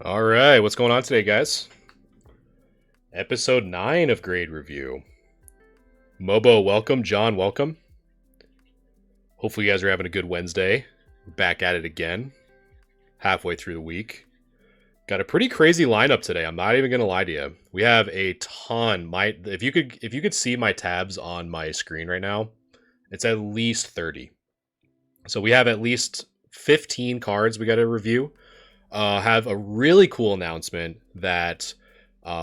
All right, what's going on today, guys? Episode 9 of Grade Review. Mobo, welcome. John, welcome. Hopefully, you guys are having a good Wednesday. We're back at it again, halfway through the week. Got a pretty crazy lineup today. I'm not even gonna lie to you. We have a ton. If you could see my tabs on my screen right now, it's at least 30. So we have at least 15 cards we got to review. Have a really cool announcement that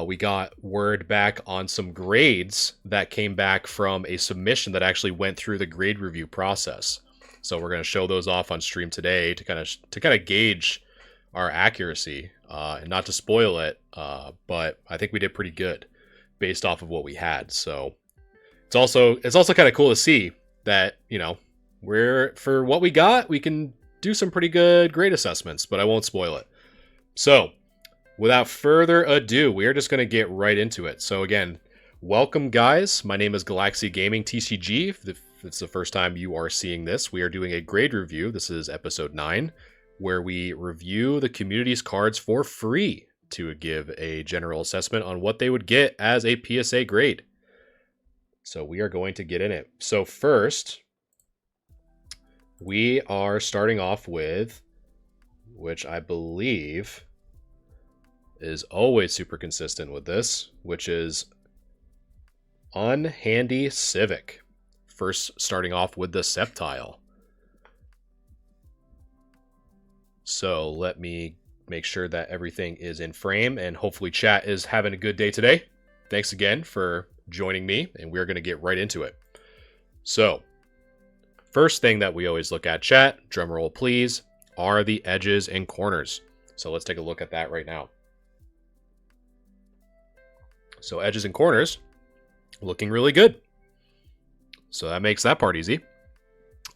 we got word back on some grades that came back from a submission that actually went through the grade review process. So we're going to show those off on stream today to kind of gauge our accuracy and not to spoil it, but I think we did pretty good based off of what we had. So it's also kind of cool to see that we're for what we got, we can do some pretty good grade assessments, but I won't spoil it. So, without further ado, we are just going to get right into it. So again, welcome guys. My name is Galaxy Gaming TCG. If it's the first time you are seeing this, we are doing a grade review. This is episode 9, where we review the community's cards for free to give a general assessment on what they would get as a PSA grade. So we are going to get in it. So first, we are starting off with, which I believe is always super consistent with this, which is Unhandy Civic. First, starting off with the Sceptile. So let me make sure that everything is in frame, and hopefully chat is having a good day today. Thanks again for joining me, and we're going to get right into it. So, first thing that we always look at, chat, drumroll please, are the edges and corners. So let's take a look at that right now. So edges and corners, looking really good. So that makes that part easy.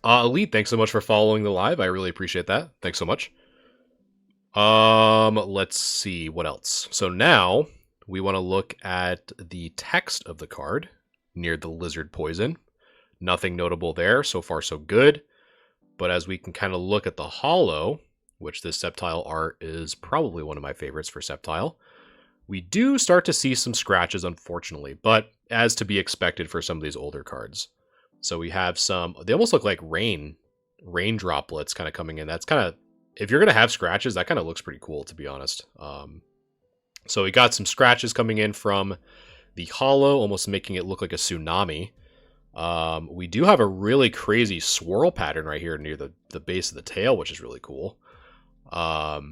Elite, thanks so much for following the live. I really appreciate that. Thanks so much. Let's see what else. So now we want to look at the text of the card near the lizard poison. Nothing notable there. So far, so good. But as we can kind of look at the holo, which this Sceptile art is probably one of my favorites for Sceptile, we do start to see some scratches, unfortunately, but as to be expected for some of these older cards. So we have some, they almost look like rain droplets kind of coming in. That's kind of, if you're going to have scratches, that kind of looks pretty cool, to be honest. So we got some scratches coming in from the holo, almost making it look like a tsunami. We do have a really crazy swirl pattern right here near the base of the tail, which is really cool. But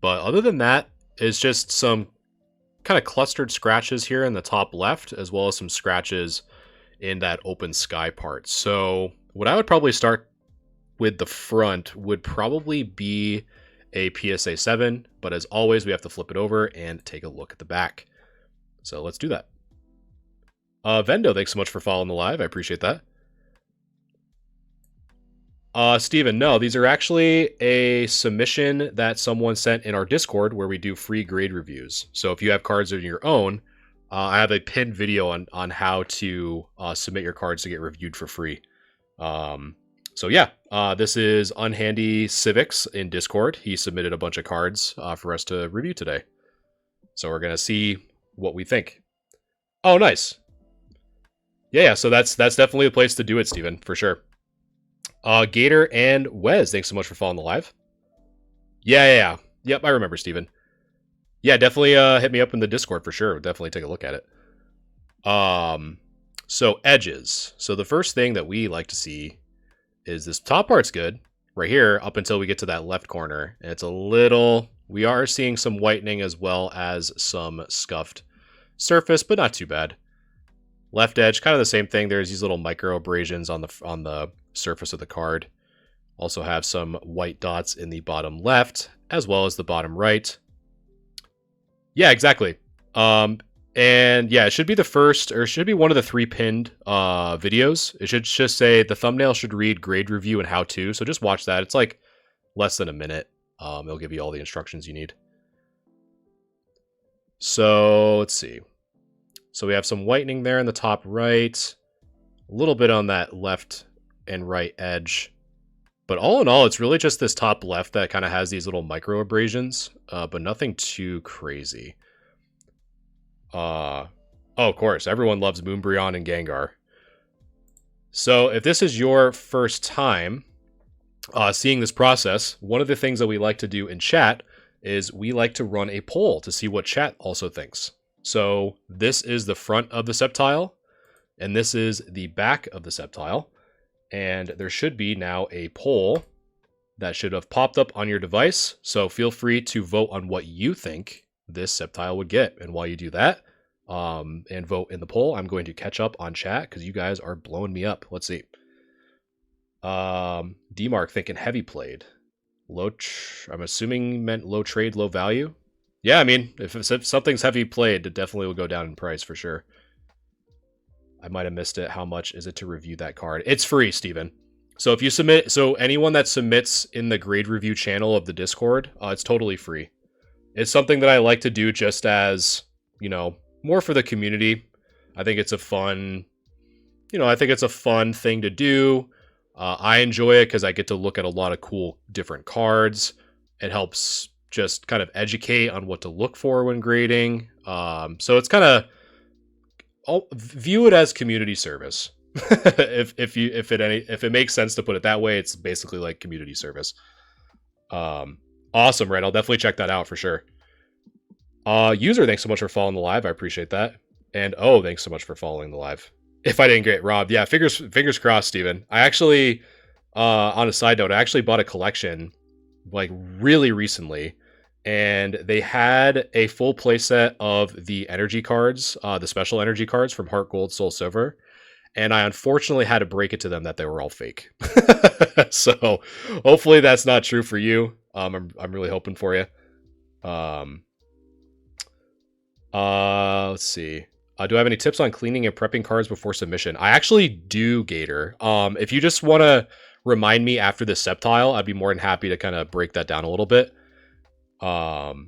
other than that, it's just some kind of clustered scratches here in the top left, as well as some scratches in that open sky part. So what I would probably start with the front would probably be a PSA 7, but as always, we have to flip it over and take a look at the back. So let's do that. Vendo, thanks so much for following the live. I appreciate that. Steven, no, these are actually a submission that someone sent in our Discord where we do free grade reviews. So if you have cards of your own, I have a pinned video on how to submit your cards to get reviewed for free. So yeah, this is Unhandy Civics in Discord. He submitted a bunch of cards for us to review today. So we're going to see what we think. Oh, nice. Yeah, so that's definitely a place to do it, Steven, for sure. Gator and Wes, thanks so much for following the live. Yeah. Yep, I remember, Steven. Yeah, definitely hit me up in the Discord for sure. Definitely take a look at it. So edges. So the first thing that we like to see is this top part's good right here up until we get to that left corner. And it's a little, we are seeing some whitening as well as some scuffed surface, but not too bad. Left edge, kind of the same thing. There's these little micro abrasions on the surface of the card. Also have some white dots in the bottom left as well as the bottom right. Yeah, exactly. And yeah, it should be the first, or it should be one of the 3 pinned videos. It should just say, the thumbnail should read grade review and how to. So just watch that. It's like less than a minute. It'll give you all the instructions you need. So let's see. So we have some whitening there in the top right, a little bit on that left and right edge. But all in all, it's really just this top left that kind of has these little micro abrasions, but nothing too crazy. Oh, of course, everyone loves Moonbryon and Gengar. So if this is your first time seeing this process, one of the things that we like to do in chat is we like to run a poll to see what chat also thinks. So this is the front of the Sceptile, and this is the back of the Sceptile. And there should be now a poll that should have popped up on your device. So feel free to vote on what you think this Sceptile would get. And while you do that, and vote in the poll, I'm going to catch up on chat because you guys are blowing me up. Let's see. DMark thinking heavy played. I'm assuming meant low trade, low value. Yeah, I mean, if something's heavy played, it definitely will go down in price for sure. I might have missed it. How much is it to review that card? It's free, Steven. So if you submit, so anyone that submits in the grade review channel of the Discord, it's totally free. It's something that I like to do just as, you know, more for the community. I think it's a fun, I think it's a fun thing to do. I enjoy it because I get to look at a lot of cool different cards. It helps just kind of educate on what to look for when grading. So it's kind of, I'll view it as community service. if it makes sense to put it that way, it's basically like community service. Awesome, right? I'll definitely check that out for sure. User, thanks so much for following the live. I appreciate that. And thanks so much for following the live. If I didn't get robbed, yeah, fingers crossed, Steven. I actually, on a side note, I actually bought a collection like really recently, and they had a full playset of the energy cards, the special energy cards from Heart Gold, Soul Silver, and I unfortunately had to break it to them that they were all fake. So hopefully that's not true for you. I'm really hoping for you. Let's see. Do I have any tips on cleaning and prepping cards before submission? I actually do, Gator. If you just want to remind me after the Sceptile, I'd be more than happy to kind of break that down a little bit. Dylan,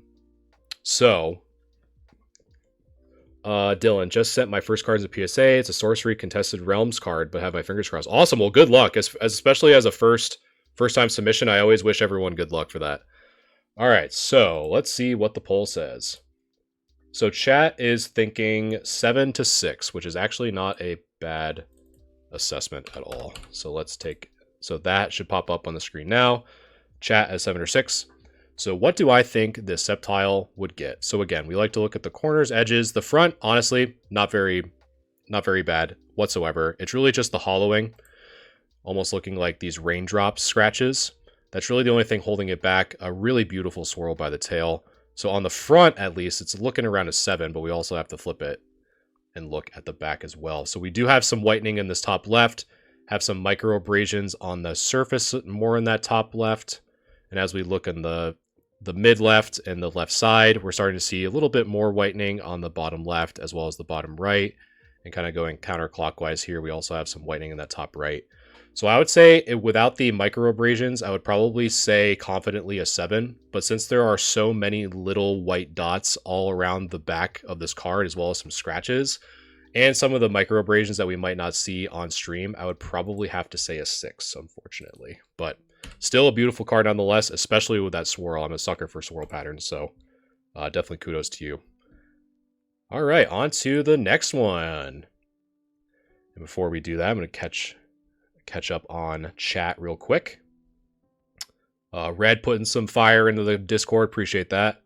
just sent my first card as a PSA. It's a Sorcery Contested Realms card, but have my fingers crossed. Awesome. Well, good luck. Especially as a first time submission, I always wish everyone good luck for that. All right, so let's see what the poll says. So chat is thinking 7 to 6, which is actually not a bad assessment at all. So so that should pop up on the screen now. Chat as 7 or 6. So what do I think this Sceptile would get? So again, we like to look at the corners, edges. The front, honestly, not very bad whatsoever. It's really just the hollowing, almost looking like these raindrops scratches. That's really the only thing holding it back. A really beautiful swirl by the tail. So on the front, at least, it's looking around a 7, but we also have to flip it and look at the back as well. So we do have some whitening in this top left, have some micro abrasions on the surface, more in that top left. And as we look in the mid left and the left side, we're starting to see a little bit more whitening on the bottom left as well as the bottom right. And kind of going counterclockwise here, we also have some whitening in that top right. So I would say without the micro abrasions, I would probably say confidently a 7. But since there are so many little white dots all around the back of this card, as well as some scratches, and some of the micro abrasions that we might not see on stream, I would probably have to say a 6, unfortunately. But still a beautiful card nonetheless, especially with that swirl. I'm a sucker for swirl patterns, so definitely kudos to you. All right, on to the next one. And before we do that, I'm going to catch up on chat real quick. Red putting some fire into the Discord. Appreciate that.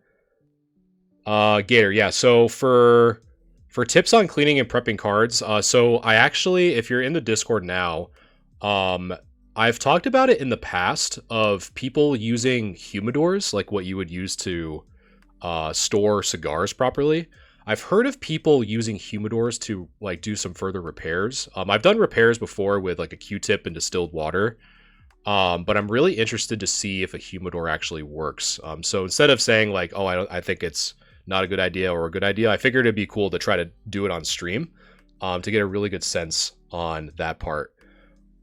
Gator, yeah. So for tips on cleaning and prepping cards, so I actually, if you're in the Discord now, I've talked about it in the past of people using humidors, like what you would use to store cigars properly. I've heard of people using humidors to like do some further repairs. I've done repairs before with like a Q-tip and distilled water, but I'm really interested to see if a humidor actually works. So instead of saying like, oh, I think it's not a good idea or a good idea, I figured it'd be cool to try to do it on stream to get a really good sense on that part.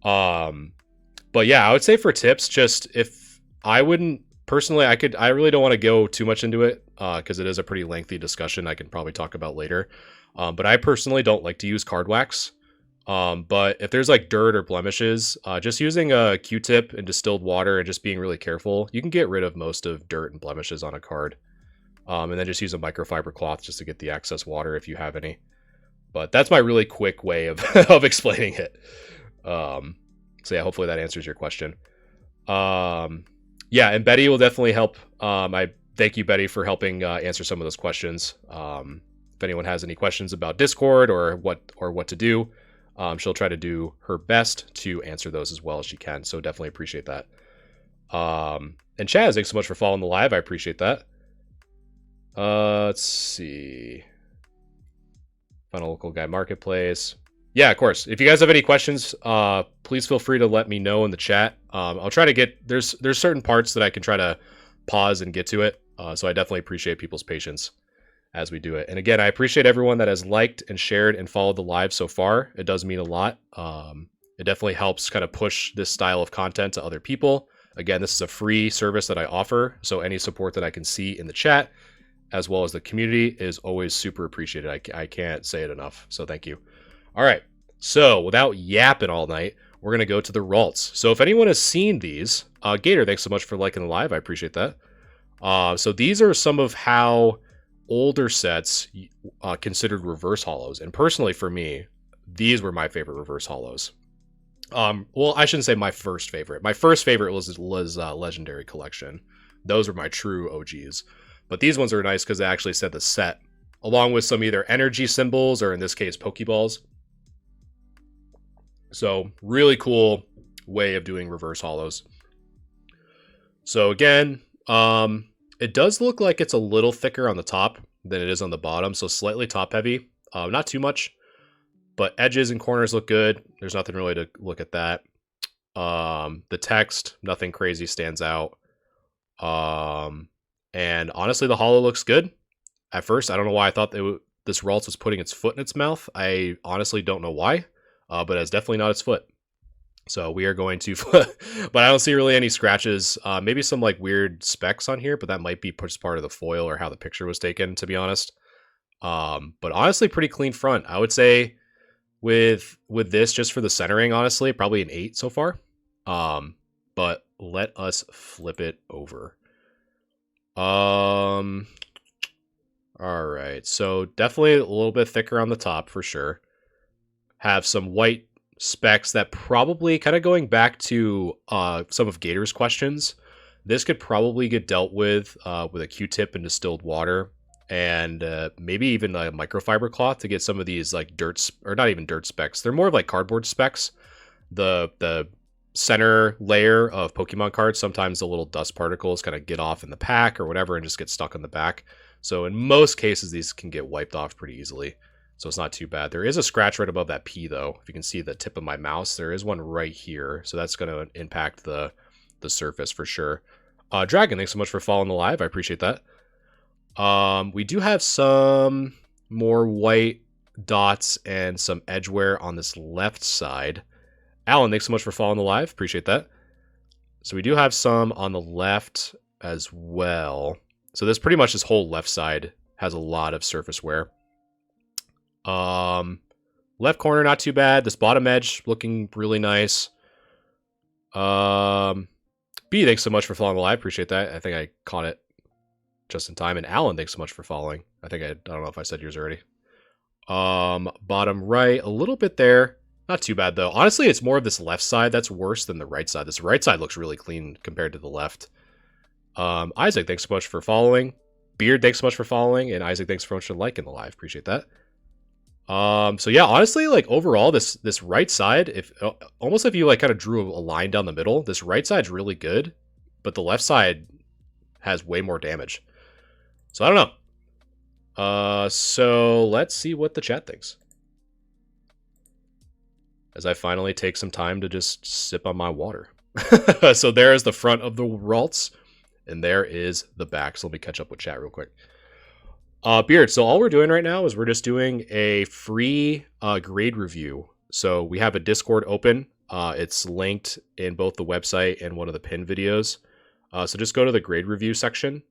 But yeah, I would say for tips, just if I wouldn't personally, I really don't want to go too much into it because it is a pretty lengthy discussion I can probably talk about later. But I personally don't like to use card wax. But if there's like dirt or blemishes, just using a Q-tip and distilled water and just being really careful, you can get rid of most of dirt and blemishes on a card. And then just use a microfiber cloth just to get the excess water if you have any. But that's my really quick way of, of explaining it. So yeah, hopefully that answers your question. Yeah, and Betty will definitely help. I thank you, Betty, for helping answer some of those questions. If anyone has any questions about Discord or what to do, she'll try to do her best to answer those as well as she can. So definitely appreciate that. And Chaz, thanks so much for following the live. I appreciate that. Let's see. Final Local Guy Marketplace. Yeah, of course. If you guys have any questions, please feel free to let me know in the chat. I'll try to get there's certain parts that I can try to pause and get to it. So I definitely appreciate people's patience as we do it. And again, I appreciate everyone that has liked and shared and followed the live so far. It does mean a lot. It definitely helps kind of push this style of content to other people. Again, this is a free service that I offer, so any support that I can see in the chat as well as the community is always super appreciated. I can't say it enough, so thank you. All right, so without yapping all night, we're going to go to the Ralts. So if anyone has seen these, Gator, thanks so much for liking the live. I appreciate that. So these are some of how older sets considered reverse hollows. And personally for me, these were my favorite reverse hollows. Well, I shouldn't say my first favorite. My first favorite was Legendary Collection. Those were my true OGs. But these ones are nice because they actually said the set, along with some either energy symbols or in this case, Pokeballs. So really cool way of doing reverse hollows. So again, it does look like it's a little thicker on the top than it is on the bottom. So slightly top heavy, not too much, but edges and corners look good. There's nothing really to look at that. The text, nothing crazy stands out. And honestly, the hollow looks good. At first, I don't know why I thought this Ralts was putting its foot in its mouth. I honestly don't know why, but it's definitely not its foot. So we are going to, but I don't see really any scratches. Maybe some like weird specks on here, but that might be just part of the foil or how the picture was taken, to be honest. But honestly, pretty clean front. I would say with this, just for the centering, honestly, probably an 8 so far. But let us flip it over. All right, so definitely a little bit thicker on the top for sure. Have some white specs that probably, kind of going back to some of Gator's questions, this could probably get dealt with a Q-tip and distilled water, and maybe even a microfiber cloth to get some of these like dirt, or not even dirt specks. They're more of like cardboard specks. The center layer of Pokemon cards, sometimes the little dust particles kind of get off in the pack or whatever and just get stuck on the back. So in most cases, these can get wiped off pretty easily. So it's not too bad. There is a scratch right above that P though. If you can see the tip of my mouse, there is one right here. So that's going to impact the surface for sure. Dragon, thanks so much for following the live. I appreciate that. We do have some more white dots and some edge wear on this left side. Alan, thanks so much for following the live. Appreciate that. So we do have some on the left as well. So this pretty much this whole left side has a lot of surface wear. Left corner, not too bad. This bottom edge looking really nice. B, thanks so much for following the live. Appreciate that. I think I caught it just in time. And Alan, thanks so much for following. I don't know if I said yours already. Bottom right, a little bit there. Not too bad, though. Honestly, it's more of this left side that's worse than the right side. This right side looks really clean compared to the left. Isaac, thanks so much for following. Beard, thanks so much for following. And Isaac, thanks so much for liking the live. Appreciate that. So yeah, honestly, like overall, this right side, if you like kind of drew a line down the middle, this right side's really good, but the left side has way more damage. So I don't know. So let's see what the chat thinks. As I finally take some time to just sip on my water. So there is the front of the Ralts, and there is the back. So let me catch up with chat real quick. Beard, so all we're doing right now is we're just doing a free grade review. So we have a Discord open. It's linked in both the website and one of the pinned videos. So just go to the grade review section.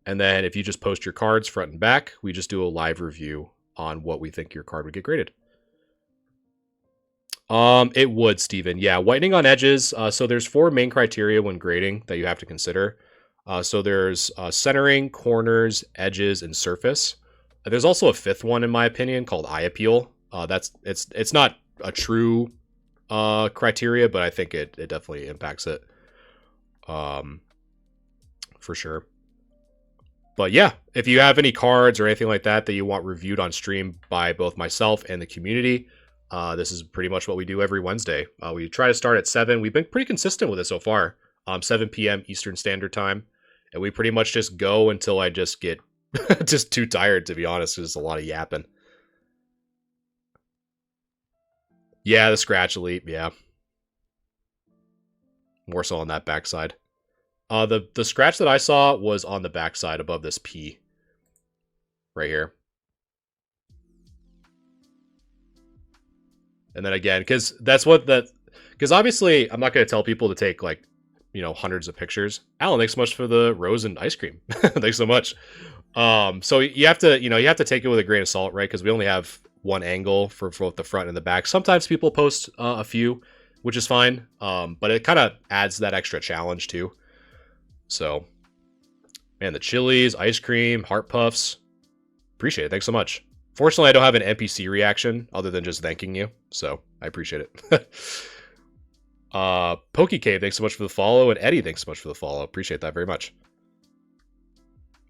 And then if you just post your cards front and back, we just do a live review on what we think your card would get graded. It would, Steven. Yeah, whitening on edges. So there's 4 main criteria when grading that you have to consider. So there's centering, corners, edges, and surface. There's also a 5th one, in my opinion, called eye appeal. It's not a true criteria, but I think it definitely impacts it, for sure. But yeah, if you have any cards or anything like that that you want reviewed on stream by both myself and the community, this is pretty much what we do every Wednesday. We try to start at 7. We've been pretty consistent with it so far. 7 p.m. Eastern Standard Time. And we pretty much just go until I just get just too tired, to be honest. There's a lot of yapping. Yeah, the Scratch Elite, yeah. More so on that backside. The scratch that I saw was on the backside above this P. Right here. And then again, because that's what that... Because obviously, I'm not going to tell people to take, like, hundreds of pictures. Alan, thanks so much for the rose and ice cream. Thanks so much. So you have to, you have to take it with a grain of salt, right? Because we only have one angle for both the front and the back. Sometimes people post a few, which is fine. But it kind of adds that extra challenge too. So, man, the chilies, ice cream, heart puffs. Appreciate it. Thanks so much. Fortunately, I don't have an NPC reaction other than just thanking you. So I appreciate it. PokeCave, thanks so much for the follow. And Eddie, thanks so much for the follow. Appreciate that very much.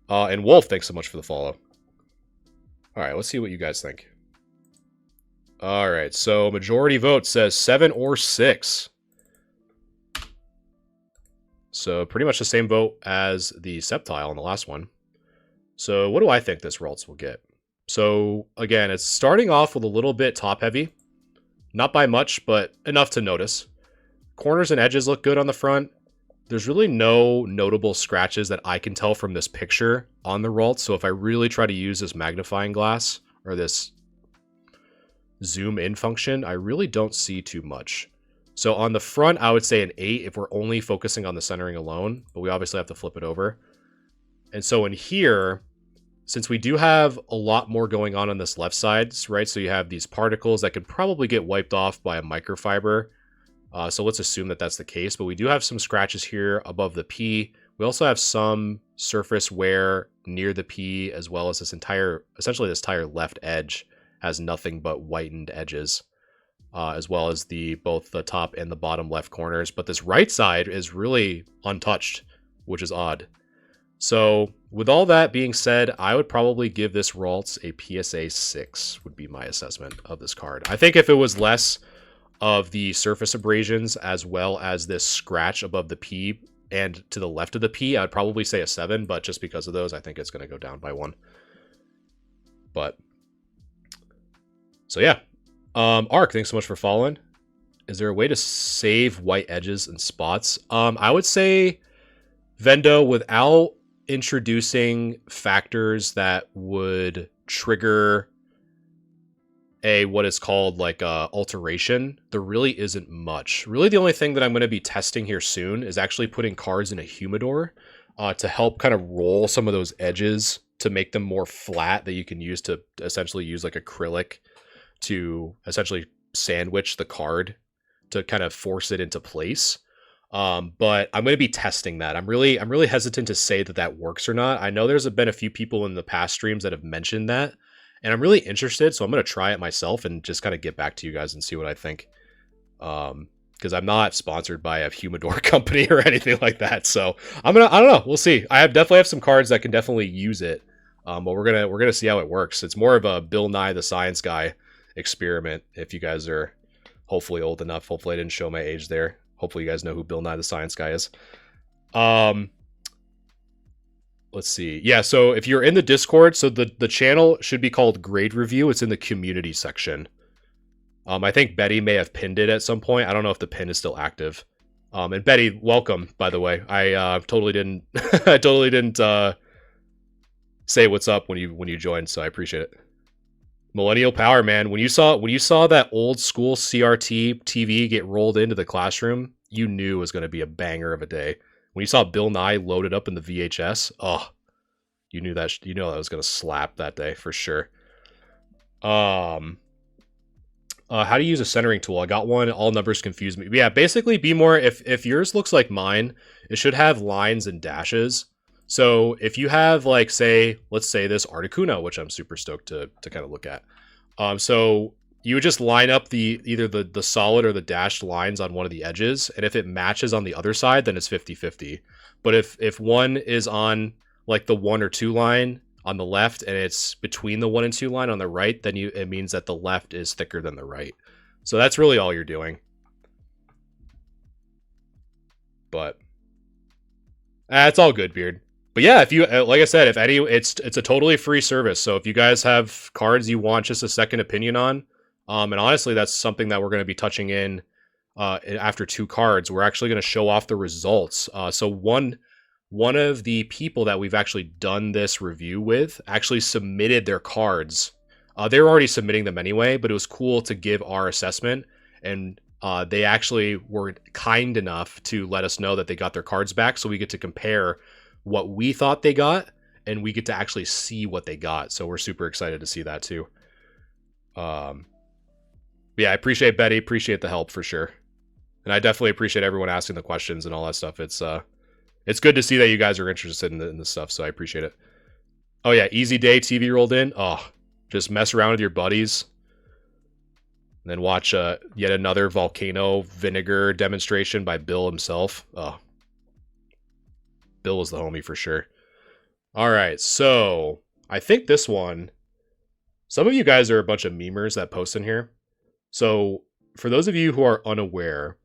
And Wolf, thanks so much for the follow. All right, let's see what you guys think. All right, so majority vote says 7 or 6. So pretty much the same vote as the Sceptile in the last one. So what do I think this Ralts will get? So again, it's starting off with a little bit top heavy. Not by much, but enough to notice. Corners and edges look good on the front. There's really no notable scratches that I can tell from this picture on the Ralts. So if I really try to use this magnifying glass or this zoom in function, I really don't see too much. So on the front, I would say an 8 if we're only focusing on the centering alone, but we obviously have to flip it over. And so in here, since we do have a lot more going on this left side, right? So you have these particles that could probably get wiped off by a microfiber. So let's assume that that's the case, but we do have some scratches here above the P. We also have some surface wear near the P, as well as this entire, essentially this entire left edge has nothing but whitened edges, as well as both the top and the bottom left corners. But this right side is really untouched, which is odd. So with all that being said, I would probably give this Ralts a PSA 6 would be my assessment of this card. I think if it was less of the surface abrasions as well as this scratch above the P and to the left of the P, I'd probably say a 7, but just because of those, I think it's going to go down by 1. But so yeah, Ark, thanks so much for following. Is there a way to save white edges and spots? I would say Vendo, without introducing factors that would trigger what is called like a alteration, there really isn't much. Really, the only thing that I'm going to be testing here soon is actually putting cards in a humidor to help kind of roll some of those edges to make them more flat, that you can use to essentially use like acrylic to essentially sandwich the card to kind of force it into place. But I'm going to be testing that. I'm really hesitant to say that works or not. I know there's been a few people in the past streams that have mentioned that, and I'm really interested, so I'm going to try it myself and just kind of get back to you guys and see what I think. Because I'm not sponsored by a humidor company or anything like that. So I don't know. We'll see. I definitely have some cards that can definitely use it. But we're gonna see how it works. It's more of a Bill Nye the Science Guy experiment. If you guys are hopefully old enough, hopefully I didn't show my age there. Hopefully you guys know who Bill Nye the Science Guy is. Let's see. Yeah, so if you're in the Discord, so the channel should be called Grade Review. It's in the community section. I think Betty may have pinned it at some point. I don't know if the pin is still active. And Betty, welcome, by the way. I totally didn't I totally didn't say what's up when you joined, so I appreciate it. Millennial Power, man. When you saw that old school CRT TV get rolled into the classroom, you knew it was going to be a banger of a day. When you saw Bill Nye loaded up in the VHS, oh, you knew that was going to slap that day for sure. How to use a centering tool. I got one. All numbers confuse me. But yeah, basically be more, if yours looks like mine, it should have lines and dashes. So if you have like, say, let's say this Articuno, which I'm super stoked to kind of look at. So you would just line up either the solid or the dashed lines on one of the edges. And if it matches on the other side, then it's 50-50. But if one is on like the 1 or 2 line on the left and it's between the 1 and 2 line on the right, then it means that the left is thicker than the right. So that's really all you're doing. But it's all good, Beard. But yeah, if you, like I said, if any, it's a totally free service. So if you guys have cards you want just a second opinion on, and honestly, that's something that we're going to be touching in after 2 cards. We're actually going to show off the results. So one of the people that we've actually done this review with actually submitted their cards. They were already submitting them anyway, but it was cool to give our assessment, and they actually were kind enough to let us know that they got their cards back, so we get to compare what we thought they got, and we get to actually see what they got. So we're super excited to see that too. Yeah, I appreciate Betty, appreciate the help for sure. And I definitely appreciate everyone asking the questions and all that stuff. It's good to see that you guys are interested in this stuff, so I appreciate it. Oh yeah, Easy Day TV rolled in. Oh, just mess around with your buddies. And then watch yet another volcano vinegar demonstration by Bill himself. Oh, Bill is the homie for sure. All right, so I think this one, some of you guys are a bunch of memers that post in here. So for those of you who are unaware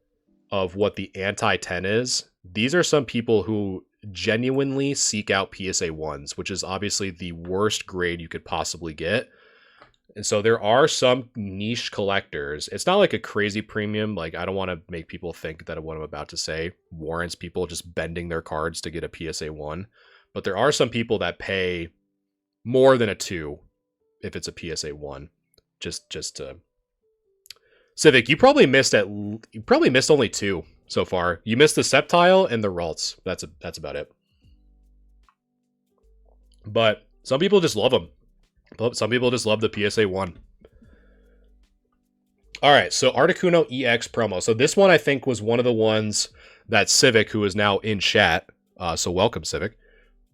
of what the anti-10 is, these are some people who genuinely seek out PSA 1s, which is obviously the worst grade you could possibly get. And so there are some niche collectors. It's not like a crazy premium. Like, I don't want to make people think that what I'm about to say warrants people just bending their cards to get a PSA 1. But there are some people that pay more than a 2 if it's a PSA 1. Just to... Civic, you probably missed only 2 so far. You missed the Sceptile and the Ralts. That's about it. But some people just love them. Some people just love the PSA 1. All right, so Articuno EX promo. So this one I think was one of the ones that Civic, who is now in chat, so welcome Civic,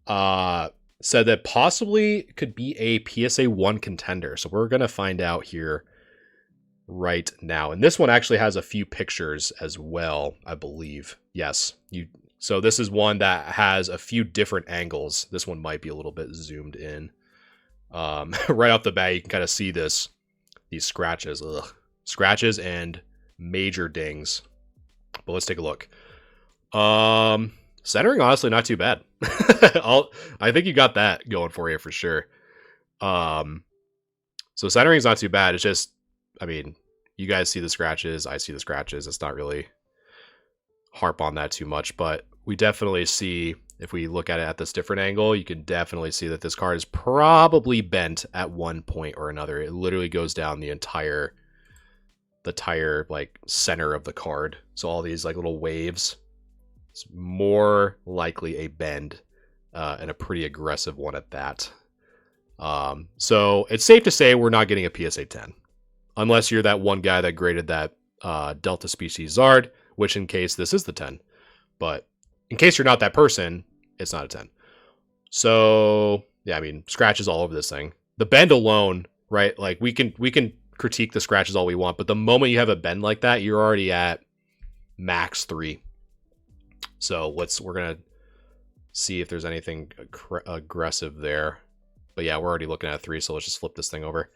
said that possibly could be a PSA 1 contender. So we're going to find out here right now. And this one actually has a few pictures as well, I believe. Yes. So this is one that has a few different angles. This one might be a little bit zoomed in. Right off the bat, you can kind of see these scratches. Ugh. Scratches and major dings. But let's take a look. Centering, honestly, not too bad. I think you got that going for you for sure. So centering's not too bad. It's just, I mean, you guys see the scratches. I see the scratches. It's not really harp on that too much, but we definitely see, if we look at it at this different angle, you can definitely see that this card is probably bent at one point or another. It literally goes down the entire like center of the card. So all these like little waves, it's more likely a bend, and a pretty aggressive one at that. So it's safe to say we're not getting a PSA 10. Unless you're that one guy that graded that Delta Species Zard, which in case this is the 10. But in case you're not that person, it's not a 10. So, yeah, I mean, scratches all over this thing. The bend alone, right? Like, we can critique the scratches all we want, but the moment you have a bend like that, you're already at max 3. So we're going to see if there's anything aggressive there. But yeah, we're already looking at 3, so let's just flip this thing over.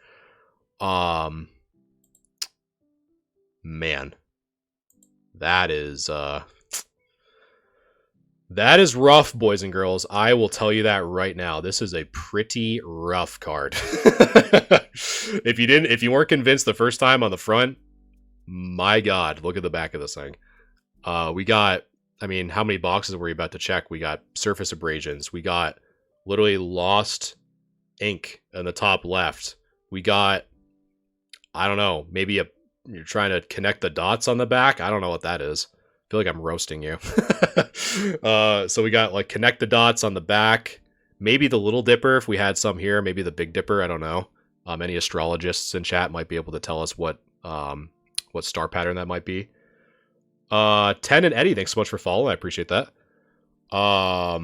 Man, that is rough, boys and girls. I will tell you that right now. This is a pretty rough card. If you weren't convinced the first time on the front, my God, look at the back of this thing. We got, I mean, how many boxes were you about to check? We got surface abrasions. We got literally lost ink in the top left. We got, I don't know, maybe you're trying to connect the dots on the back. I don't know what that is. I feel like I'm roasting you. So we got like connect the dots on the back. Maybe the Little Dipper if we had some here. Maybe the Big Dipper. I don't know. Any astrologists in chat might be able to tell us what what star pattern that might be. 10 and Eddie, thanks so much for following. I appreciate that. I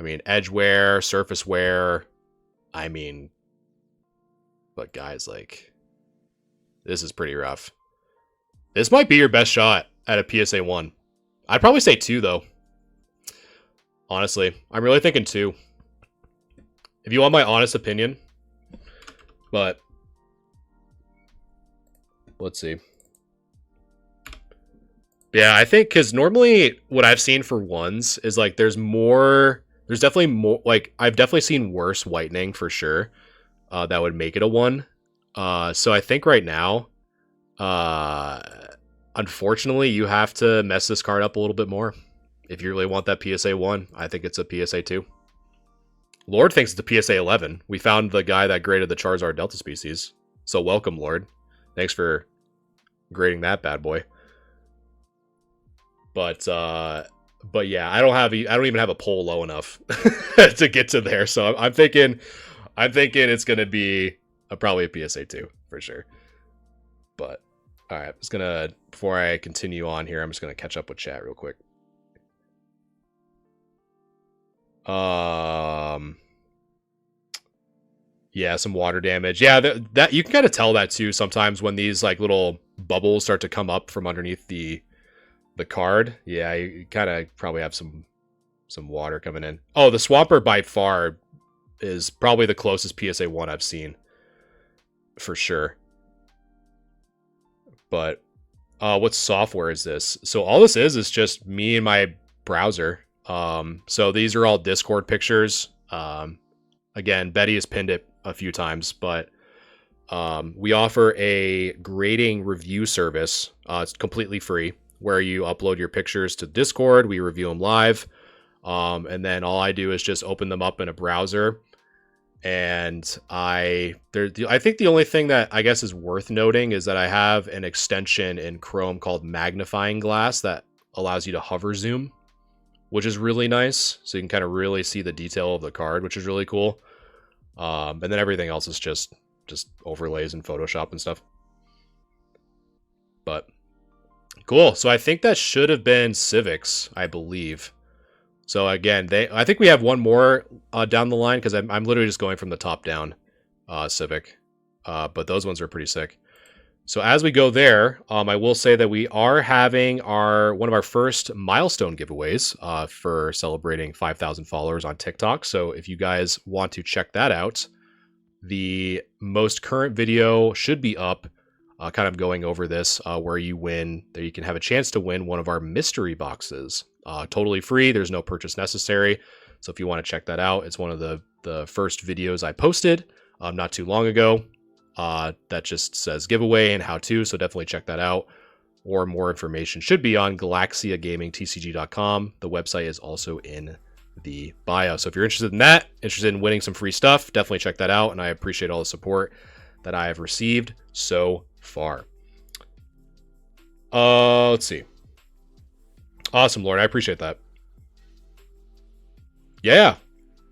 mean, edge wear, surface wear. I mean, but guys, like, this is pretty rough. This might be your best shot at a PSA 1. I'd probably say 2, though. Honestly, I'm really thinking 2. If you want my honest opinion. But let's see. Yeah, I think because normally what I've seen for 1s is like there's definitely more, like I've definitely seen worse whitening for sure that would make it a 1. So I think right now, unfortunately, you have to mess this card up a little bit more. If you really want that PSA 1, I think it's a PSA 2. Lord thinks it's a PSA 11. We found the guy that graded the Charizard Delta species. So welcome, Lord. Thanks for grading that bad boy. But yeah, I don't even have a poll low enough to get to there. So I'm thinking it's gonna be probably a PSA 2 for sure. But all right, before I continue on here, I'm just gonna catch up with chat real quick. Yeah, some water damage. Yeah, that you can kind of tell that too sometimes when these like little bubbles start to come up from underneath the card. Yeah, you kind of probably have some water coming in. Oh, the Swampert by far is probably the closest PSA 1 I've seen for sure. But what software is this? So all this is just me and my browser. So these are all Discord pictures. Again, Betty has pinned it a few times, but we offer a grading review service. It's completely free, where you upload your pictures to Discord, we review them live, and then all I do is just open them up in a browser. And I think the only thing that I guess is worth noting is that I have an extension in Chrome called Magnifying Glass that allows you to hover zoom, which is really nice. So you can kind of really see the detail of the card, which is really cool. And then everything else is just overlays in Photoshop and stuff. But cool. So I think that should have been Civics, I believe. So again, I think we have one more down the line because I'm literally just going from the top down, Civic. But those ones are pretty sick. So as we go there, I will say that we are having one of our first milestone giveaways for celebrating 5,000 followers on TikTok. So if you guys want to check that out, the most current video should be up, kind of going over this, where you can have a chance to win one of our mystery boxes. Totally free. There's no purchase necessary. So if you want to check that out, it's one of the first videos I posted not too long ago. That just says giveaway and how to, so definitely check that out. Or more information should be on galaxiagamingtcg.com. The website is also in the bio. So if you're interested in that, interested in winning some free stuff, definitely check that out. And I appreciate all the support that I have received so far. Let's see. Awesome, Lord. I appreciate that. Yeah.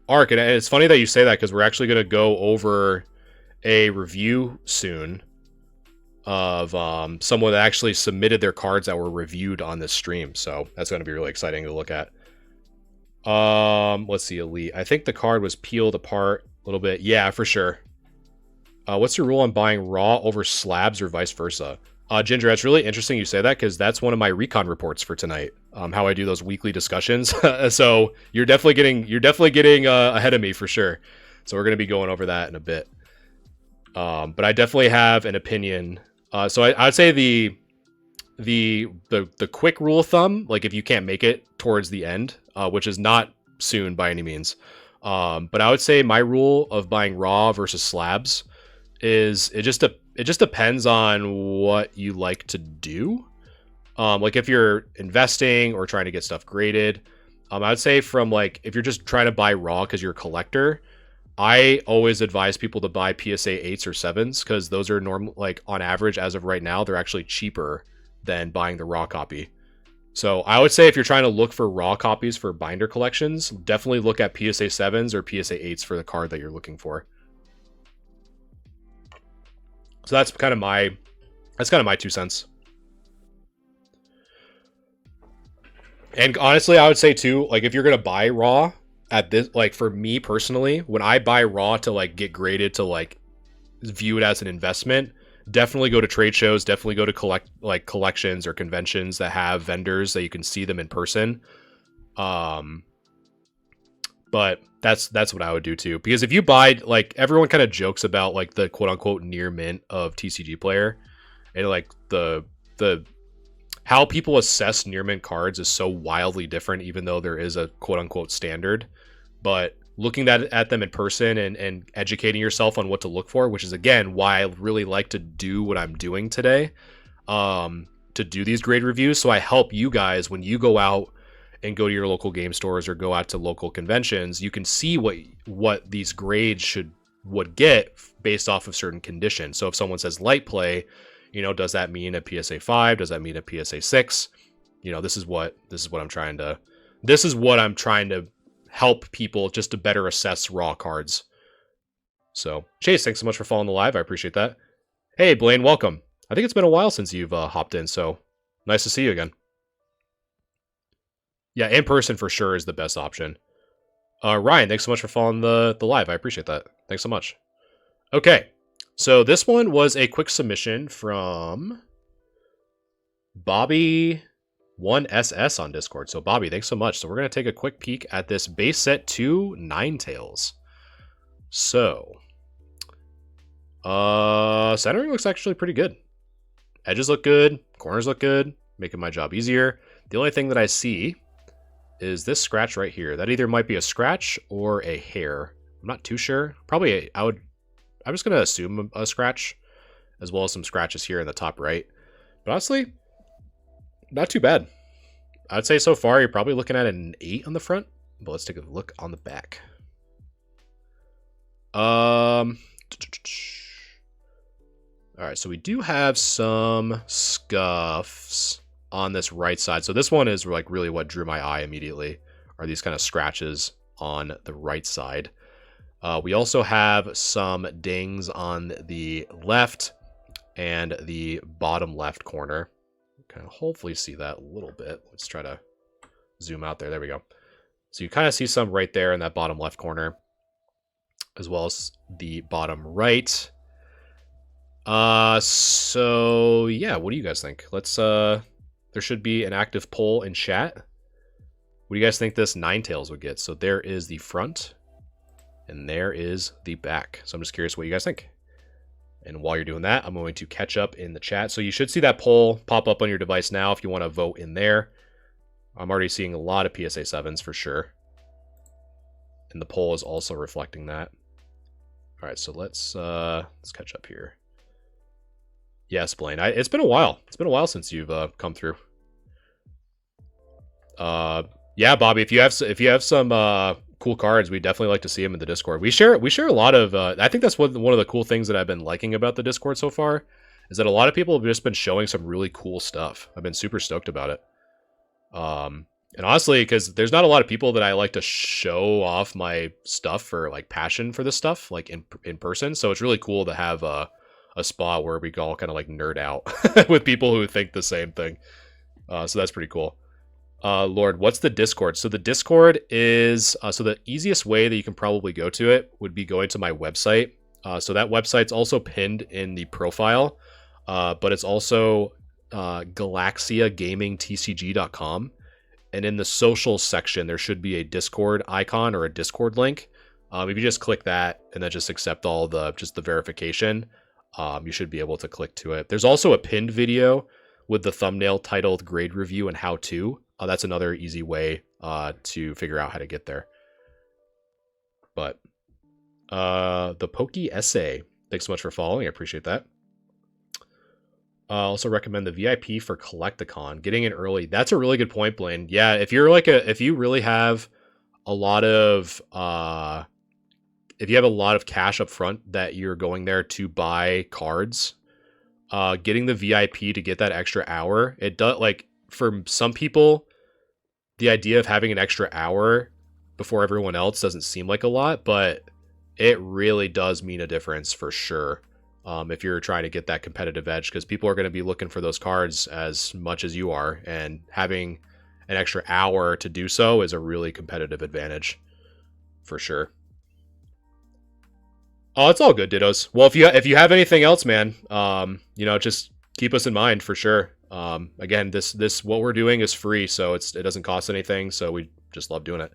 Ark, and it's funny that you say that because we're actually going to go over a review soon of someone that actually submitted their cards that were reviewed on this stream. So that's going to be really exciting to look at. Let's see, Elite. I think the card was peeled apart a little bit. Yeah, for sure. What's your rule on buying raw over slabs or vice versa? Ginger, that's really interesting you say that because that's one of my recon reports for tonight. How I do those weekly discussions. So you're definitely getting ahead of me for sure. So we're going to be going over that in a bit. But I definitely have an opinion. So I'd say the quick rule of thumb, like if you can't make it towards the end, which is not soon by any means. But I would say my rule of buying raw versus slabs is it just depends on what you like to do. Like if you're investing or trying to get stuff graded, I would say from like, if you're just trying to buy raw because you're a collector, I always advise people to buy PSA 8s or 7s because those are normal, like on average as of right now, they're actually cheaper than buying the raw copy. So I would say if you're trying to look for raw copies for binder collections, definitely look at PSA 7s or PSA 8s for the card that you're looking for. So that's kind of my That's kind of my 2 cents. And honestly, I would say too, like if you're gonna buy raw at this, like for me personally, when I buy raw to like get graded to like view it as an investment, definitely go to trade shows, definitely go to collections or conventions that have vendors that you can see them in person. But that's what I would do too, because if you buy, like everyone kind of jokes about like the quote unquote near mint of TCG Player, and like the how people assess near mint cards is so wildly different, even though there is a quote unquote standard. But looking at them in person and educating yourself on what to look for, which is again why I really like to do what I'm doing today, to do these grade reviews. So I help you guys when you go out and go to your local game stores or go out to local conventions, you can see what these grades would get based off of certain conditions. So if someone says light play, does that mean a PSA 5? Does that mean a PSA 6? This is what I'm trying to help people just to better assess raw cards. So Chase, thanks so much for following the live. I appreciate that. Hey Blaine, welcome. I think it's been a while since you've hopped in, so nice to see you again. Yeah, in person for sure is the best option. Ryan, thanks so much for following the live. I appreciate that. Thanks so much. Okay, so this one was a quick submission from Bobby1SS on Discord. So Bobby, thanks so much. So we're going to take a quick peek at this base set 2 Ninetales. So, centering looks actually pretty good. Edges look good. Corners look good. Making my job easier. The only thing that I see is this scratch right here. That either might be a scratch or a hair. I'm not too sure. Probably I'm just going to assume a scratch, as well as some scratches here in the top right. But honestly, not too bad. I'd say so far you're probably looking at an 8 on the front. But let's take a look on the back. All right, so we do have some scuffs on this right side. So this one is like really what drew my eye immediately, are these kind of scratches on the right side. We also have some dings on the left and the bottom left corner. Kind of hopefully see that a little bit. Let's try to zoom out there. There we go. So you kind of see some right there in that bottom left corner, as well as the bottom right. So yeah, what do you guys think? Let's there should be an active poll in chat. What do you guys think this Ninetales would get? So there is the front and there is the back. So I'm just curious what you guys think. And while you're doing that, I'm going to catch up in the chat. So you should see that poll pop up on your device now if you want to vote in there. I'm already seeing a lot of PSA 7s for sure. And the poll is also reflecting that. All right, so let's catch up here. Yes, Blaine. It's been a while. It's been a while since you've come through. Yeah, Bobby. If you have some cool cards, we definitely like to see them in the Discord. We share a lot of. I think that's one of the cool things that I've been liking about the Discord so far, is that a lot of people have just been showing some really cool stuff. I've been super stoked about it. And honestly, because there's not a lot of people that I like to show off my stuff for like passion for this stuff, like in person. So it's really cool to have a spot where we all kind of like nerd out with people who think the same thing. So that's pretty cool. Lord, what's the Discord? So the Discord is, so the easiest way that you can probably go to it would be going to my website. So that website's also pinned in the profile, but it's also galaxiagamingtcg.com. And in the social section, there should be a Discord icon or a Discord link. If you just click that and then just accept all the verification, you should be able to click to it. There's also a pinned video with the thumbnail titled Grade Review and How To. That's another easy way to figure out how to get there. But the Pokey Essay, thanks so much for following. I appreciate that. Also recommend the VIP for Collecticon. Getting in early. That's a really good point, Blaine. Yeah, if you really have a lot of if you have a lot of cash up front that you're going there to buy cards, getting the VIP to get that extra hour, it does, like, for some people, the idea of having an extra hour before everyone else doesn't seem like a lot, but it really does mean a difference for sure. if you're trying to get that competitive edge, because people are going to be looking for those cards as much as you are, and having an extra hour to do so is a really competitive advantage for sure. Oh, it's all good, Dittos. Well, if you have anything else, man, just keep us in mind for sure. Again, this what we're doing is free, so it doesn't cost anything, so we just love doing it.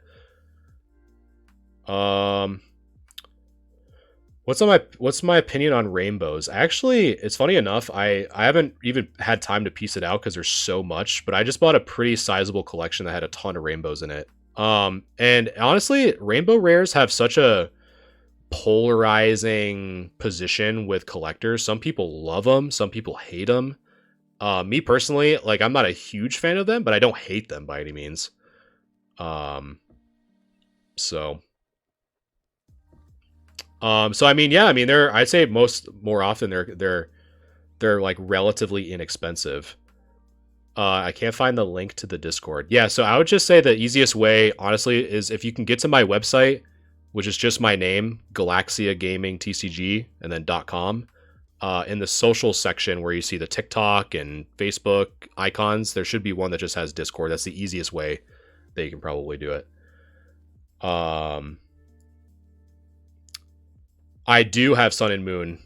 What's my opinion on rainbows? Actually, it's funny enough, I haven't even had time to piece it out because there's so much, but I just bought a pretty sizable collection that had a ton of rainbows in it. And honestly, rainbow rares have such a polarizing position with collectors. Some people love them, some people hate them. Me personally, like, I'm not a huge fan of them, but I don't hate them by any means. So I mean, yeah, I mean, I'd say more often they're like relatively inexpensive. I can't find the link to the Discord. Yeah, so I would just say the easiest way, honestly, is if you can get to my website, which is just my name, Galaxia Gaming TCG, and then .com. In the social section where you see the TikTok and Facebook icons, there should be one that just has Discord. That's the easiest way that you can probably do it. I do have Sun and Moon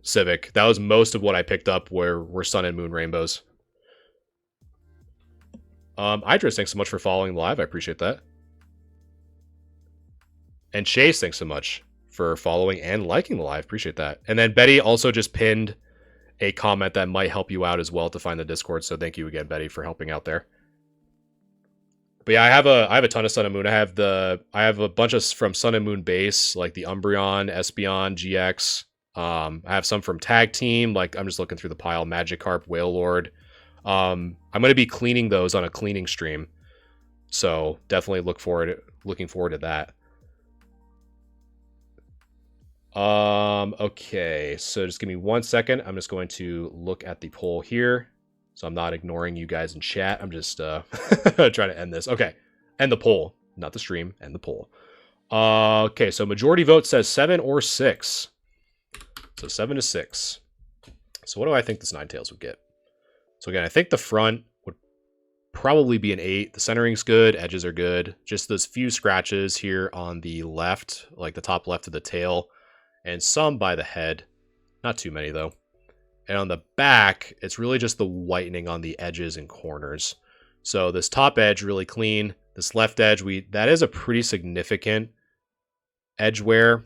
Civic. That was most of what I picked up were Sun and Moon rainbows. Idris, thanks so much for following live. I appreciate that. And Chase, thanks so much for following and liking the live. Appreciate that. And then Betty also just pinned a comment that might help you out as well to find the Discord. So thank you again, Betty, for helping out there. But yeah, I have a ton of Sun and Moon. I have a bunch of from Sun and Moon base, like the Umbreon, Espeon, GX. I have some from Tag Team. Like, I'm just looking through the pile. Magikarp, Wailord. I'm going to be cleaning those on a cleaning stream. So definitely looking forward to that. Okay, so just give me 1 second. I'm just going to look at the poll here. So I'm not ignoring you guys in chat. I'm just trying to end this. Okay, end the poll. Not the stream, end the poll. Okay, so majority vote says 7 or 6. So 7 to 6. So what do I think this Ninetales would get? So again, I think the front would probably be an 8. The centering's good, edges are good. Just those few scratches here on the left, like the top left of the tail, and some by the head. Not too many though. And on the back, it's really just the whitening on the edges and corners. So this top edge really clean. This left edge, that is a pretty significant edge wear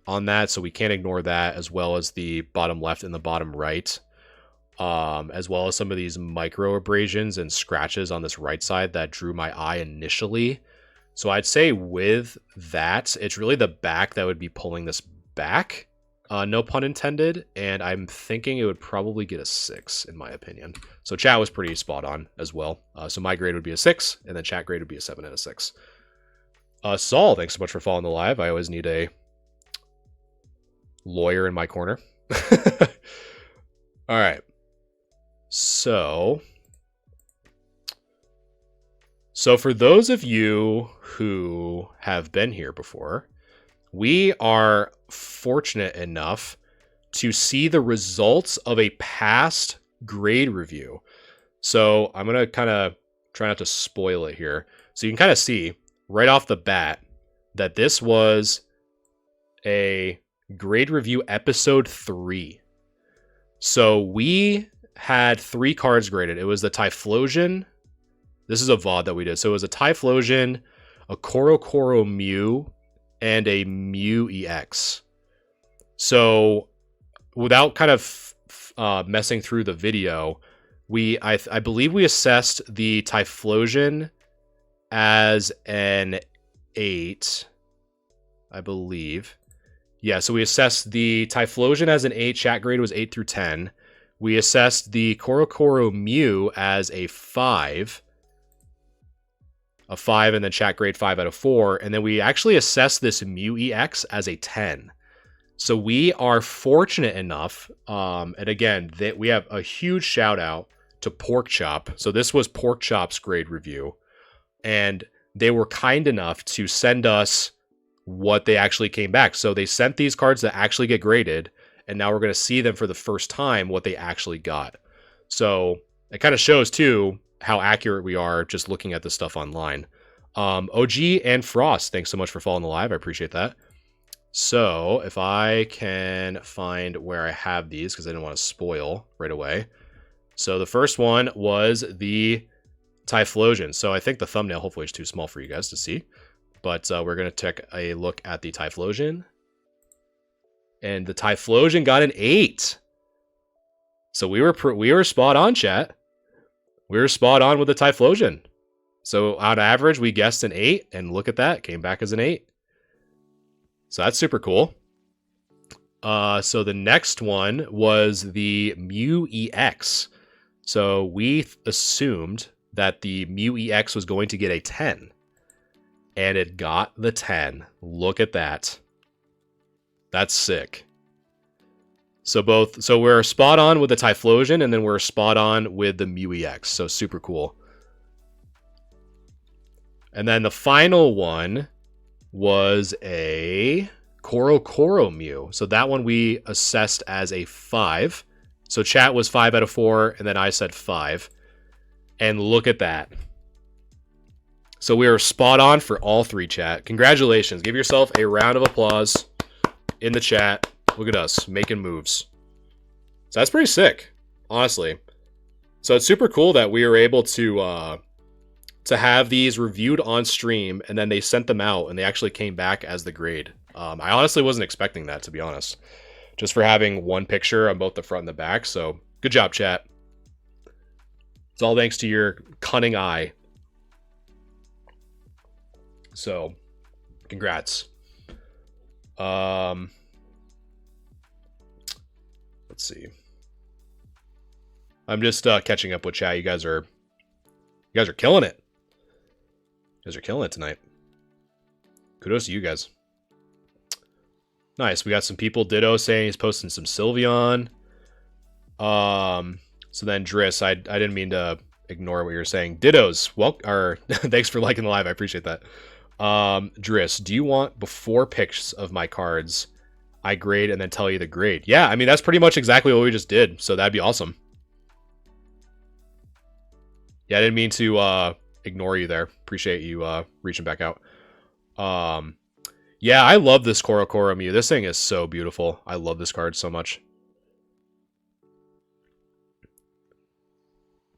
on that, so we can't ignore that, as well as the bottom left and the bottom right. As well as some of these micro abrasions and scratches on this right side that drew my eye initially. So I'd say with that, it's really the back that would be pulling this back. No pun intended, and I'm thinking it would probably get a 6, in my opinion. So chat was pretty spot on as well. So my grade would be a 6, and then chat grade would be a 7 and a 6. Saul, thanks so much for following the live. I always need a lawyer in my corner. All right. So for those of you who have been here before, we are fortunate enough to see the results of a past grade review. So I'm going to kind of try not to spoil it here. So you can kind of see right off the bat that this was a grade review episode 3. So we had 3 cards graded. It was the Typhlosion. This is a VOD that we did. So it was a Typhlosion, a Korokoro Mew, and a Mew EX. So without kind of messing through the video, I believe we assessed the Typhlosion as an 8, I believe. Yeah, so we assessed the Typhlosion as an 8. Chat grade was 8 through 10. We assessed the Korokoro Mew as a 5. A 5, and then chat grade 5 out of 4. And then we actually assessed this Mew EX as a 10. So we are fortunate enough, and again, we have a huge shout out to Pork Chop. So this was Pork Chop's grade review. And they were kind enough to send us what they actually came back. So they sent these cards that actually get graded, and now we're going to see them for the first time what they actually got. So it kind of shows too how accurate we are just looking at the stuff online. OG and Frost, thanks so much for following the live. I appreciate that. So if I can find where I have these, because I didn't want to spoil right away. So the first one was the Typhlosion. So I think the thumbnail hopefully is too small for you guys to see. But we're going to take a look at the Typhlosion. And the Typhlosion got an 8. So we were spot on, chat. We were spot on with the Typhlosion. So on average, we guessed an 8. And look at that. Came back as an 8. So that's super cool. So the next one was the Mew EX. So we assumed that the Mew EX was going to get a 10. And it got the 10. Look at that. That's sick. So we're spot on with the Typhlosion, and then we're spot on with the Mew EX. So super cool. And then the final one was a Korokoro Mew. So that one we assessed as a 5. So chat was 5 out of 4, and then I said 5. And look at that. So we are spot on for all 3, chat. Congratulations. Give yourself a round of applause in the chat. Look at us making moves. So that's pretty sick, honestly. So it's super cool that we were able to have these reviewed on stream, and then they sent them out, and they actually came back as the grade. I honestly wasn't expecting that, to be honest. Just for having one picture on both the front and the back. So good job, chat. It's all thanks to your cunning eye. So, congrats. Let's see. I'm just catching up with chat. You guys are killing it. You guys are killing it tonight. Kudos to you guys. Nice. We got some people. Ditto saying he's posting some Sylveon. So then Driss, I didn't mean to ignore what you were saying. Dittos. Well, thanks for liking the live. I appreciate that. Driss, do you want before pics of my cards I grade and then tell you the grade? Yeah, I mean that's pretty much exactly what we just did. So that'd be awesome. Yeah, I didn't mean to ignore you there. Appreciate you reaching back out. Yeah, I love this Korokoro Mew. This thing is so beautiful. I love this card so much.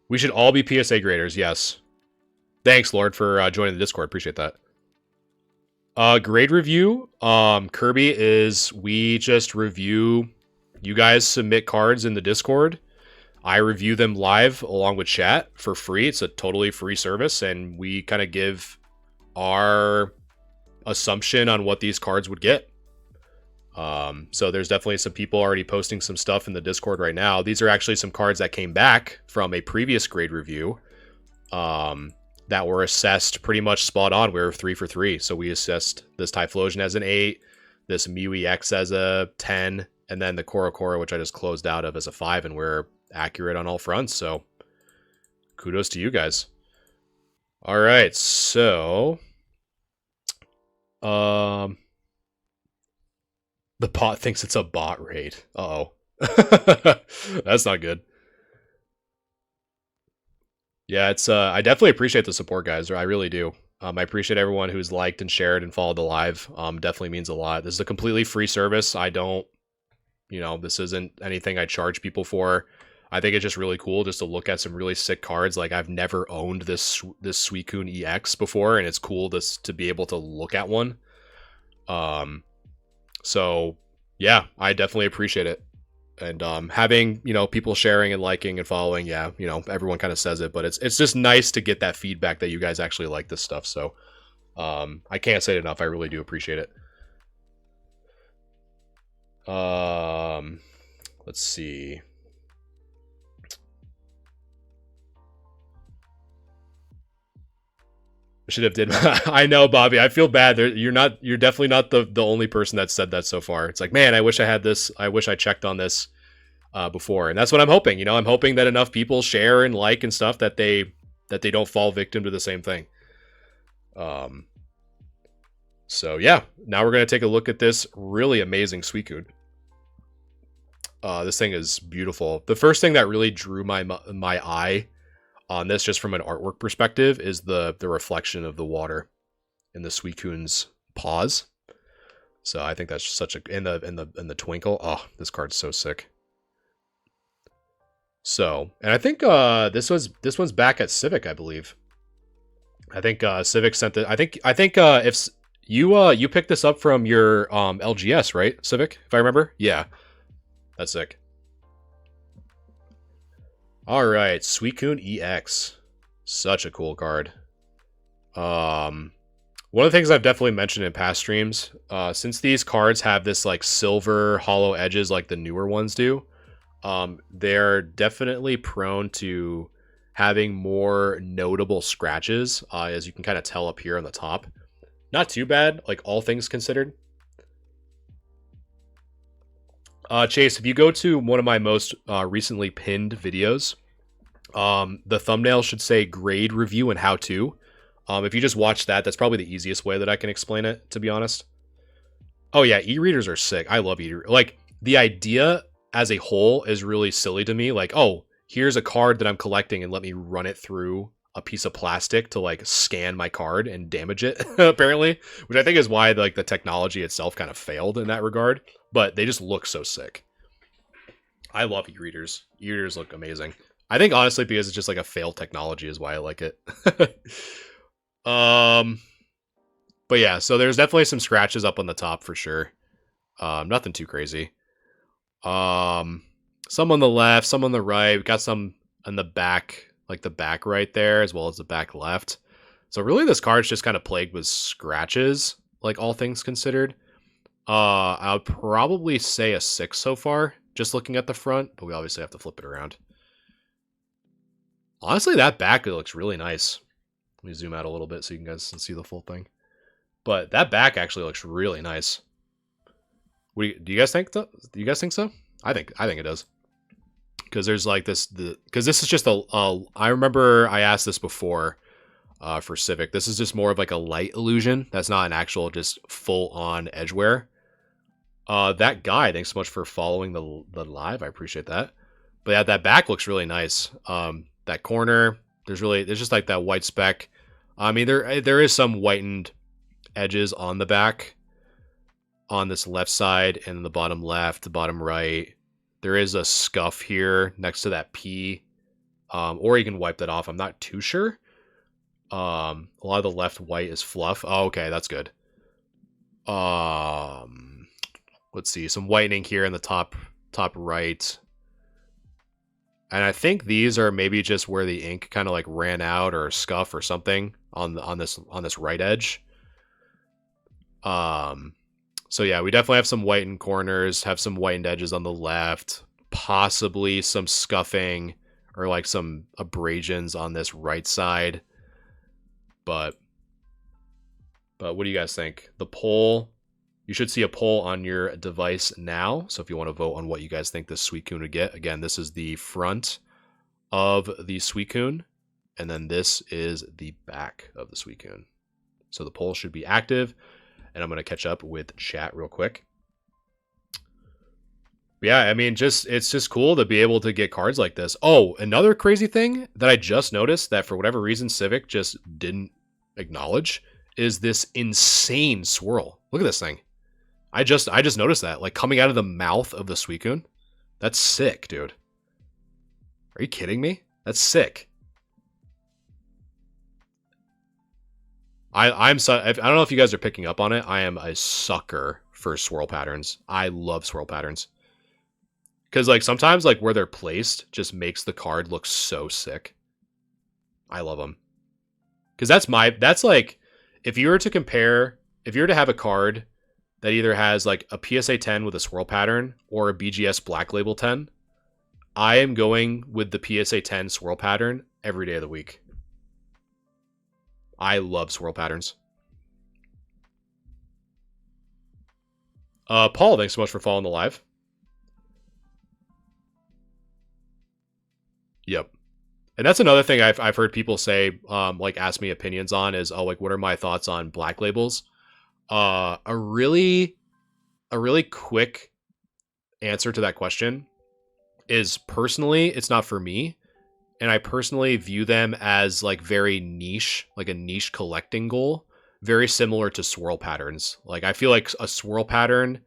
We should all be PSA graders, yes. Thanks, Lord, for joining the Discord. Appreciate that. Grade review. Kirby is we just review. You guys submit cards in the Discord. I review them live along with chat for free. It's a totally free service, and we kind of give our assumption on what these cards would get. So there's definitely some people already posting some stuff in the Discord right now. These are actually some cards that came back from a previous grade review that were assessed pretty much spot on. We were 3 for 3. So we assessed this Typhlosion as an 8, this Mew EX as a 10, and then the Korokoro, which I just closed out of, as a 5, and we're accurate on all fronts. So kudos to you guys. All right, so the bot thinks it's a bot raid. Uh-oh. That's not good. Yeah, it's I definitely appreciate the support, guys. I really do. I appreciate everyone who's liked and shared and followed the live. Definitely means a lot. This is a completely free service. I don't, this isn't anything I charge people for. I think it's just really cool just to look at some really sick cards. Like, I've never owned this Suicune EX before, and it's cool to be able to look at one. So yeah, I definitely appreciate it. And having, people sharing and liking and following, yeah, everyone kind of says it, but it's just nice to get that feedback that you guys actually like this stuff. So I can't say it enough. I really do appreciate it. Let's see. I should have did. I know, Bobby. I feel bad. You're definitely not the only person that said that so far. It's like, man, I wish I had this. I wish I checked on this before. And that's what I'm hoping. I'm hoping that enough people share and like and stuff that they don't fall victim to the same thing. So yeah, now we're gonna take a look at this really amazing Suicune. This thing is beautiful. The first thing that really drew my eye on this, just from an artwork perspective, is the reflection of the water in the Suicune's paws. So I think that's such a in the twinkle. Oh, this card's so sick. So, and I think this one's back at Civic, I believe. I think Civic sent it. I think if you picked this up from your LGS, right, Civic? If I remember, yeah, that's sick. All right, Suicune EX, such a cool card. One of the things I've definitely mentioned in past streams, since these cards have this like silver hollow edges like the newer ones do, they're definitely prone to having more notable scratches, as you can kind of tell up here on the top. Not too bad, like all things considered. Chase, if you go to one of my most recently pinned videos, the thumbnail should say grade review and how to. If you just watch that, that's probably the easiest way that I can explain it, to be honest. Oh yeah, e-readers are sick. I love e-readers. Like, the idea as a whole is really silly to me. Like, oh, here's a card that I'm collecting and let me run it through a piece of plastic to like scan my card and damage it, apparently. Which I think is why like the technology itself kind of failed in that regard. But they just look so sick. I love e-readers. E-readers look amazing. I think honestly because it's just like a failed technology is why I like it. But yeah, so there's definitely some scratches up on the top for sure. Nothing too crazy. Some on the left, some on the right. We got some on the back, like the back right there, as well as the back left. So really this card's just kind of plagued with scratches, like all things considered. I would probably say a 6 so far, just looking at the front, but we obviously have to flip it around. Honestly, that back looks really nice. Let me zoom out a little bit so you guys can see the full thing. But that back actually looks really nice. Do you guys think? Do you guys think so? I think it does. Because there's like this, because this is just I remember I asked this before, for Civic. This is just more of like a light illusion. That's not an actual just full on edgeware. That guy, thanks so much for following the live. I appreciate that. But yeah, that back looks really nice. That corner, there's just like that white speck. I mean, there is some whitened edges on the back, on this left side and the bottom left, the bottom right. There is a scuff here next to that P, or you can wipe that off. I'm not too sure. A lot of the left white is fluff. Oh, okay, that's good. Let's see, some whitening here in the top right. And I think these are maybe just where the ink kind of like ran out or scuff or something on this right edge. So yeah, we definitely have some whitened corners, have some whitened edges on the left, possibly some scuffing or like some abrasions on this right side. But what do you guys think? The poll, you should see a poll on your device now. So if you want to vote on what you guys think this Suicune would get, again, this is the front of the Suicune, and then this is the back of the Suicune. So the poll should be active, and I'm going to catch up with chat real quick. Yeah, I mean, it's just cool to be able to get cards like this. Oh, another crazy thing that I just noticed that for whatever reason Civic just didn't acknowledge is this insane swirl. Look at this thing. I just noticed that, like coming out of the mouth of the Suicune. That's sick, dude. Are you kidding me? That's sick. I don't know if you guys are picking up on it. I am a sucker for swirl patterns. I love swirl patterns. Because like sometimes like where they're placed just makes the card look so sick. I love them. Because that's like, if you were to have a card that either has like a PSA 10 with a swirl pattern or a BGS Black Label 10, I am going with the PSA 10 swirl pattern every day of the week. I love swirl patterns. Paul, thanks so much for following the live. Yep. And that's another thing I've heard people say, like ask me opinions on is, oh, like what are my thoughts on black labels? A really quick answer to that question is personally, it's not for me. And I personally view them as like very niche, like a niche collecting goal, very similar to swirl patterns. Like I feel like a swirl pattern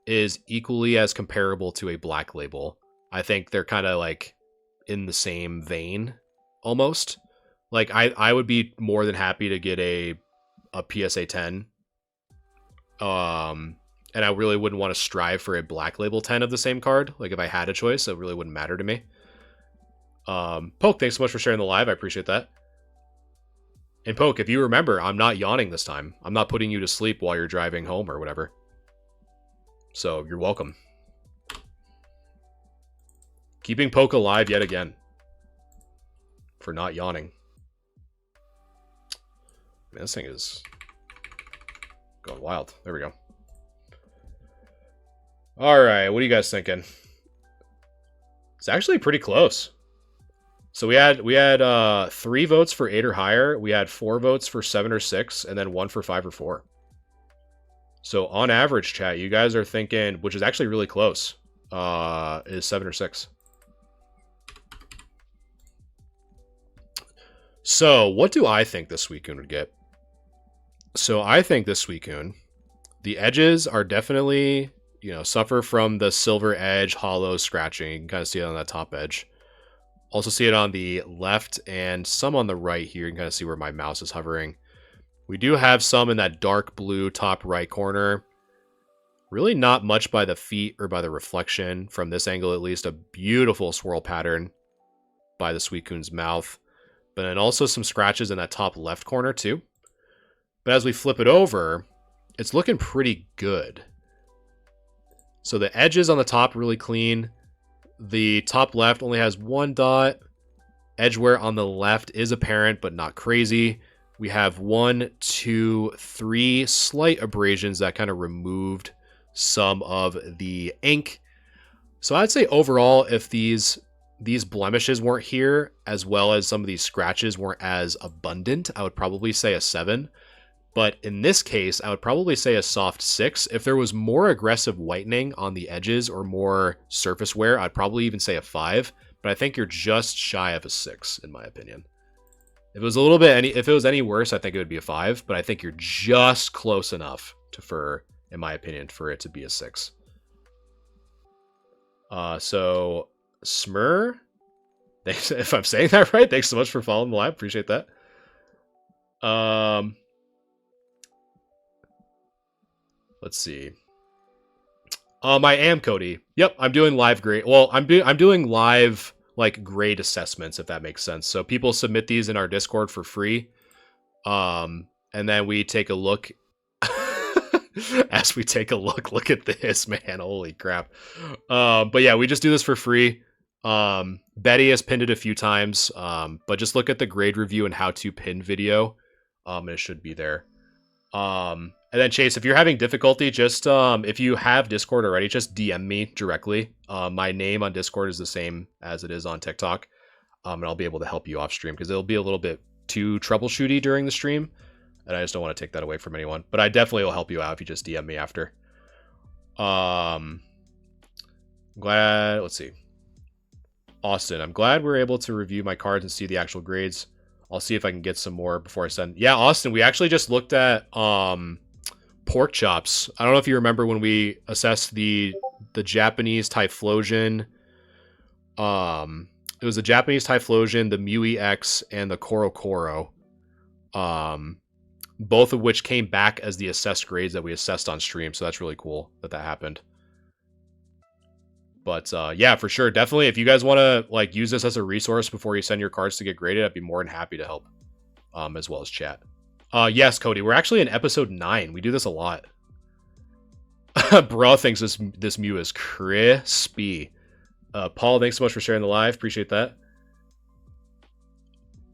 is equally as comparable to a black label. I think they're kind of like in the same vein almost. Like I would be more than happy to get a PSA 10. And I really wouldn't want to strive for a black label 10 of the same card. Like if I had a choice, it really wouldn't matter to me. Poke, thanks so much for sharing the live. I appreciate that. And Poke, if you remember, I'm not yawning this time. I'm not putting you to sleep while you're driving home or whatever. So you're welcome. Keeping Poke alive yet again. For not yawning. Man, this thing is going wild. There we go. Alright, what are you guys thinking? It's actually pretty close. So we had 3 votes for 8 or higher. We had 4 votes for 7 or 6, and then 1 for 5 or 4. So on average, chat, you guys are thinking, which is actually really close, is 7 or 6. So what do I think this Suicune would get? So I think this Suicune, the edges are definitely, suffer from the silver edge, hollow scratching. You can kind of see it on that top edge. Also see it on the left and some on the right here. You can kind of see where my mouse is hovering. We do have some in that dark blue top right corner. Really not much by the feet or by the reflection. From this angle, at least, a beautiful swirl pattern by the Suicune's mouth. But then also some scratches in that top left corner too. But as we flip it over, it's looking pretty good. So the edges on the top really clean. The top left only has 1 dot. Edge wear on the left is apparent, but not crazy. We have 1, 2, 3 slight abrasions that kind of removed some of the ink. So I'd say overall, if these blemishes weren't here, as well as some of these scratches weren't as abundant, I would probably say a 7. But in this case, I would probably say a soft 6. If there was more aggressive whitening on the edges or more surface wear, I'd probably even say a 5. But I think you're just shy of a 6, in my opinion. If it was a little bit if it was any worse, I think it would be a 5. But I think you're just close enough in my opinion, for it to be a 6. So Smur, thanks if I'm saying that right. Thanks so much for following the live. Appreciate that. Let's see. I am Cody. Yep, I'm doing live grade. Well, I'm doing live like grade assessments, if that makes sense. So people submit these in our Discord for free. And then we take a look. As we take a look at this, man. Holy crap. But yeah, we just do this for free. Betty has pinned it a few times. But just look at the grade review and how to pin video. And it should be there. And then Chase, if you're having difficulty, just if you have Discord already, just DM me directly. My name on Discord is the same as it is on TikTok, and I'll be able to help you off stream because it'll be a little bit too troubleshooty during the stream, and I just don't want to take that away from anyone. But I definitely will help you out if you just DM me after. Glad. Let's see. Austin, I'm glad we're able to review my cards and see the actual grades. I'll see if I can get some more before I send. Yeah, Austin, we actually just looked at pork chops. I don't know if you remember when we assessed the Japanese Typhlosion. It was the Japanese Typhlosion, the Mui X, and the Korokoro. Both of which came back as the assessed grades that we assessed on stream. So that's really cool that happened. But yeah, for sure. Definitely, if you guys want to like use this as a resource before you send your cards to get graded, I'd be more than happy to help, as well as chat. Yes, Cody, we're actually in episode 9. We do this a lot. Bro thinks this Mew is crispy. Paul, thanks so much for sharing the live. Appreciate that.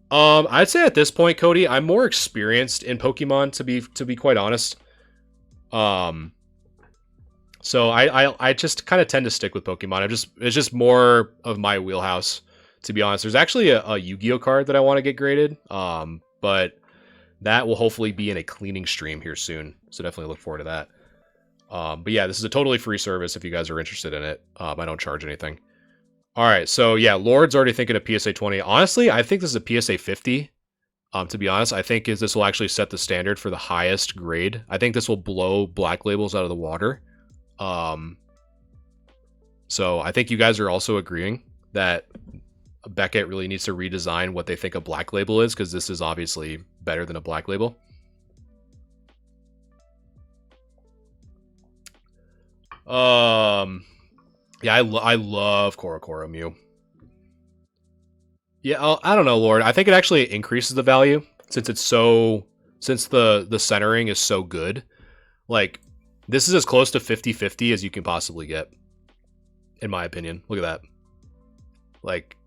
I'd say at this point, Cody, I'm more experienced in Pokemon, to be quite honest. So I just kind of tend to stick with Pokemon. It's just more of my wheelhouse, to be honest. There's actually a Yu-Gi-Oh card that I want to get graded. But that will hopefully be in a cleaning stream here soon. So definitely look forward to that. But yeah, this is a totally free service if you guys are interested in it. I don't charge anything. All right, so yeah, Lord's already thinking of PSA 20. Honestly, I think this is a PSA 50. To be honest, I think this will actually set the standard for the highest grade. I think this will blow Black Labels out of the water. So I think you guys are also agreeing that Beckett really needs to redesign what they think a Black Label is, because this is obviously better than a Black Label. Yeah, I love Korokoro Mew. Yeah, I don't know, Lord. I think it actually increases the value since the centering is so good. Like, this is as close to 50-50 as you can possibly get, in my opinion. Look at that. Like,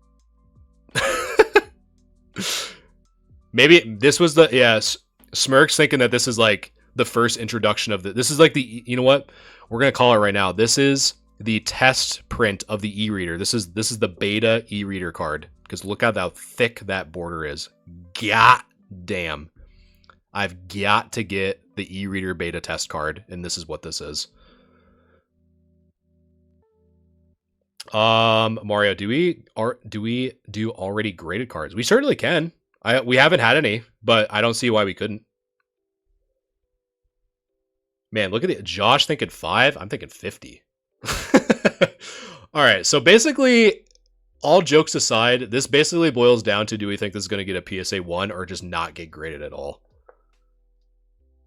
maybe this was the, yes, Smirk's thinking that this is like the first introduction of this is like the, you know what? We're going to call it right now. This is the test print of the e-reader. This is the beta e-reader card, because look at how thick that border is. God damn. I've got to get the e-reader beta test card, and this is what this is. Mario, do we do already graded cards? We certainly can. We haven't had any, but I don't see why we couldn't. Man, look at it. Josh thinking 5. I'm thinking 50. All right. So basically, all jokes aside, this basically boils down to, do we think this is going to get a PSA 1 or just not get graded at all?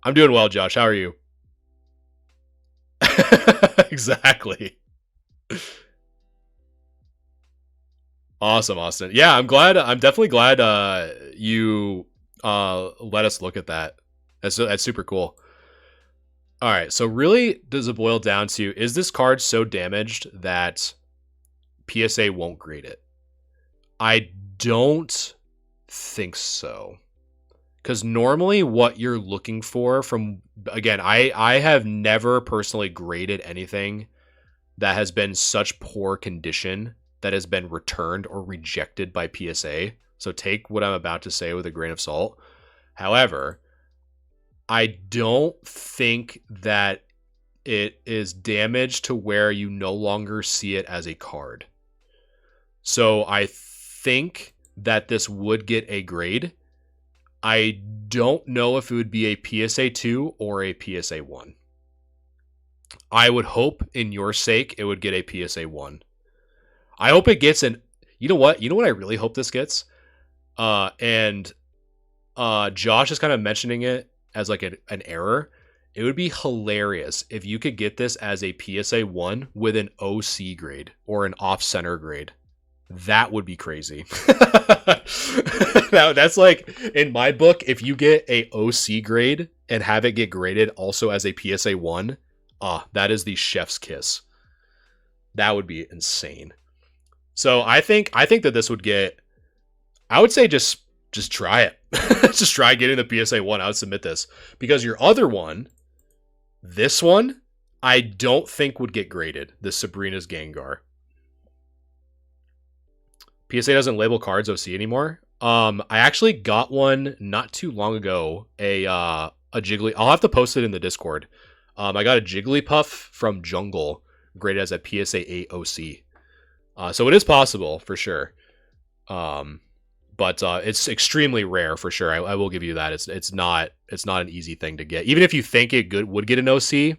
I'm doing well, Josh. How are you? Exactly. Awesome, Austin. Yeah, I'm definitely glad you let us look at that. That's super cool. All right, so really does it boil down to, is this card so damaged that PSA won't grade it? I don't think so. Because normally what you're looking for from, again, I have never personally graded anything that has been such poor condition that has been returned or rejected by PSA. So take what I'm about to say with a grain of salt. However, I don't think that it is damaged to where you no longer see it as a card. So I think that this would get a grade. I don't know if it would be a PSA 2 or a PSA 1. I would hope, in your sake, it would get a PSA 1. I hope it gets an... You know what? You know what I really hope this gets? And Josh is kind of mentioning it as like an error. It would be hilarious if you could get this as a PSA 1 with an OC grade or an off-center grade. That would be crazy. That's like, in my book, if you get a OC grade and have it get graded also as a PSA 1, that is the chef's kiss. That would be insane. So I think that this would get, I would say just try it. Just try getting the PSA 1. I would submit this. Because your other one, this one, I don't think would get graded. The Sabrina's Gengar. PSA doesn't label cards OC anymore. I actually got one not too long ago. A Jiggly. I'll have to post it in the Discord. I got a Jigglypuff from Jungle graded as a PSA 8 OC. So it is possible for sure. But it's extremely rare for sure. I will give you that. It's not an easy thing to get. Even if you think it would get an OC,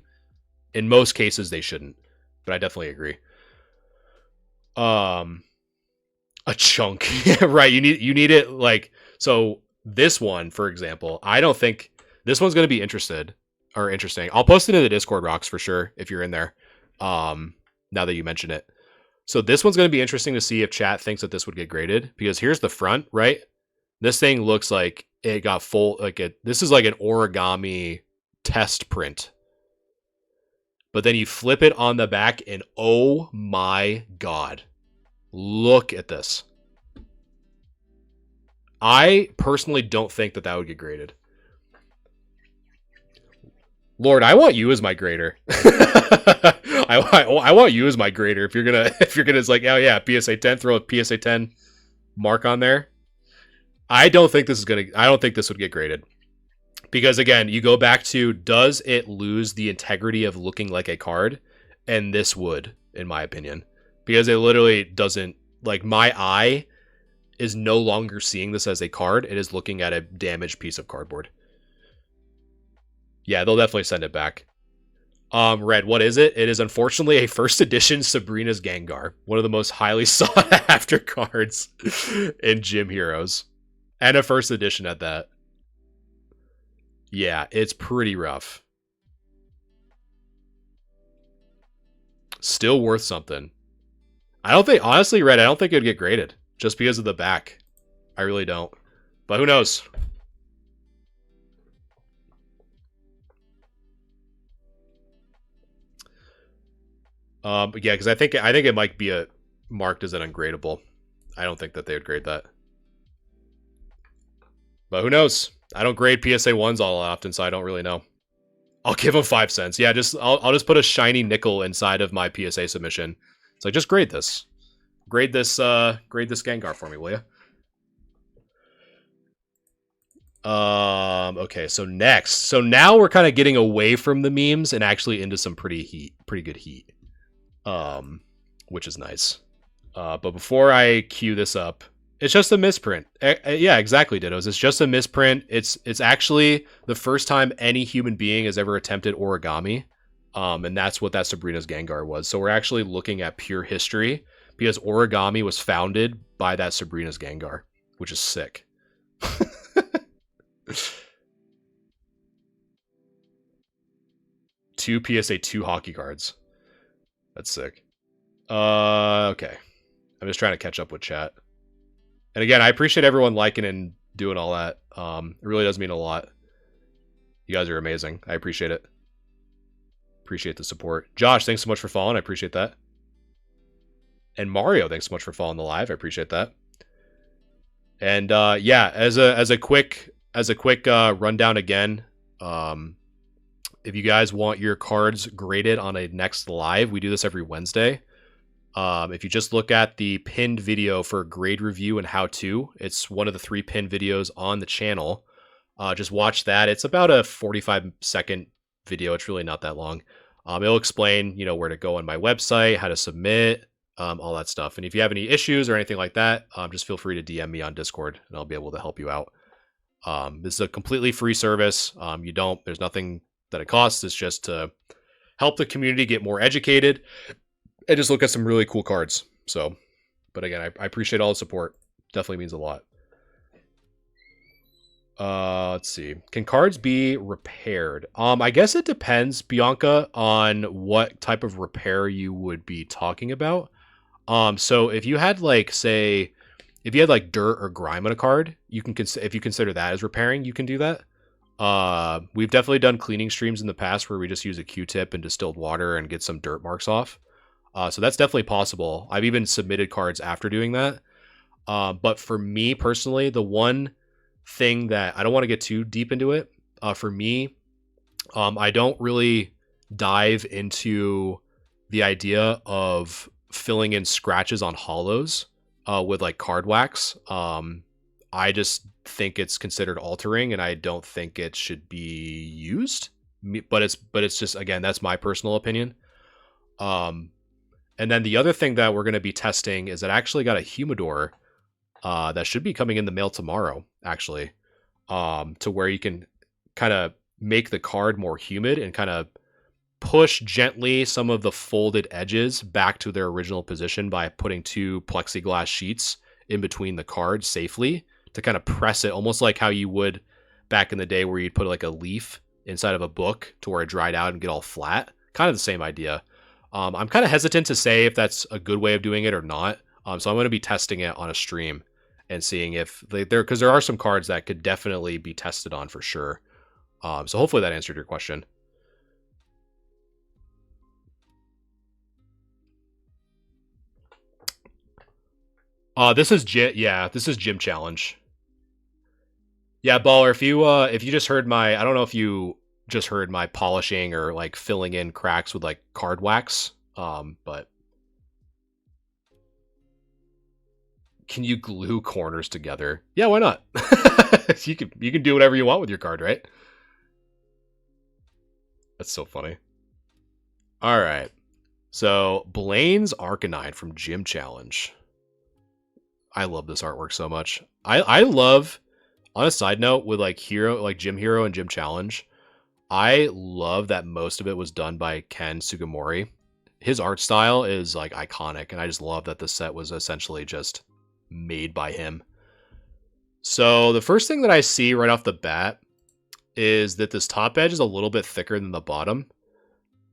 in most cases they shouldn't. But I definitely agree. A chunk, right? You need it like, so. This one, for example, I don't think this one's going to be interesting. I'll post it in the Discord rocks for sure if you're in there. Now that you mention it. So this one's going to be interesting to see if chat thinks that this would get graded, because here's the front, right? This thing looks like it got full, this is like an origami test print. But then you flip it on the back and oh my God, look at this. I personally don't think that would get graded. Lord, I want you as my grader. I want you as my grader. If you're gonna, it's like, oh yeah, PSA 10, throw a PSA 10 mark on there. I don't think this would get graded, because again, you go back to, does it lose the integrity of looking like a card? And this would, in my opinion, because it literally doesn't, like, my eye is no longer seeing this as a card. It is looking at a damaged piece of cardboard. Yeah, they'll definitely send it back. Red, what is it? It is unfortunately a first edition Sabrina's Gengar, one of the most highly sought after cards in Gym Heroes, and a first edition at that. Yeah, it's pretty rough. Still worth something. I don't think, honestly, Red, I don't think it would get graded just because of the back. I really don't. But who knows? But yeah, because I think it might be marked as an ungradable. I don't think that they would grade that. But who knows? I don't grade PSA 1s all often, so I don't really know. I'll give them 5 cents. Yeah, I'll just put a shiny nickel inside of my PSA submission. It's like, just grade this. Grade this Gengar for me, will you? Okay, so next. So now we're kind of getting away from the memes and actually into some pretty good heat. Which is nice. But before I cue this up, it's just a misprint. Yeah, exactly, Dittos. It's just a misprint. It's actually the first time any human being has ever attempted origami. And that's what that Sabrina's Gengar was. So we're actually looking at pure history because origami was founded by that Sabrina's Gengar, which is sick. 2 PSA 2 hockey cards. That's sick. Okay. I'm just trying to catch up with chat. And again, I appreciate everyone liking and doing all that. It really does mean a lot. You guys are amazing. I appreciate it. Appreciate the support. Josh, thanks so much for following. I appreciate that. And Mario, thanks so much for following the live. I appreciate that. And yeah, as a quick rundown again, if you guys want your cards graded on a next live, we do this every Wednesday. If you just look at the pinned video for grade review and how to, it's one of the 3 pinned videos on the channel. Just watch that. It's about a 45-second video. It's really not that long. It'll explain, where to go on my website, how to submit, all that stuff. And if you have any issues or anything like that, just feel free to DM me on Discord and I'll be able to help you out. This is a completely free service. There's nothing that it costs. It's just to help the community get more educated and just look at some really cool cards. So, but again, I appreciate all the support. Definitely means a lot. Let's see. Can cards be repaired? I guess it depends, Bianca, on what type of repair you would be talking about. So if you had if you had dirt or grime on a card, you can if you consider that as repairing, you can do that. We've definitely done cleaning streams in the past where we just use a Q-tip and distilled water and get some dirt marks off. So that's definitely possible. I've even submitted cards after doing that. But for me personally, the one thing that I don't want to get too deep into it, for me, I don't really dive into the idea of filling in scratches on hollows with card wax. I just think it's considered altering and I don't think it should be used, but it's just, again, that's my personal opinion. And then the other thing that we're going to be testing is that I actually got a humidor that should be coming in the mail tomorrow, actually, to where you can kind of make the card more humid and kind of push gently some of the folded edges back to their original position by putting 2 plexiglass sheets in between the cards safely to kind of press it, almost like how you would back in the day where you'd put a leaf inside of a book to where it dried out and get all flat. Kind of the same idea. I'm kind of hesitant to say if that's a good way of doing it or not. So I'm going to be testing it on a stream and seeing if because there are some cards that could definitely be tested on for sure. So hopefully that answered your question. This is Gym Challenge. Yeah, Baller, if you just heard I don't know if you just heard my polishing or filling in cracks with card wax. But can you glue corners together? Yeah, why not? You can do whatever you want with your card, right? That's so funny. All right. So Blaine's Arcanine from Gym Challenge. I love this artwork so much. I love, on a side note, with like Gym Hero and Gym Challenge, I love that most of it was done by Ken Sugimori. His art style is like iconic, and I just love that the set was essentially just made by him. So the first thing that I see right off the bat is that this top edge is a little bit thicker than the bottom.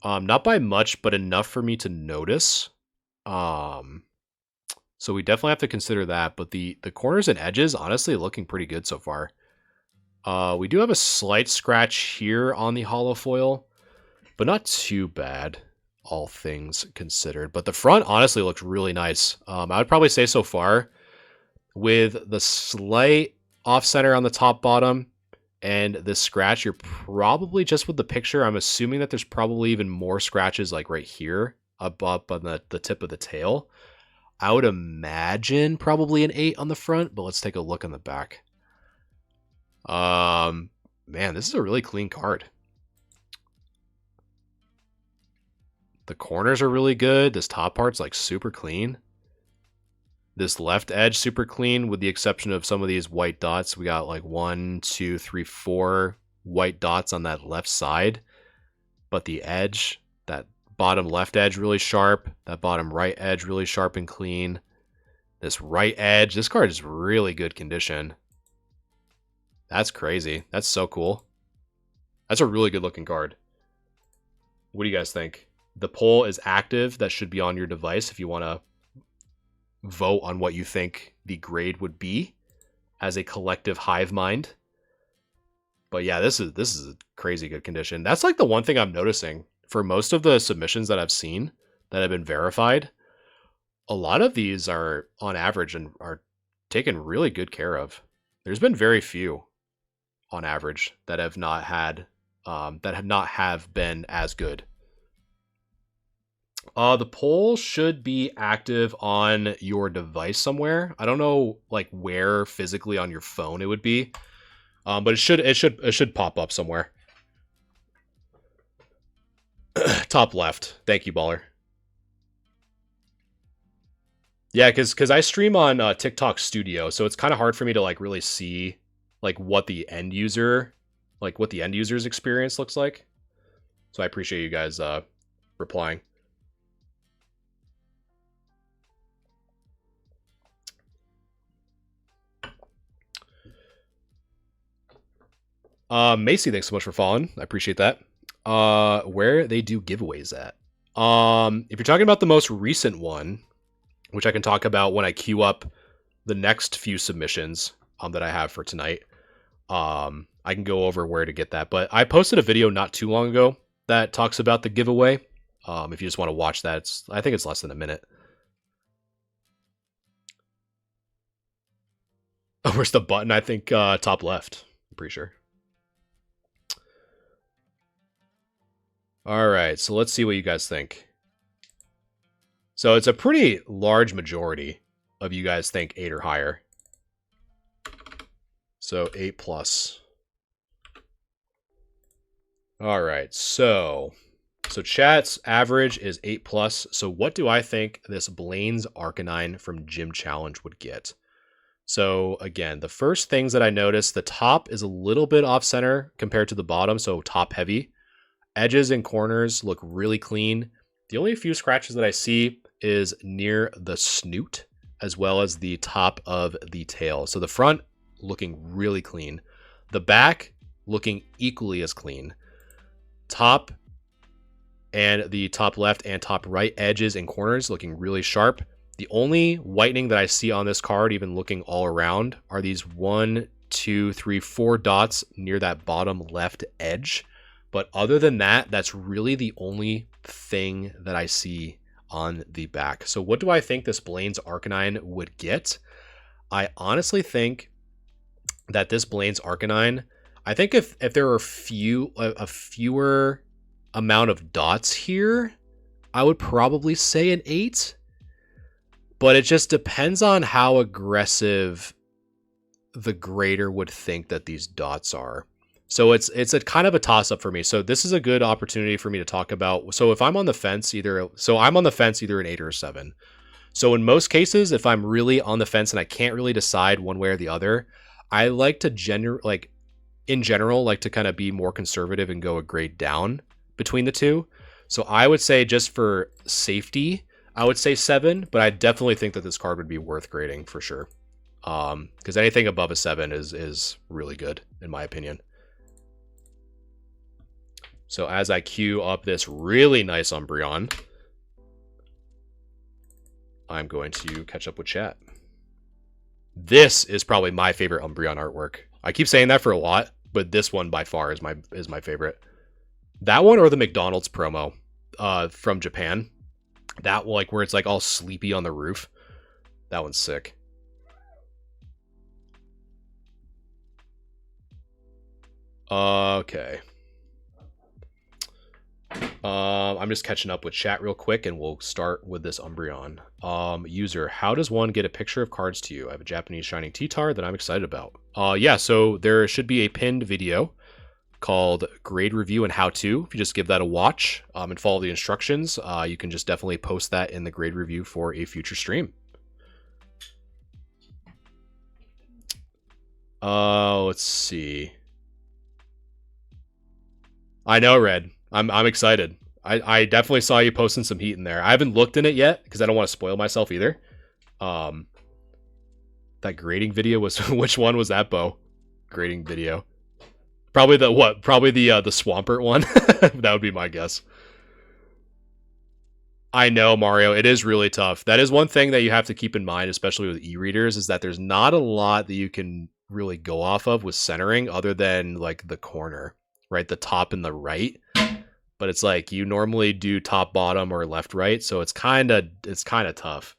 Not by much, but enough for me to notice. So we definitely have to consider that. But the corners and edges, honestly, looking pretty good so far. We do have a slight scratch here on the hollow foil, but not too bad, all things considered. But the front honestly looks really nice. I would probably say so far, with the slight off-center on the top bottom and this scratch, you're probably just with the picture. I'm assuming that there's probably even more scratches like right here up on the tip of the tail. I would imagine probably an 8 on the front, but let's take a look on the back. Man, this is a really clean card. The corners are really good. This top part's like super clean. This left edge super clean, with the exception of some of these white dots. We got like 1, 2, 3, 4 white dots on that left side. But the edge, that bottom left edge really sharp. That bottom right edge really sharp and clean. This right edge, this card is really good condition. That's crazy. That's so cool. That's a really good looking card. What do you guys think? The poll is active. That should be on your device if you want to vote on what you think the grade would be as a collective hive mind. But yeah, this is a crazy good condition. That's like the one thing I'm noticing for most of the submissions that I've seen that have been verified. A lot of these are on average and are taken really good care of. There's been very few on average that have not had have been as good. The poll should be active on your device somewhere. I don't know like where physically on your phone it would be, but it should pop up somewhere. Top left. Thank you, Baller. Yeah, because I stream on TikTok Studio, so it's kind of hard for me to like really see like what the end user's experience looks like. So I appreciate you guys replying. Macy, thanks so much for following. I appreciate that. Where they do giveaways at. If you're talking about the most recent one, which I can talk about when I queue up the next few submissions that I have for tonight, I can go over where to get that. But I posted a video not too long ago that talks about the giveaway. If you just want to watch that, I think it's less than a minute. Oh, where's the button? I think top left. I'm pretty sure. All right, so let's see what you guys think. So it's a pretty large majority of you guys think 8 or higher. So 8 plus. All right, so chat's average is 8 plus. So what do I think this Blaine's Arcanine from Gym Challenge would get? So again, the first things that I noticed, the top is a little bit off center compared to the bottom, so top heavy. Edges and corners look really clean. The only few scratches that I see is near the snoot as well as the top of the tail. So the front looking really clean. The back looking equally as clean. Top and the top left and top right edges and corners looking really sharp. The only whitening that I see on this card, even looking all around, are these 1, 2, 3, 4 dots near that bottom left edge. But other than that, that's really the only thing that I see on the back. So what do I think this Blaine's Arcanine would get? I honestly think that this Blaine's Arcanine, I think if there are a fewer amount of dots here, I would probably say an 8. But it just depends on how aggressive the grader would think that these dots are. So it's a kind of a toss up for me. So this is a good opportunity for me to talk about. So if I'm on the fence, either an 8 or a 7. So in most cases, if I'm really on the fence and I can't really decide one way or the other, I like to in general like to kind of be more conservative and go a grade down between the two. So I would say, just for safety, I would say 7, but I definitely think that this card would be worth grading for sure. Because anything above a 7 is really good in my opinion. So as I queue up this really nice Umbreon, I'm going to catch up with chat. This is probably my favorite Umbreon artwork. I keep saying that for a lot, but this one by far is my favorite. That one or the McDonald's promo from Japan. That one, like where it's like all sleepy on the roof. That one's sick. Okay. I'm just catching up with chat real quick, and we'll start with this Umbreon. User, how does one get a picture of cards to you? I have a Japanese Shining T-Tar that I'm excited about. Yeah, so there should be a pinned video called Grade Review and How To. If you just give that a watch and follow the instructions, you can just definitely post that in the grade review for a future stream. Let's see. I know, Red. I'm excited. I definitely saw you posting some heat in there. I haven't looked in it yet because I don't want to spoil myself either. That grading video was which one was that, Bo? Grading video. Probably the what? Probably the Swampert one. That would be my guess. I know, Mario. It is really tough. That is one thing that you have to keep in mind, especially with e-readers, is that there's not a lot that you can really go off of with centering other than like the corner, right? The top and the right. But it's like you normally do top, bottom, or left, right. So it's kind of tough.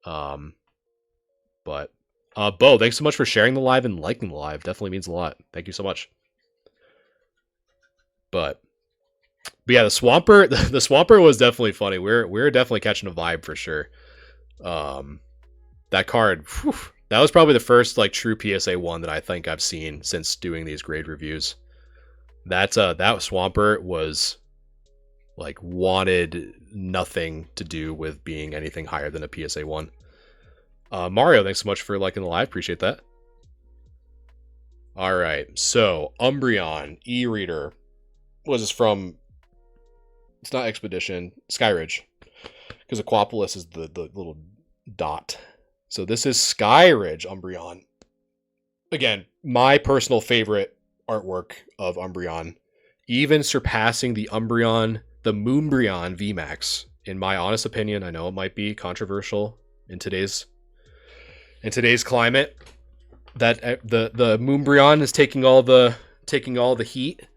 But Bo, thanks so much for sharing the live and liking the live. Definitely means a lot. Thank you so much. But yeah, the Swampert was definitely funny. We're definitely catching a vibe for sure. That card, whew, that was probably the first like true PSA 1 that I think I've seen since doing these grade reviews. That Swampert was like wanted nothing to do with being anything higher than a PSA 1. Mario, thanks so much for liking the live. Appreciate that. All right, so Umbreon e-reader. Was this from? It's not Expedition, Skyridge, because Aquapolis is the little dot. So this is Skyridge Umbreon. Again, my personal favorite artwork of Umbreon, even surpassing the Moonbreon VMAX. In my honest opinion, I know it might be controversial in today's climate, that the Moonbreon is taking all the heat.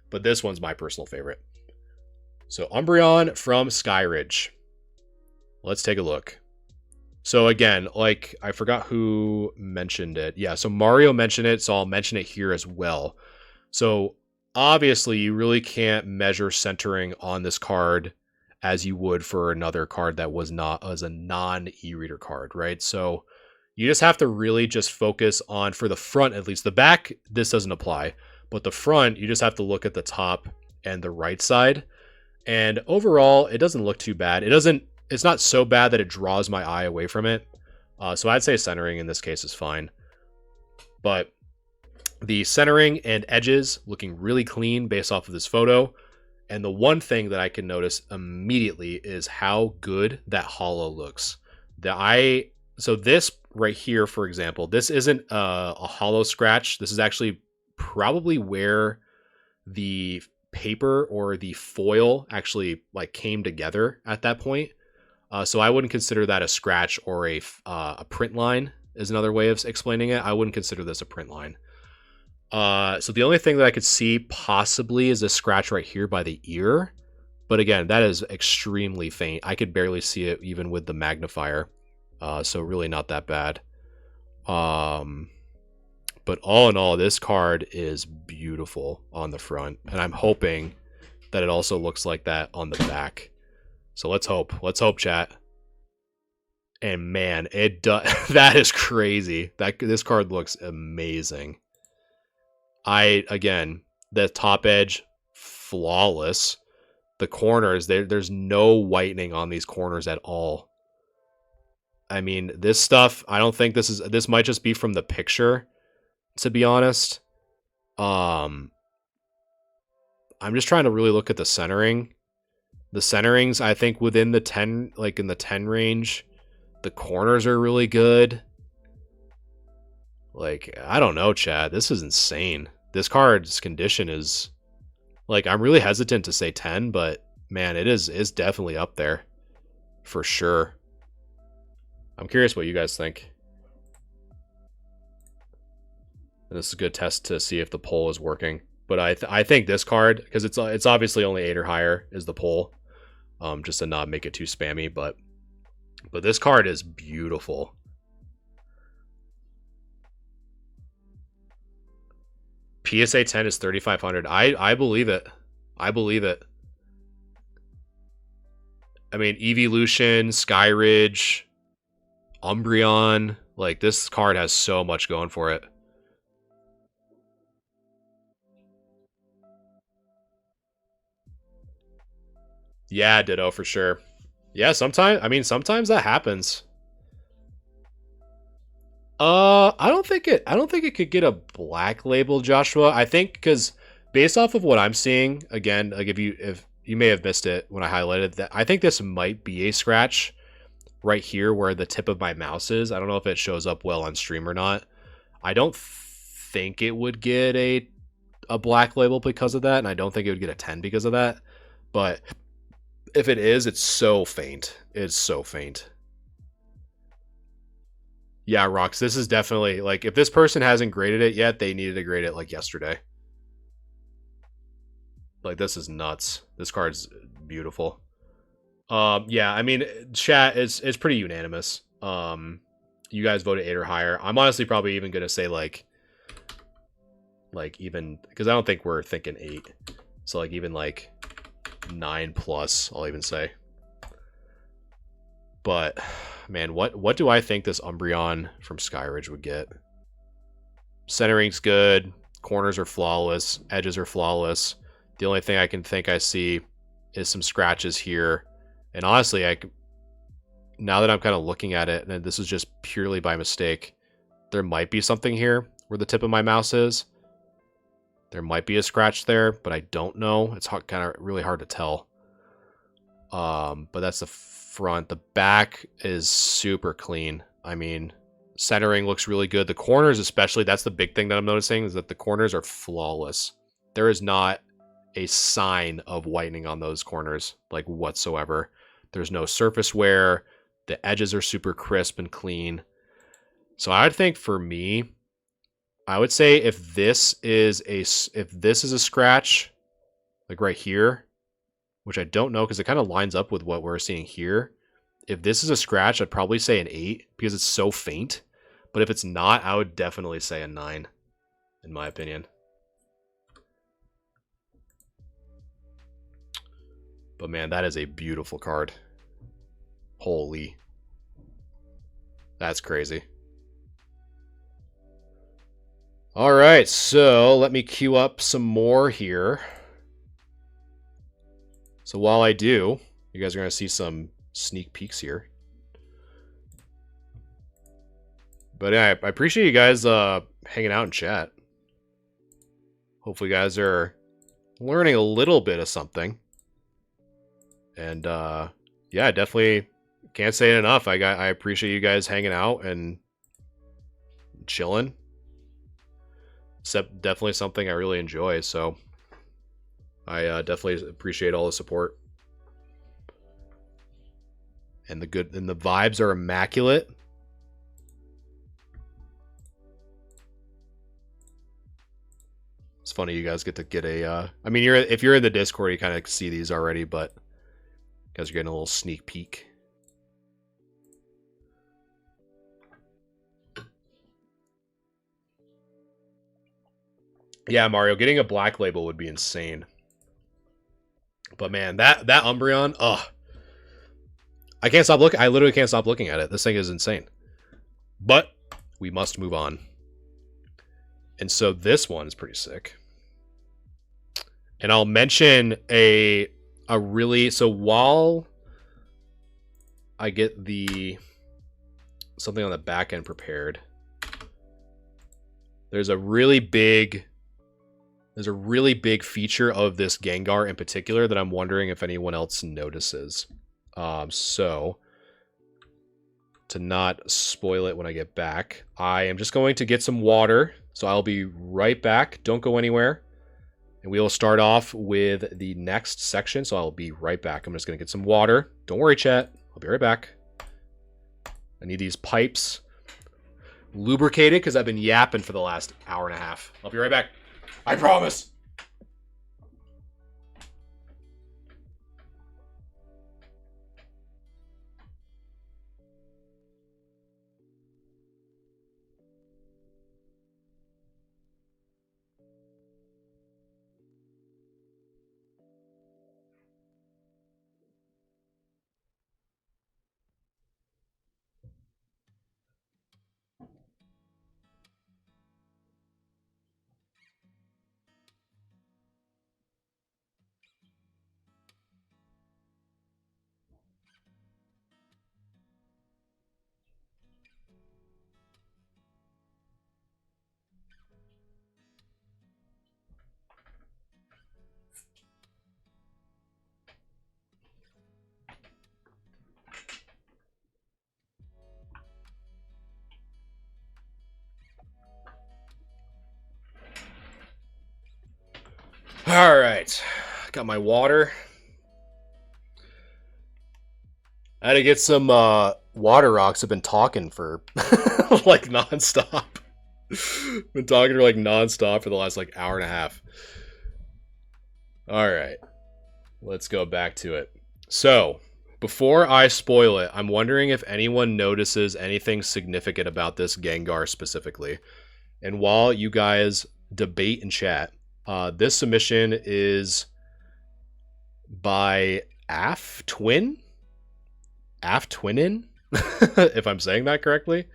But this one's my personal favorite. So Umbreon from Skyridge. Let's take a look. So again, like I forgot who mentioned it. Yeah, so Mario mentioned it, so I'll mention it here as well. So obviously you really can't measure centering on this card as you would for another card that was not as a non-e-reader card, right? So you just have to really just focus on, for the front at least. The back, this doesn't apply. But the front, you just have to look at the top and the right side. And overall, it doesn't look too bad. It's not so bad that it draws my eye away from it. So I'd say centering in this case is fine. But the centering and edges looking really clean based off of this photo. And the one thing that I can notice immediately is how good that holo looks. So this right here, for example, this isn't a holo scratch. This is actually probably where the paper or the foil actually like came together at that point. So I wouldn't consider that a scratch or a print line is another way of explaining it. I wouldn't consider this a print line. So the only thing that I could see possibly is a scratch right here by the ear. But again, that is extremely faint. I could barely see it even with the magnifier. So really not that bad. But all in all, this card is beautiful on the front. And I'm hoping that it also looks like that on the back. So let's hope. Let's hope, chat. And man, it does. That is crazy. This card looks amazing. Again, the top edge, flawless. The corners, there's no whitening on these corners at all. I mean, this stuff, I don't think this might just be from the picture, to be honest. I'm just trying to really look at the centering. The centerings, I think within the 10, like in the 10 range, the corners are really good. Like, I don't know, Chad. This is insane. This card's condition is, like, I'm really hesitant to say 10, but man, it's definitely up there for sure. I'm curious what you guys think. And this is a good test to see if the poll is working. But I think this card, because it's obviously only 8 or higher is the poll, just to not make it too spammy. But this card is beautiful. PSA 10 is 3,500. I believe it. I believe it. I mean, Evolution, Skyridge, Umbreon, like this card has so much going for it. Yeah, Ditto for sure. Yeah, sometimes that happens. I don't think it could get a black label, Joshua. I think because based off of what I'm seeing, again, like if you may have missed it when I highlighted that, I think this might be a scratch right here where the tip of my mouse is. I don't know if it shows up well on stream or not. I don't think it would get a black label because of that, and I don't think it would get a 10 because of that. But if it is, it's so faint. It's so faint. Yeah, Rox, this is definitely, like, if this person hasn't graded it yet, they needed to grade it, like, yesterday. Like, this is nuts. This card's beautiful. Yeah, I mean, chat is pretty unanimous. You guys voted 8 or higher. I'm honestly probably even gonna say, like even, because I don't think we're thinking 8. So, like, even, like, 9 plus, I'll even say. But man, what do I think this Umbreon from Skyridge would get? Centering's good, corners are flawless, edges are flawless. The only thing I can think I see is some scratches here. And honestly, now that I'm kind of looking at it, and this is just purely by mistake, there might be something here where the tip of my mouse is. There might be a scratch there, but I don't know. It's kind of really hard to tell. But that's the front. The back is super clean. I mean, centering looks really good. The corners especially, that's the big thing that I'm noticing, is that the corners are flawless. There is not a sign of whitening on those corners, like, whatsoever. There's no surface wear. The edges are super crisp and clean. So I would think for me, I would say if this is a scratch, like right here, which I don't know because it kind of lines up with what we're seeing here. If this is a scratch, I'd probably say an 8 because it's so faint. But if it's not, I would definitely say a 9, in my opinion. But man, that is a beautiful card. Holy. That's crazy. All right, so let me queue up some more here. So while I do, you guys are going to see some sneak peeks here. But yeah, I appreciate you guys hanging out in chat. Hopefully you guys are learning a little bit of something. And yeah, definitely can't say it enough. I appreciate you guys hanging out and chilling. Definitely something I really enjoy, so I definitely appreciate all the support. And the vibes are immaculate. It's funny you guys get to get a I mean, if you're in the Discord, you kind of see these already, but you guys are getting a little sneak peek. Yeah, Mario, getting a black label would be insane. But man, that Umbreon, ugh. I can't stop looking. I literally can't stop looking at it. This thing is insane. But we must move on. And so this one is pretty sick. And I'll mention a really, so while I get the something on the back end prepared, there's a really big feature of this Gengar in particular that I'm wondering if anyone else notices. So to not spoil it when I get back, I am just going to get some water. So I'll be right back. Don't go anywhere. And we will start off with the next section. So I'll be right back. I'm just going to get some water. Don't worry, chat. I'll be right back. I need these pipes lubricated because I've been yapping for the last hour and a half. I'll be right back. I promise. All right, got my water. I had to get some water rocks. I've been talking for like nonstop. Been talking for like nonstop for the last like hour and a half. All right, let's go back to it. So before I spoil it, I'm wondering if anyone notices anything significant about this Gengar specifically. And while you guys debate and chat, this submission is by Twinin, if I'm saying that correctly.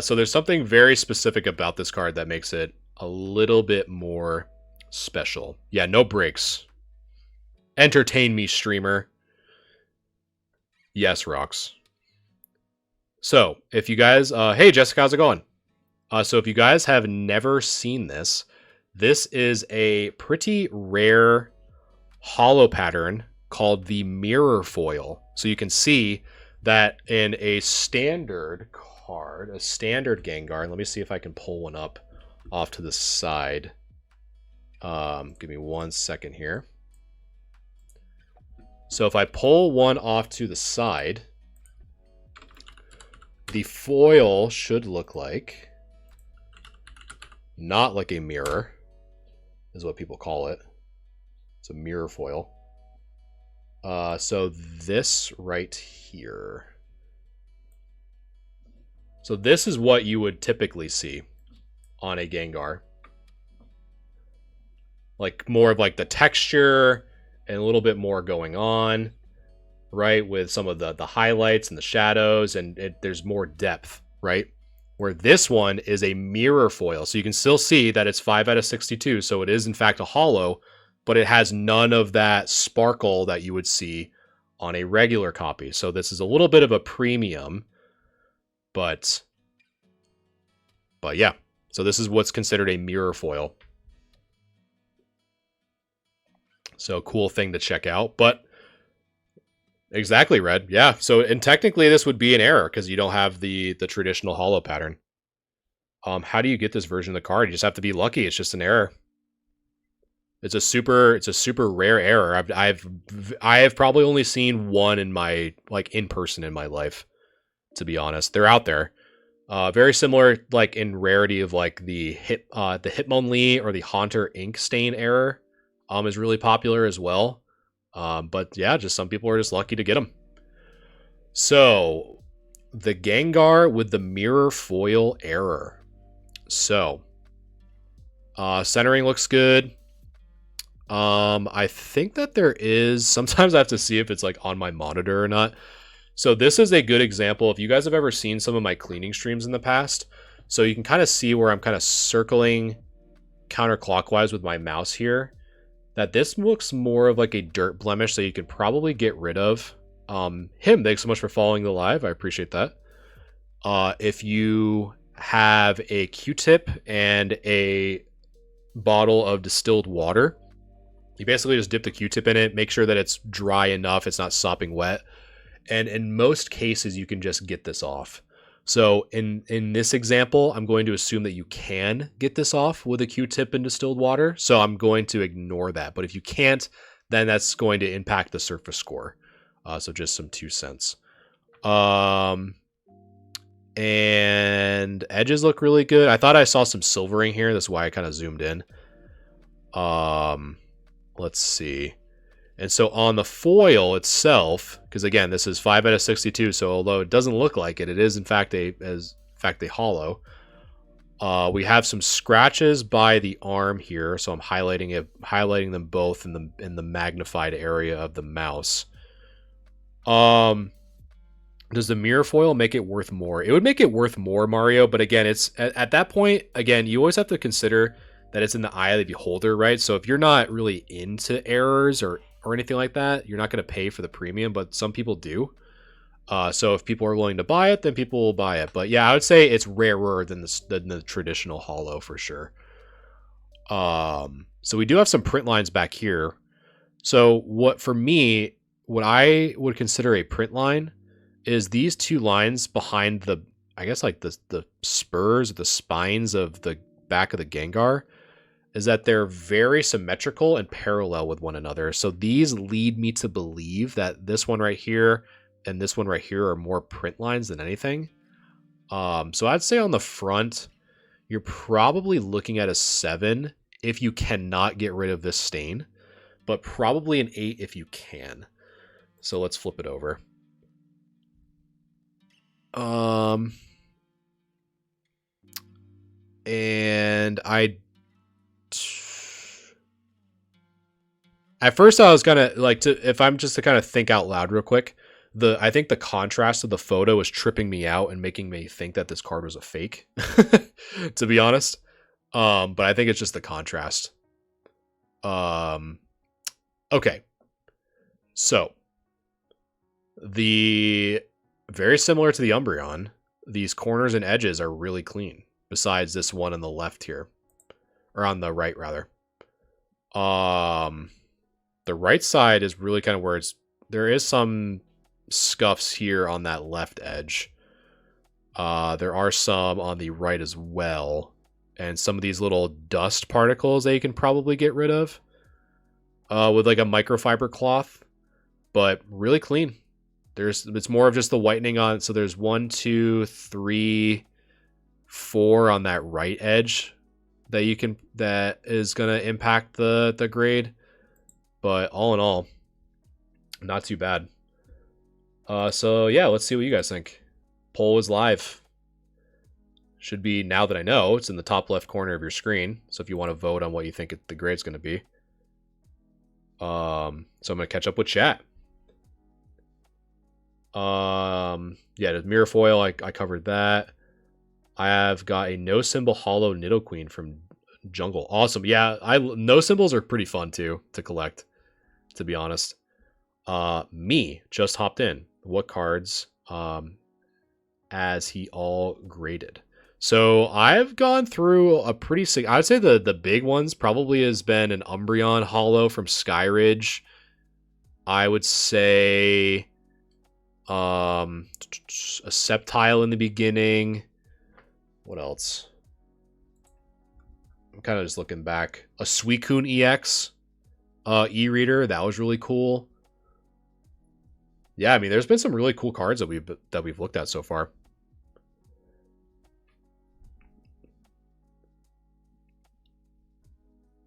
So there's something very specific about this card that makes it a little bit more special. Yeah, no breaks. Entertain me, streamer. Yes, rocks. So if you guys, hey Jessica, how's it going? So if you guys have never seen this, this is a pretty rare holo pattern called the Mirror Foil. So you can see that in a standard card, a standard Gengar, let me see if I can pull one up off to the side. Give me 1 second here. So if I pull one off to the side, the foil should look like, not like a mirror, is what people call it. It's a mirror foil. So this right here. So this is what you would typically see on a Gengar. Like more of like the texture and a little bit more going on, right? With some of the highlights and the shadows, and there's more depth, right? Where this one is a mirror foil. So you can still see that it's 5 out of 62. So it is in fact a holo, but it has none of that sparkle that you would see on a regular copy. So this is a little bit of a premium, but yeah. So this is what's considered a mirror foil. So cool thing to check out, but exactly, Red. Yeah. So, and technically this would be an error because you don't have the traditional holo pattern. How do you get this version of the card? You just have to be lucky. It's just an error. It's a super rare error. I have probably only seen one in my, like, in person in my life, to be honest. They're out there. Very similar, like, in rarity of like the Hitmonlee or the Haunter ink stain error is really popular as well. But yeah, just some people are just lucky to get them. So the Gengar with the mirror foil error. So centering looks good. I think that there is, sometimes I have to see if it's like on my monitor or not. So this is a good example. If you guys have ever seen some of my cleaning streams in the past, So you can kind of see where I'm kind of circling counterclockwise with my mouse here, that this looks more of like a dirt blemish that you can probably get rid of. Him, thanks so much for following the live. I appreciate that. If you have a Q-tip and a bottle of distilled water, you basically just dip the Q-tip in it, make sure that it's dry enough, it's not sopping wet, and in most cases you can just get this off. So in this example, I'm going to assume that you can get this off with a Q-tip and distilled water, so I'm going to ignore that. But if you can't, then that's going to impact the surface score. So just some 2 cents. And edges look really good. I thought I saw some silvering here. That's why I kind of zoomed in. Let's see. And so on the foil itself, because again, this is 5 out of 62, so although it doesn't look like it, it is in fact a hollow. We have some scratches by the arm here, so I'm highlighting them both in the magnified area of the mouse. Does the mirror foil make it worth more? It would make it worth more, Mario, but again, it's at that point, again, you always have to consider that it's in the eye of the beholder, right? So if you're not really into errors or anything like that, you're not going to pay for the premium, but some people do. So if people are willing to buy it, then people will buy it. But yeah, I would say it's rarer than the traditional hollow for sure. So we do have some print lines back here. So what I would consider a print line is these 2 lines behind the, I guess like the spurs, the spines of the back of the Gengar, is that they're very symmetrical and parallel with one another. So these lead me to believe that this one right here and this one right here are more print lines than anything. So I'd say on the front, you're probably looking at a 7 if you cannot get rid of this stain, but probably an 8 if you can. So let's flip it over. And at first I was gonna if I'm just to kind of think out loud real quick, I think the contrast of the photo is tripping me out and making me think that this card was a fake, to be honest. But I think it's just the contrast. Okay. So very similar to the Umbreon, these corners and edges are really clean, besides this one on the left here. Or on the right, rather. The right side is really kind of where there is some scuffs here on that left edge. There are some on the right as well. And some of these little dust particles that you can probably get rid of with like a microfiber cloth. But really clean. It's more of just the whitening on. So there's 1, 2, 3, 4 on that right edge that is gonna impact the grade. But all in all, not too bad. So yeah, let's see what you guys think. Poll is live. Should be, now that I know, it's in the top left corner of your screen. So if you want to vote on what you think the grade's going to be. So I'm going to catch up with chat. Yeah, the mirror foil, I covered that. I have got a no symbol hollow Nidoqueen from Jungle. Awesome. Yeah, no symbols are pretty fun too to collect, to be honest. Me just hopped in. What cards as he all graded? So I've gone through a pretty I would say the big ones probably has been an Umbreon hollow from Skyridge. I would say a Sceptile in the beginning. What else? I'm kind of just looking back. A Suicune EX e-reader, that was really cool. Yeah, I mean, there's been some really cool cards that we've looked at so far.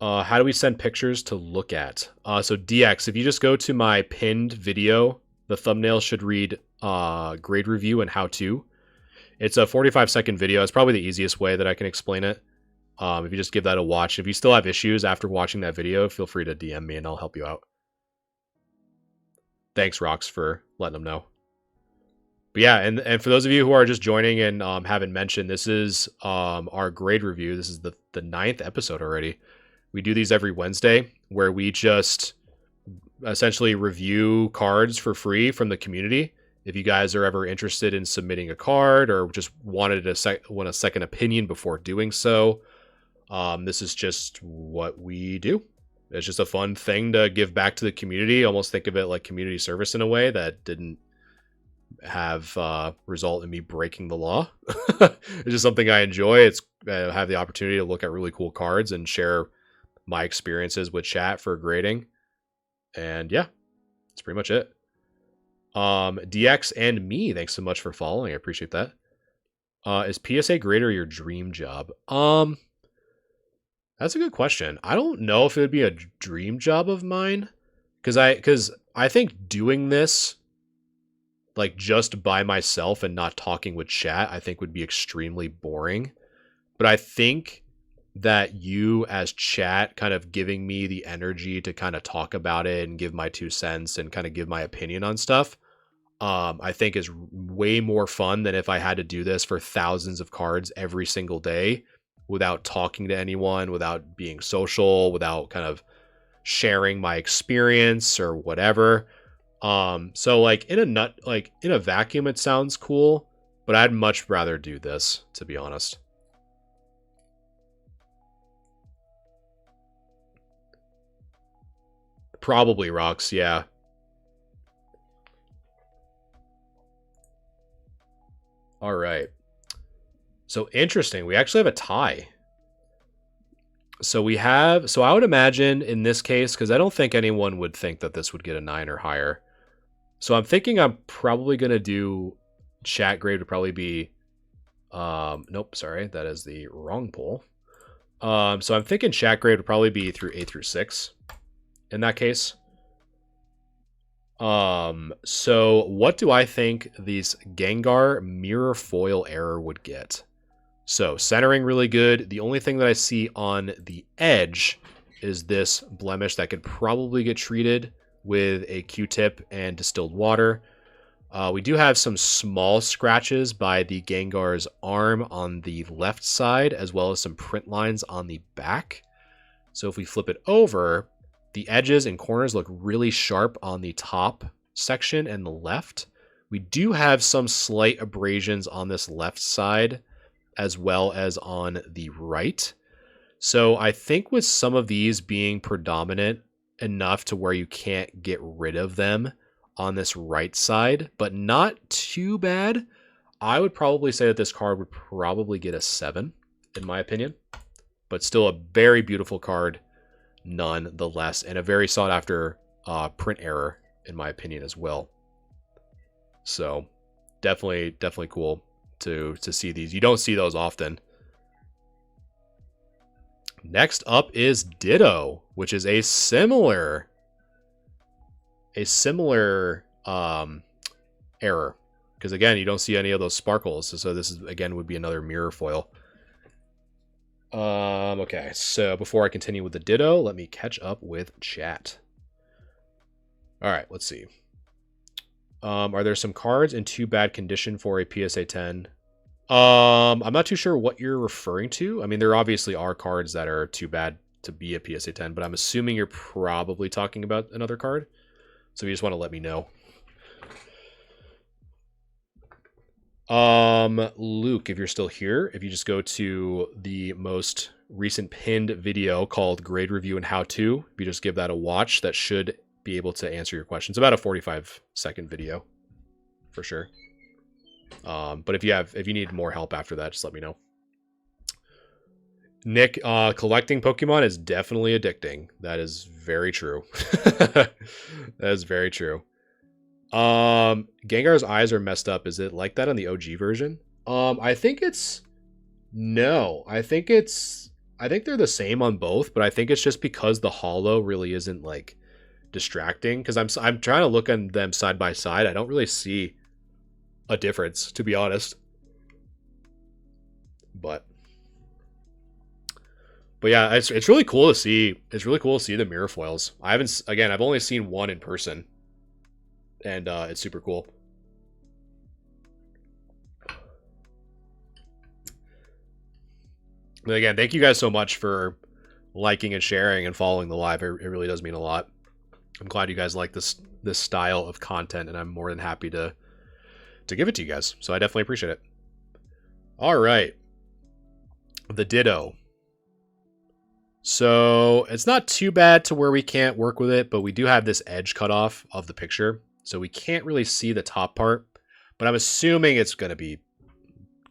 How do we send pictures to look at? So DX, if you just go to my pinned video, the thumbnail should read grade review and how to. It's a 45-second video. It's probably the easiest way that I can explain it. If you just give that a watch. If you still have issues after watching that video, feel free to DM me and I'll help you out. Thanks, Rox, for letting them know. But yeah, and for those of you who are just joining and haven't mentioned, this is our grade review. This is the 9th episode already. We do these every Wednesday where we just essentially review cards for free from the community. If you guys are ever interested in submitting a card or just wanted a second opinion before doing so, this is just what we do. It's just a fun thing to give back to the community. Almost think of it like community service in a way that didn't have result in me breaking the law. It's just something I enjoy. It's have the opportunity to look at really cool cards and share my experiences with chat for grading. And yeah, that's pretty much it. DX and me, thanks so much for following. I appreciate that. Is PSA grader your dream job? That's a good question. I don't know if it would be a dream job of mine, because I think doing this like just by myself and not talking with chat, I think would be extremely boring. But I think that you as chat kind of giving me the energy to kind of talk about it and give my 2 cents and kind of give my opinion on stuff, I think is way more fun than if I had to do this for thousands of cards every single day without talking to anyone, without being social, without kind of sharing my experience or whatever. So like in a vacuum, it sounds cool, but I'd much rather do this, to be honest. Probably rocks, yeah. All right. So interesting. We actually have a tie. So I would imagine in this case, because I don't think anyone would think that this would get a 9 or higher. So I'm thinking I'm probably going to do chat grade would probably be, nope, sorry, that is the wrong poll. So I'm thinking chat grade would probably be through A through 6 in that case. So what do I think these Gengar mirror foil error would get? So centering really good. The only thing that I see on the edge is this blemish that could probably get treated with a Q-tip and distilled water. We do have some small scratches by the Gengar's arm on the left side, as well as some print lines on the back. So if we flip it over, the edges and corners look really sharp on the top section and the left. We do have some slight abrasions on this left side, as well as on the right. So I think with some of these being predominant enough to where you can't get rid of them on this right side, but not too bad, I would probably say that this card would probably get a 7, in my opinion. But still a very beautiful card, nonetheless, and a very sought after print error, in my opinion, as well. So definitely cool to see these. You don't see those often. Next up is Ditto, which is a similar error, because again, you don't see any of those sparkles. So this is again would be another mirror foil. Okay, so before I continue with the Ditto, let me catch up with chat. All right, let's see. Are there some cards in too bad condition for a PSA 10? I'm not too sure what you're referring to. I mean, there obviously are cards that are too bad to be a PSA 10, but I'm assuming you're probably talking about another card. So you just want to let me know. Luke, if you're still here, if you just go to the most recent pinned video called Grade Review and How To, if you just give that a watch, that should be able to answer your questions. About a 45-second video for sure. But if you need more help after that, just let me know. Nick, collecting Pokemon is definitely addicting. That is very true. That is very true. Gengar's eyes are messed up. Is it like that on the OG version? I think no. I think they're the same on both, but I think it's just because the holo really isn't like distracting, because I'm trying to look on them side by side. I don't really see a difference, to be honest. But yeah, it's really cool to see. It's really cool to see the mirror foils. I've only seen one in person, and it's super cool. And again, thank you guys so much for liking and sharing and following the live. It really does mean a lot. I'm glad you guys like this style of content, and I'm more than happy to give it to you guys. So I definitely appreciate it. All right. The Ditto. So it's not too bad to where we can't work with it, but we do have this edge cut off of the picture, so we can't really see the top part. But I'm assuming it's gonna be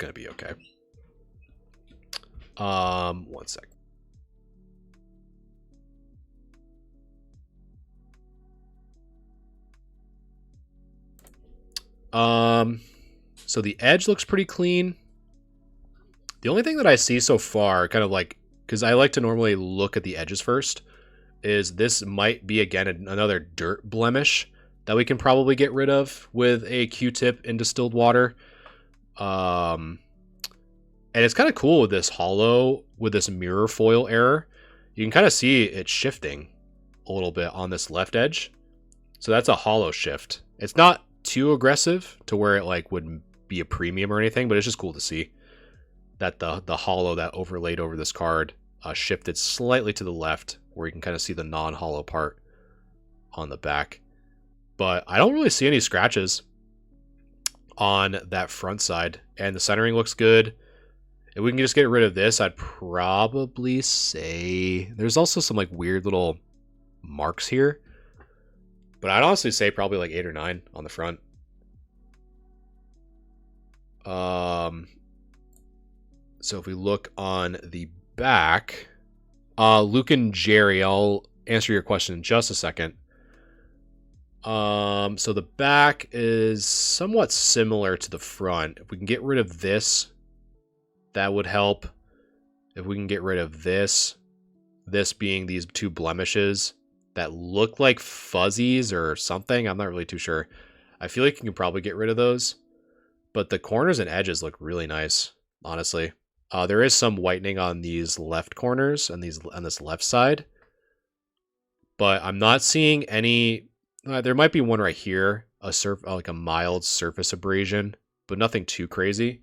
okay. 1 sec. So the edge looks pretty clean. The only thing that I see so far, kind of like, because I like to normally look at the edges first, is this might be, again, another dirt blemish that we can probably get rid of with a Q-tip in distilled water. And it's kind of cool with this hollow, with this mirror foil error. You can kind of see it shifting a little bit on this left edge. So that's a hollow shift. It's not too aggressive to where it like would be a premium or anything, but it's just cool to see that the hollow that overlaid over this card shifted slightly to the left, where you can kind of see the non-hollow part on the back. But I don't really see any scratches on that front side, and the centering looks good. If we can just get rid of this, I'd probably say there's also some like weird little marks here, but I'd honestly say probably like 8 or 9 on the front. So if we look on the back, Luke and Jerry, I'll answer your question in just a second. So the back is somewhat similar to the front. If we can get rid of this, that would help. If we can get rid of this being these 2 blemishes that look like fuzzies or something, I'm not really too sure. I feel like you can probably get rid of those, but the corners and edges look really nice, honestly. There is some whitening on these left corners and on this left side, but I'm not seeing any. There might be one right here, like a mild surface abrasion, but nothing too crazy.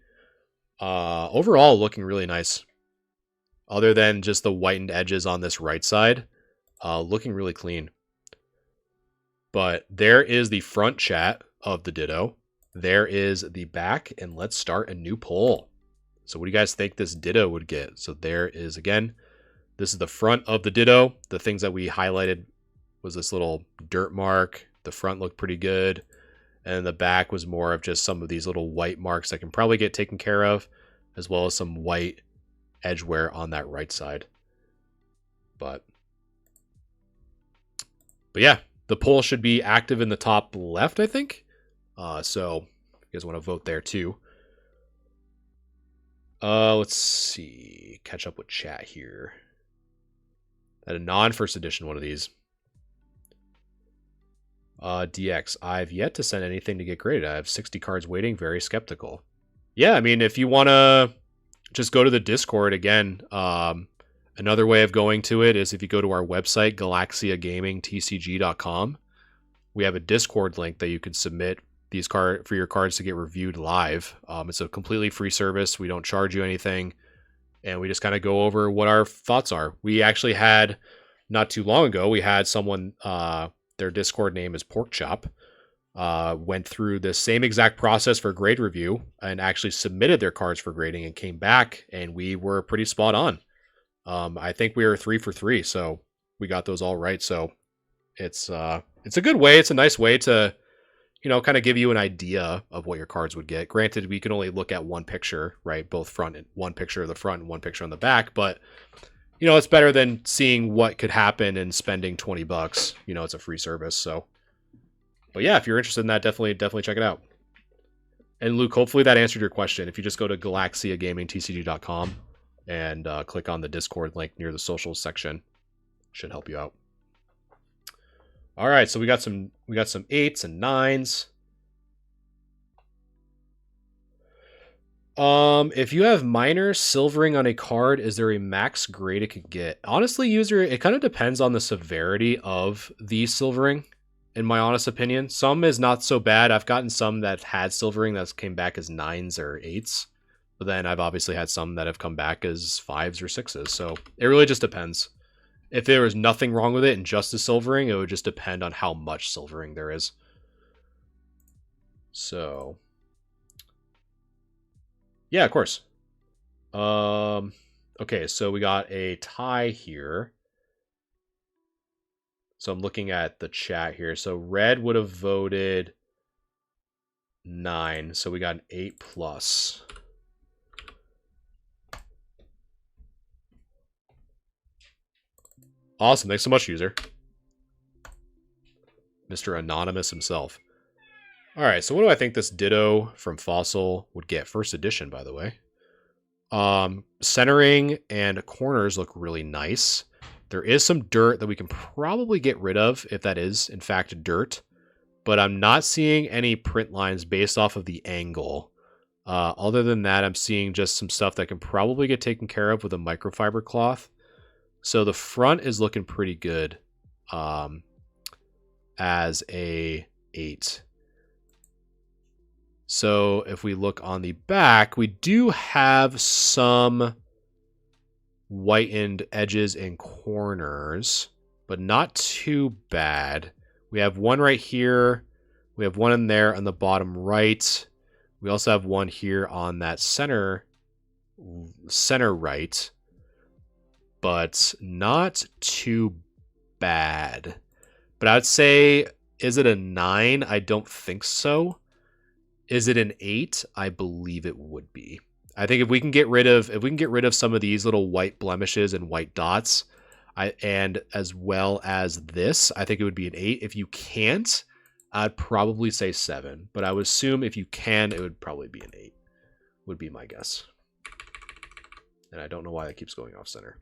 Overall, looking really nice. Other than just the whitened edges on this right side, looking really clean. But there is the front chat of the Ditto. There is the back, and let's start a new poll. So what do you guys think this Ditto would get? So there is, again, this is the front of the Ditto. The things that we highlighted was this little dirt mark. The front looked pretty good. And the back was more of just some of these little white marks that can probably get taken care of, as well as some white edge wear on that right side. But yeah, the poll should be active in the top left, I think. So if you guys want to vote there too. Let's see. Catch up with chat here. I had a non-first edition one of these. DX, I've yet to send anything to get graded. I have 60 cards waiting. Very skeptical. Yeah, I mean, if you want to just go to the Discord again, another way of going to it is if you go to our website, galaxiagamingtcg.com. We have a Discord link that you can submit these for your cards to get reviewed live. It's a completely free service. We don't charge you anything, and we just kind of go over what our thoughts are. We actually had, not too long ago, we had someone, their Discord name is Porkchop, went through the same exact process for grade review and actually submitted their cards for grading and came back, and we were pretty spot on. I think we were 3 for 3, so we got those all right. So it's a good way. It's a nice way to, kind of give you an idea of what your cards would get. Granted, we can only look at one picture, right? Both front and one picture of the front and one picture on the back, but it's better than seeing what could happen and spending $20. It's a free service. So, but yeah, if you're interested in that, definitely check it out. And Luke, hopefully that answered your question. If you just go to galaxiagamingtcg.com and click on the Discord link near the socials section, should help you out. All right, so we got some 8s and 9s. If you have minor silvering on a card, is there a max grade it could get? Honestly, user, it kind of depends on the severity of the silvering, in my honest opinion. Some is not so bad. I've gotten some that had silvering that came back as 9s or 8s. But then I've obviously had some that have come back as 5s or 6s. So it really just depends. If there was nothing wrong with it and just the silvering, it would just depend on how much silvering there is. So, yeah, of course. Okay, so we got a tie here. So I'm looking at the chat here. So red would have voted 9. So we got an 8 plus. Awesome. Thanks so much, user. Mr. Anonymous himself. All right, so what do I think this Ditto from Fossil would get? First edition, by the way. Centering and corners look really nice. There is some dirt that we can probably get rid of if that is, in fact, dirt. But I'm not seeing any print lines based off of the angle. Other than that, I'm seeing just some stuff that can probably get taken care of with a microfiber cloth. So the front is looking pretty good as a 8. So if we look on the back, we do have some whitened edges and corners, but not too bad. We have one right here. We have one in there on the bottom right. We also have one here on that center right, but not too bad. But I'd say, is it a 9? I don't think so. Is it an 8? I believe it would be. I think if we can get rid of some of these little white blemishes and white dots, and as well as this, I think it would be an 8. If you can't, I'd probably say 7. But I would assume if you can, it would probably be an 8. Would be my guess. And I don't know why that keeps going off center.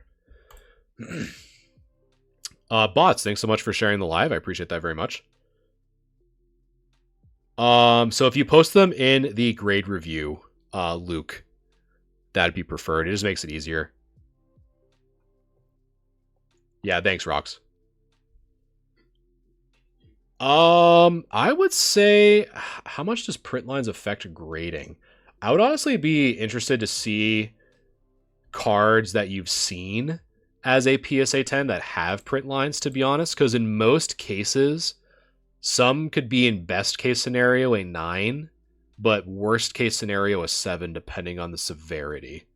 Bots, thanks so much for sharing the live. I appreciate that very much. So if you post them in the grade review, Luke, that'd be preferred. It just makes it easier. Yeah, thanks, Rox. I would say, how much does print lines affect grading? I would honestly be interested to see cards that you've seen as a PSA 10 that have print lines, to be honest, because in most cases, some could be in best case scenario a 9, but worst case scenario a 7, depending on the severity.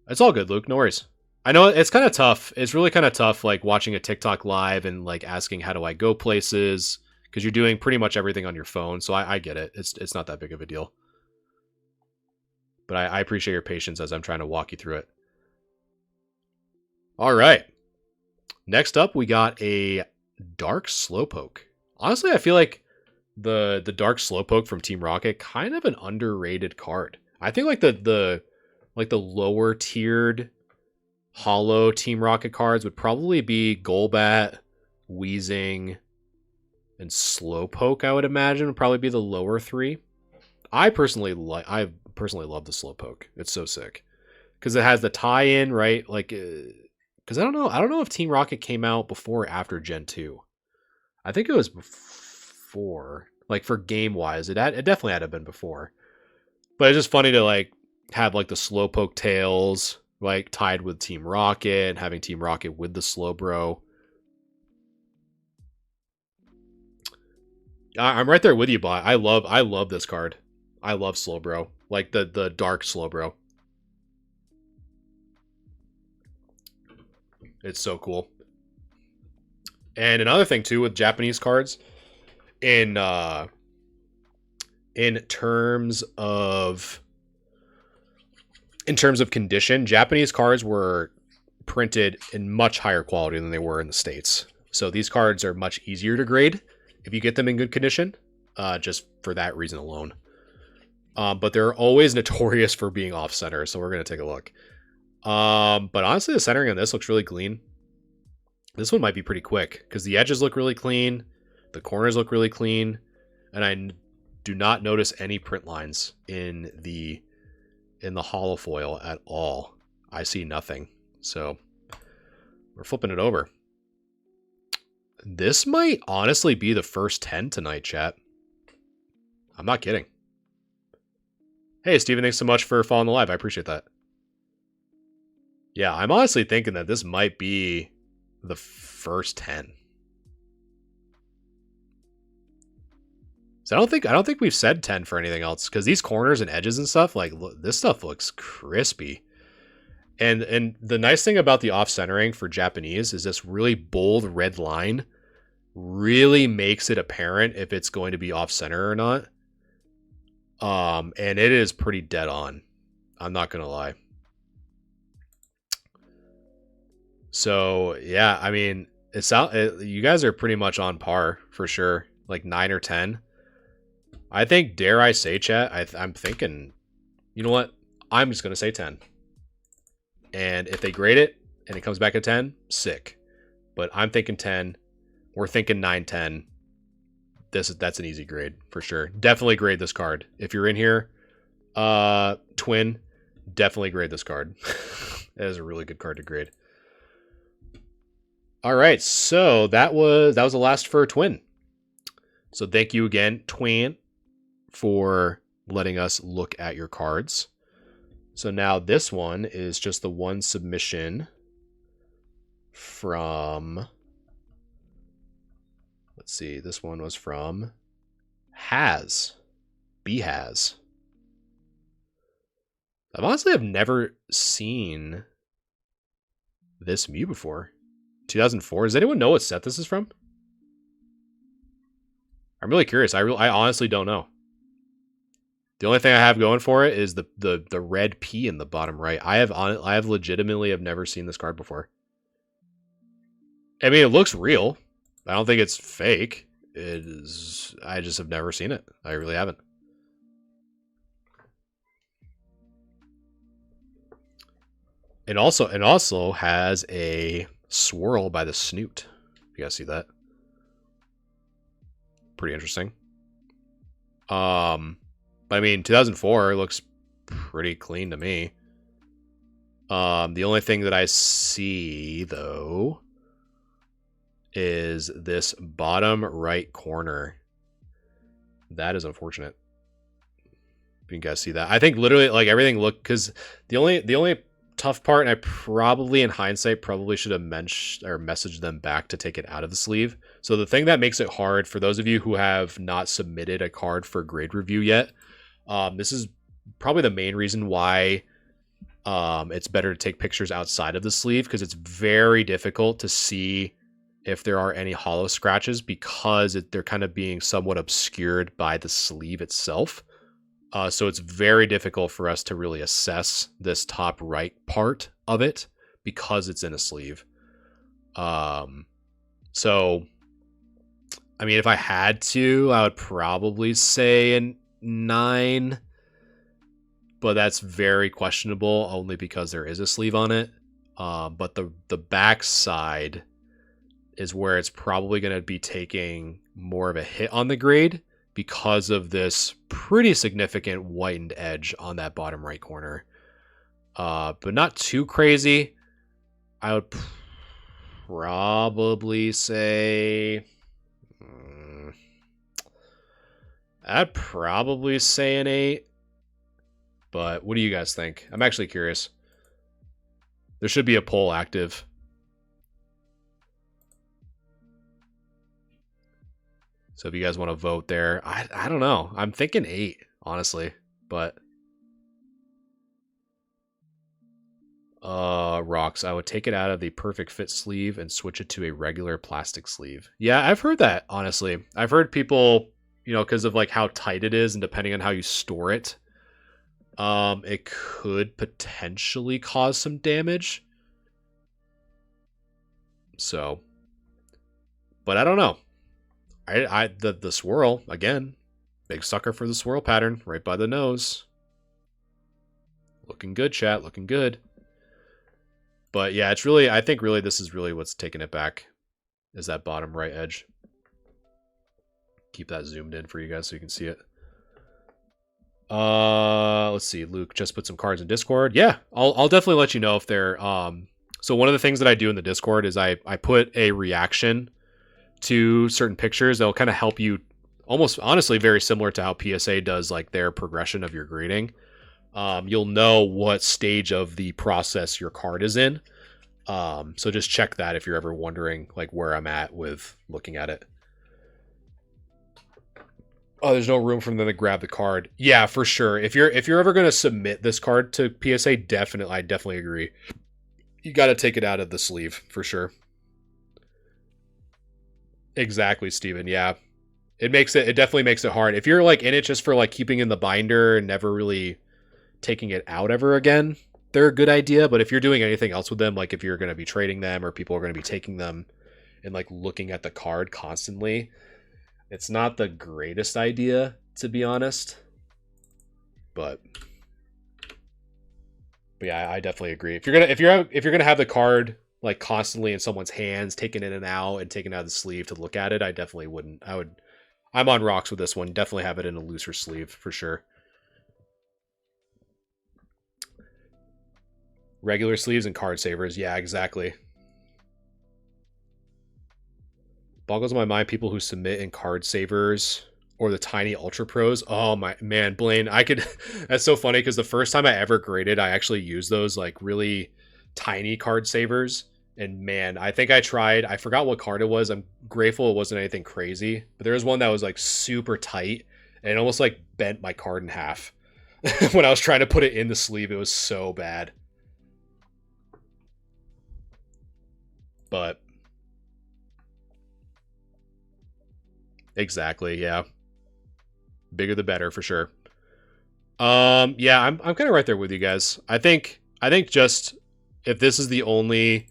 It's all good, Luke. No worries. I know it's kind of tough. It's really kind of tough, like watching a TikTok live and like asking how do I go places, because you're doing pretty much everything on your phone. So I get it. It's not that big of a deal. But I appreciate your patience as I'm trying to walk you through it. All right. Next up, we got a Dark Slowpoke. Honestly, I feel like the Dark Slowpoke from Team Rocket, kind of an underrated card. I think like the lower tiered hollow Team Rocket cards would probably be Golbat, Weezing, and Slowpoke. I would imagine would probably be the lower 3. I personally love the Slowpoke. It's so sick because it has the tie-in, right? Like, because I don't know if Team Rocket came out before or after Gen 2. I think it was before, like for game wise, it definitely had to have been before. But it's just funny to like have like the Slowpoke tails like tied with Team Rocket and having Team Rocket with the Slowbro. I'm right there with you, Bot. I love this card. I love Slowbro, like the dark Slowbro. It's so cool. And another thing too with Japanese cards, in terms of condition, Japanese cards were printed in much higher quality than they were in the States. So these cards are much easier to grade if you get them in good condition, just for that reason alone. But they're always notorious for being off center, so we're going to take a look. But honestly, the centering on this looks really clean. This one might be pretty quick because the edges look really clean, the corners look really clean, and I do not notice any print lines in the hollow foil at all. I see nothing. So we're flipping it over. This might honestly be the first 10 tonight, chat. I'm not kidding. Hey, Steven, thanks so much for following the live. I appreciate that. Yeah, I'm honestly thinking that this might be the first 10. So I don't think we've said 10 for anything else, because these corners and edges and stuff, like, look, this stuff looks crispy. And the nice thing about the off-centering for Japanese is this really bold red line really makes it apparent if it's going to be off-center or not. And it is pretty dead on. I'm not gonna lie. So yeah, I mean, you guys are pretty much on par for sure, like 9 or 10. I think, dare I say, chat, I'm thinking, you know what? I'm just gonna say 10. And if they grade it and it comes back at 10, sick. But I'm thinking 10. We're thinking 9, 10. That's an easy grade for sure. Definitely grade this card. If you're in here, Twin, definitely grade this card. That is a really good card to grade. All right, so that was the last for Twin. So thank you again, Twin, for letting us look at your cards. So now this one is just the one submission from, let's see, this one was from B-Has. I honestly have never seen this Mew before. 2004. Does anyone know what set this is from? I'm really curious. I honestly don't know. The only thing I have going for it is the red P in the bottom right. I have legitimately have never seen this card before. I mean, it looks real. I don't think it's fake. It is. I just have never seen it. I really haven't. It also has a swirl by the snoot. You guys see that? Pretty interesting. But I mean, 2004 looks pretty clean to me. The only thing that I see, though, is this bottom right corner. That is unfortunate. You guys see that? I think literally, like, everything looked, because the only tough part, and I probably, in hindsight, probably should have messaged them back to take it out of the sleeve. So the thing that makes it hard for those of you who have not submitted a card for grade review yet, this is probably the main reason why it's better to take pictures outside of the sleeve, because it's very difficult to see if there are any hollow scratches, because they're kind of being somewhat obscured by the sleeve itself. So it's very difficult for us to really assess this top right part of it because it's in a sleeve. So, I mean, if I had to, I would probably say a 9, but that's very questionable only because there is a sleeve on it. But the back side is where it's probably going to be taking more of a hit on the grade, because of this pretty significant whitened edge on that bottom right corner. But not too crazy. I would probably say... I'd probably say an 8. But what do you guys think? I'm actually curious. There should be a poll active. So if you guys want to vote there, I don't know. I'm thinking 8, honestly. But rocks. I would take it out of the perfect fit sleeve and switch it to a regular plastic sleeve. Yeah, I've heard that, honestly. I've heard people, you know, because of like how tight it is and depending on how you store it, it could potentially cause some damage. So, but I don't know. The swirl, again, big sucker for the swirl pattern right by the nose. Looking good, chat, looking good. But yeah, it's really, I think really this is really what's taking it back, is that bottom right edge. Keep that zoomed in for you guys so you can see it. Let's see, Luke just put some cards in Discord. Yeah, I'll definitely let you know if they're so one of the things that I do in the Discord is I put a reaction to certain pictures that'll kind of help you, almost honestly very similar to how PSA does like their progression of your grading. you'll know what stage of the process your card is in. So just check that if you're ever wondering like where I'm at with looking at it. Oh, there's no room for them to grab the card. Yeah, for sure. If you're ever going to submit this card to PSA, I definitely agree. You got to take it out of the sleeve for sure. Exactly, Steven. Yeah. It definitely makes it hard. If you're like in it just for like keeping in the binder and never really taking it out ever again, they're a good idea. But if you're doing anything else with them, like if you're going to be trading them or people are going to be taking them and like looking at the card constantly, it's not the greatest idea, to be honest. But yeah, I definitely agree. If you're gonna have the card like constantly in someone's hands, taken in and out, and taken out of the sleeve to look at it, I definitely wouldn't. I'm on rocks with this one. Definitely have it in a looser sleeve for sure. Regular sleeves and card savers. Yeah, exactly. Boggles my mind people who submit in card savers or the tiny ultra pros. Oh my man, Blaine, I could that's so funny because the first time I ever graded, I actually used those like really tiny card savers. And man, I think I forgot what card it was. I'm grateful it wasn't anything crazy. But there was one that was like super tight and it almost like bent my card in half. When I was trying to put it in the sleeve, it was so bad. But exactly, yeah. Bigger the better for sure. Yeah, I'm kind of right there with you guys. I think just if this is the only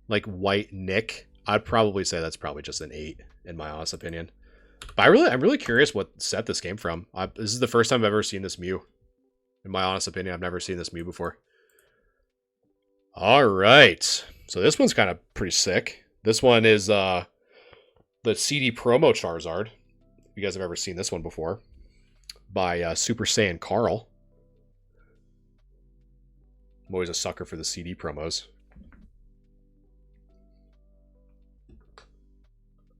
like white nick, I'd probably say that's probably just an 8 in my honest opinion. But I'm really curious what set this came from. This is the first time I've ever seen this Mew. In my honest opinion, I've never seen this Mew before. All right, so this one's kind of pretty sick. This one is the CD promo Charizard. If you guys have ever seen this one before, by Super Saiyan Carl. I'm always a sucker for the CD promos.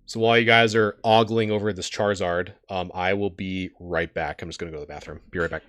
So while you guys are ogling over this Charizard, I will be right back. I'm just going to go to the bathroom. Be right back.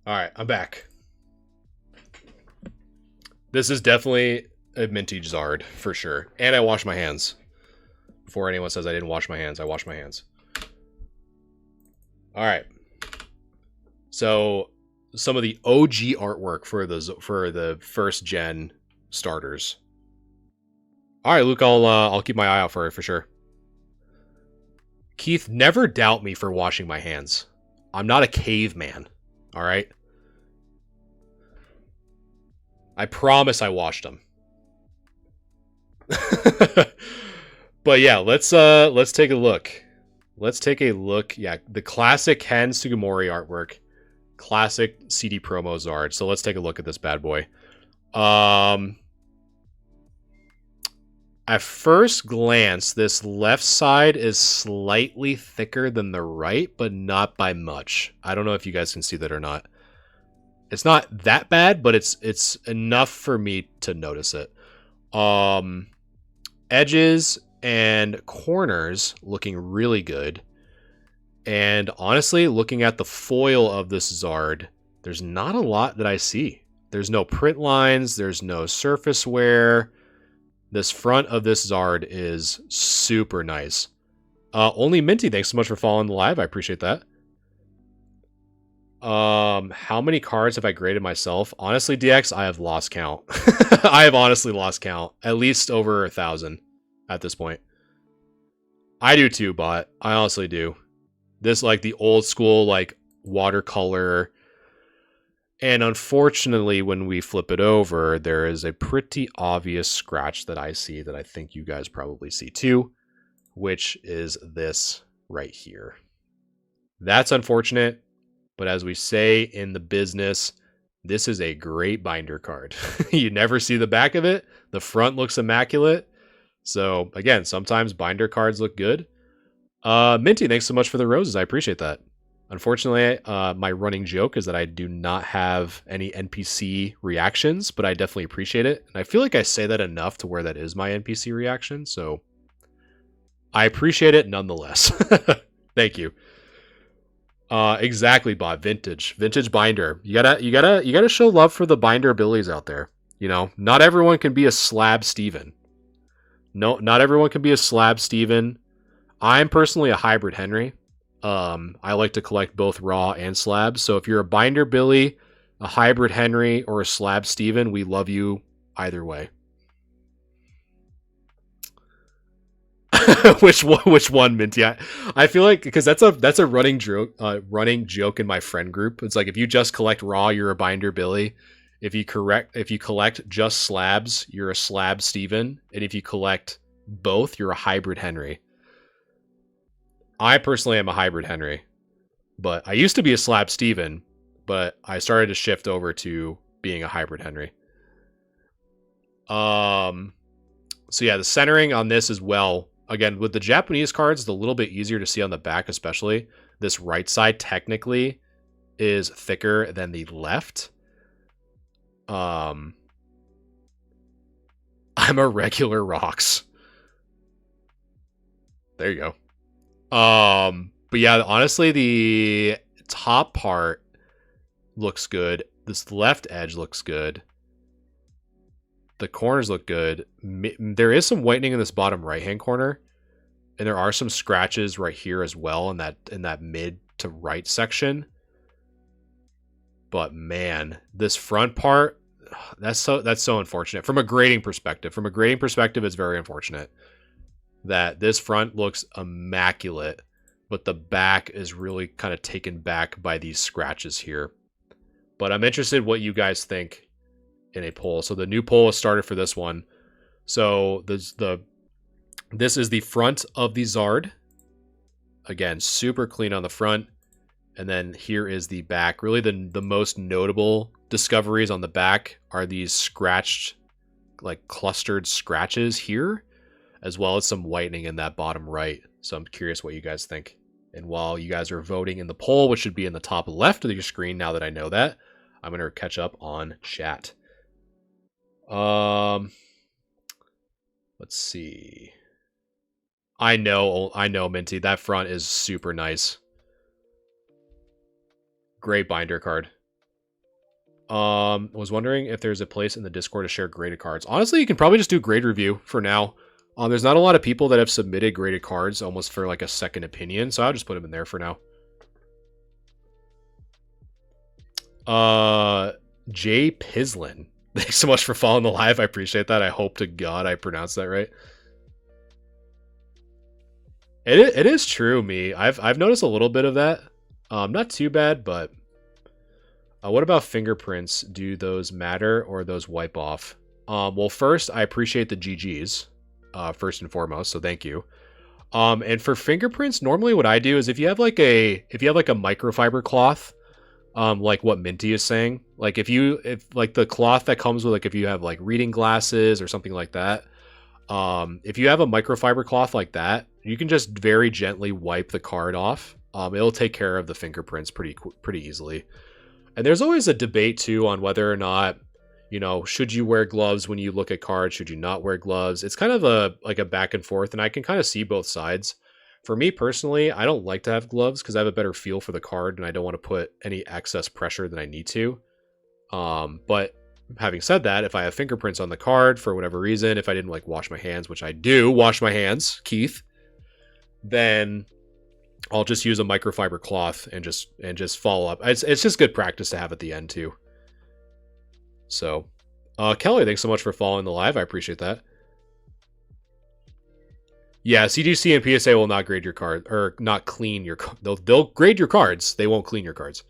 All right, I'm back. This is definitely a vintage Zard for sure. And I wash my hands. Before anyone says I didn't wash my hands, I wash my hands. All right. So some of the OG artwork for the first gen starters. All right, Luke, I'll keep my eye out for it for sure. Keith, never doubt me for washing my hands. I'm not a caveman. All right. I promise I washed them. But yeah, let's take a look. Let's take a look. Yeah, the classic Ken Sugimori artwork. Classic CD promo Zard. So let's take a look at this bad boy. At first glance, this left side is slightly thicker than the right, but not by much. I don't know if you guys can see that or not. It's not that bad, but it's enough for me to notice it. Edges and corners looking really good. And honestly, looking at the foil of this Zard, there's not a lot that I see. There's no print lines. There's no surface wear. This front of this Zard is super nice. Only Minty, thanks so much for following the live. I appreciate that. How many cards have I graded myself? Honestly, DX, I have lost count. I have honestly lost count. At least over 1,000 at this point. I do too, Bot. I honestly do. This, like, the old school, like, watercolor. And unfortunately, when we flip it over, there is a pretty obvious scratch that I see that I think you guys probably see too, which is this right here. That's unfortunate, but as we say in the business, this is a great binder card. You never see the back of it. The front looks immaculate. So again, sometimes binder cards look good. Minty, thanks so much for the roses. I appreciate that. Unfortunately, my running joke is that I do not have any NPC reactions, but I definitely appreciate it. And I feel like I say that enough to where that is my NPC reaction. So I appreciate it nonetheless. Thank you. Exactly, Bob. Vintage binder. You gotta show love for the binder abilities out there. You know, not everyone can be a slab Steven. No, not everyone can be a slab Steven. I'm personally a hybrid Henry. I like to collect both raw and slabs. So if you're a binder Billy, a hybrid Henry, or a slab Steven, we love you either way. Which one, Minty? I feel like because that's a running joke in my friend group. It's like if you just collect raw, you're a binder Billy. If you collect just slabs, you're a slab Steven. And if you collect both, you're a hybrid Henry. I personally am a hybrid Henry, but I used to be a slab Steven, but I started to shift over to being a hybrid Henry. So yeah, the centering on this as well. Again, with the Japanese cards, it's a little bit easier to see on the back, especially. This right side technically is thicker than the left. I'm a regular Rocks. There you go. But yeah, honestly, the top part looks good. This left edge looks good. The corners look good. There is some whitening in this bottom right-hand corner, and there are some scratches right here as well in that mid to right section. But man, this front part, that's so unfortunate from a grading perspective. From a grading perspective, it's very unfortunate that this front looks immaculate, but the back is really kind of taken back by these scratches here. But I'm interested what you guys think in a poll. So the new poll is started for this one. So this is the front of the Zard. Again, super clean on the front. And then here is the back. Really the most notable discoveries on the back are these scratched, like clustered scratches here, as well as some whitening in that bottom right. So I'm curious what you guys think. And while you guys are voting in the poll, which should be in the top left of your screen now that I know that, I'm going to catch up on chat. Let's see. I know, Minty. That front is super nice. Great binder card. Was wondering if there's a place in the Discord to share graded cards. Honestly, you can probably just do grade review for now. There's not a lot of people that have submitted graded cards almost for like a second opinion, so I'll just put them in there for now. Jay Pislin. Thanks so much for following the live. I appreciate that. I hope to God I pronounced that right. It is true, me. I've noticed a little bit of that. Not too bad, but what about fingerprints? Do those matter or those wipe off? Well, first, I appreciate the GGs, first and foremost, so thank you. And for fingerprints, normally what I do is if you have like a microfiber cloth, like what Minty is saying, like if like the cloth that comes with, like if you have like reading glasses or something like that, if you have a microfiber cloth like that, you can just very gently wipe the card off. It'll take care of the fingerprints pretty easily. And there's always a debate too on whether or not, you know, should you wear gloves when you look at cards? Should you not wear gloves? It's kind of like a back and forth, and I can kind of see both sides. For me personally, I don't like to have gloves because I have a better feel for the card and I don't want to put any excess pressure than I need to. But having said that, if I have fingerprints on the card for whatever reason, if I didn't like wash my hands, which I do wash my hands, Keith, then I'll just use a microfiber cloth and just follow up. It's just good practice to have at the end too. So, Kelly, thanks so much for following the live. I appreciate that. Yeah, CGC and PSA will not grade your card or not clean your. They'll grade your cards. They won't clean your cards.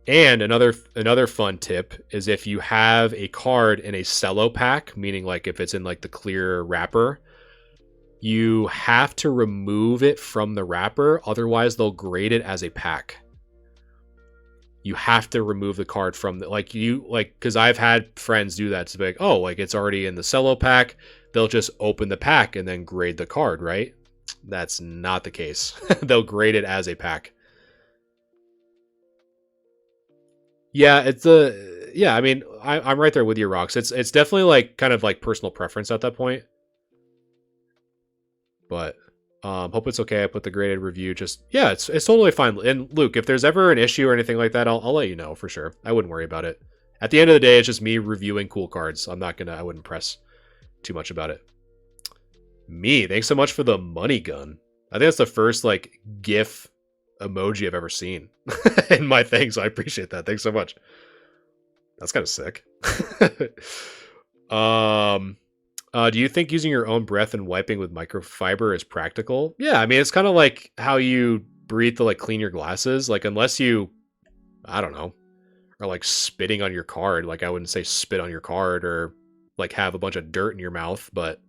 And another fun tip is if you have a card in a cello pack, meaning like if it's in like the clear wrapper, you have to remove it from the wrapper. Otherwise, they'll grade it as a pack. You have to remove the card from the, because I've had friends do that to be like, oh, like it's already in the cello pack. They'll just open the pack and then grade the card, right? That's not the case. They'll grade it as a pack. Yeah, I mean, I'm right there with you, Rocks. It's definitely like kind of like personal preference at that point. But hope it's okay. I put the graded review. It's totally fine. And Luke, if there's ever an issue or anything like that, I'll let you know for sure. I wouldn't worry about it. At the end of the day, it's just me reviewing cool cards. I wouldn't press too much about it. Me, thanks so much for the money gun. I think that's the first like GIF emoji I've ever seen in my thing, so I appreciate that. Thanks so much. That's kind of sick. Do you think using your own breath and wiping with microfiber is practical? Yeah, I mean, it's kind of like how you breathe to like clean your glasses. Like unless you, I don't know, are like spitting on your card. Like I wouldn't say spit on your card or like have a bunch of dirt in your mouth, but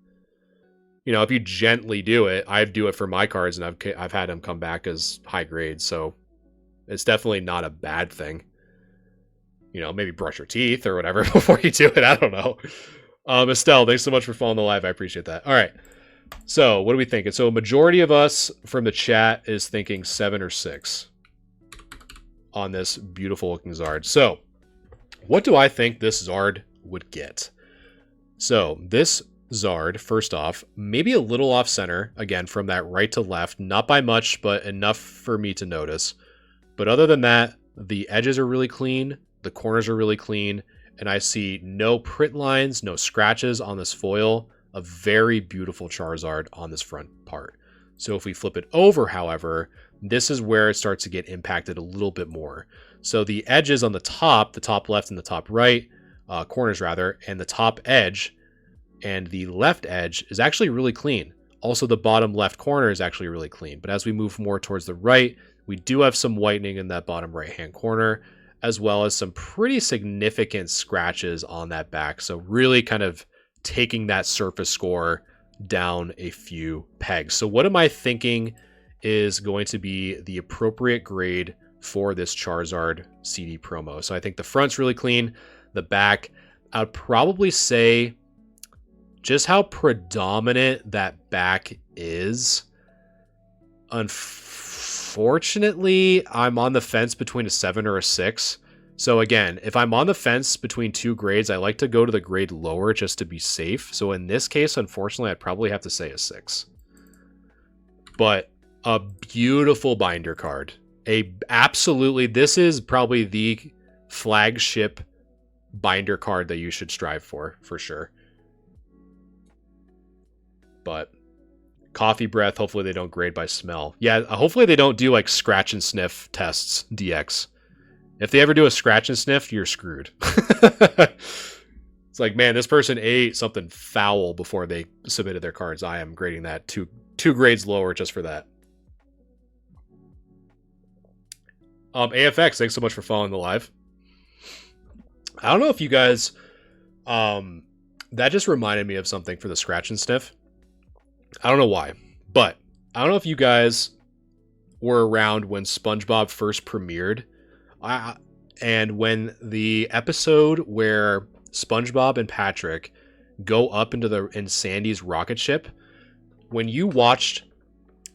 you know, if you gently do it, I do it for my cards, and I've had them come back as high grades, so it's definitely not a bad thing. You know, maybe brush your teeth or whatever before you do it. I don't know. Estelle, thanks so much for following the live. I appreciate that. All right. So what are we thinking? So a majority of us from the chat is thinking 7 or 6 on this beautiful looking Zard. So what do I think this Zard would get? So this Zard, first off, maybe a little off center, again, from that right to left, not by much, but enough for me to notice. But other than that, the edges are really clean, the corners are really clean, and I see no print lines, no scratches on this foil. A very beautiful Charizard on this front part. So if we flip it over, however, this is where it starts to get impacted a little bit more. So the edges on the top left and the top right, corners rather, and the top edge and the left edge is actually really clean. Also, the bottom left corner is actually really clean. But as we move more towards the right, we do have some whitening in that bottom right-hand corner, as well as some pretty significant scratches on that back. So really kind of taking that surface score down a few pegs. So what am I thinking is going to be the appropriate grade for this Charizard CD promo? So I think the front's really clean. The back, I'd probably say just how predominant that back is. Unfortunately, I'm on the fence between a 7 or a 6. So again, if I'm on the fence between two grades, I like to go to the grade lower just to be safe. So in this case, unfortunately, I'd probably have to say a 6. But a beautiful binder card. This is probably the flagship binder card that you should strive for sure. But coffee breath, hopefully they don't grade by smell. Yeah, hopefully they don't do like scratch and sniff tests, DX. If they ever do a scratch and sniff, you're screwed. It's like, man, this person ate something foul before they submitted their cards. I am grading that two grades lower just for that. AFX, thanks so much for following the live. I don't know if you guys... that just reminded me of something for the scratch and sniff. I don't know why, but I don't know if you guys were around when SpongeBob first premiered. And when the episode where SpongeBob and Patrick go up in Sandy's rocket ship, when you watched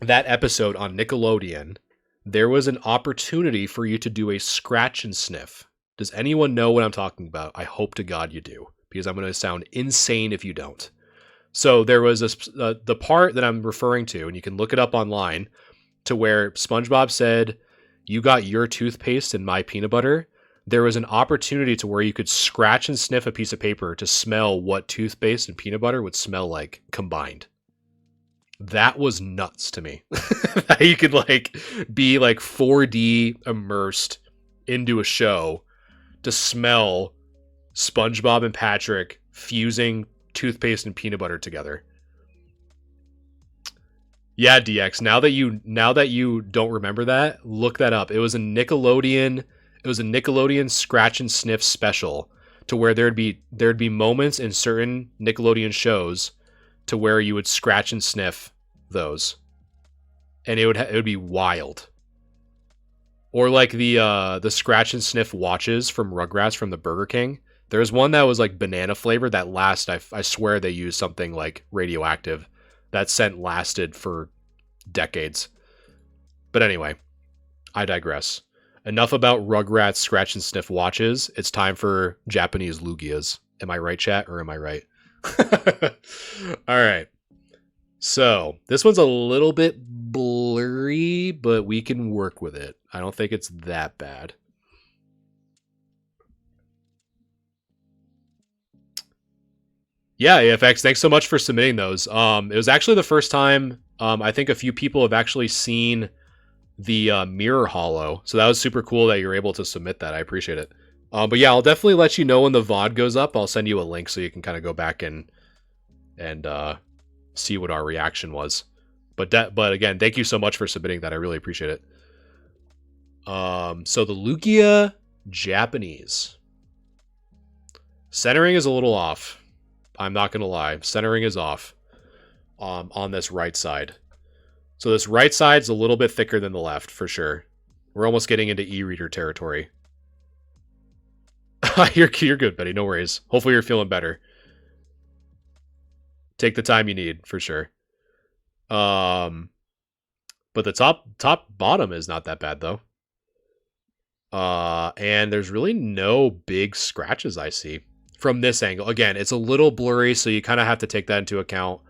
that episode on Nickelodeon, there was an opportunity for you to do a scratch and sniff. Does anyone know what I'm talking about? I hope to God you do, because I'm going to sound insane if you don't. So there was the part that I'm referring to, and you can look it up online, to where SpongeBob said, "You got your toothpaste and my peanut butter." There was an opportunity to where you could scratch and sniff a piece of paper to smell what toothpaste and peanut butter would smell like combined. That was nuts to me. You could like be like 4D immersed into a show to smell SpongeBob and Patrick fusing toothpaste and peanut butter together. Yeah, DX. Now that you don't remember that, look that up. It was a Nickelodeon scratch and sniff special, to where there'd be moments in certain Nickelodeon shows to where you would scratch and sniff those, and it would be wild. Or like the scratch and sniff watches from Rugrats from the Burger King. There's one that was like banana flavor. That last, I swear they used something like radioactive. That scent lasted for decades. But anyway, I digress. Enough about Rugrats scratch and sniff watches. It's time for Japanese Lugias. Am I right, chat, or am I right? All right. So this one's a little bit blurry, but we can work with it. I don't think it's that bad. Yeah, AFX, thanks so much for submitting those. It was actually the first time I think a few people have actually seen the mirror hollow, so that was super cool that you're able to submit that. I appreciate it. But yeah, I'll definitely let you know when the VOD goes up. I'll send you a link so you can kind of go back and see what our reaction was. But again, thank you so much for submitting that. I really appreciate it. So the Lugia Japanese centering is a little off. I'm not gonna lie, centering is off on this right side. So this right side's a little bit thicker than the left for sure. We're almost getting into e-reader territory. You're good, Betty. No worries. Hopefully you're feeling better. Take the time you need for sure. But the top bottom is not that bad though. And there's really no big scratches I see from this angle. Again, it's a little blurry, so you kind of have to take that into account.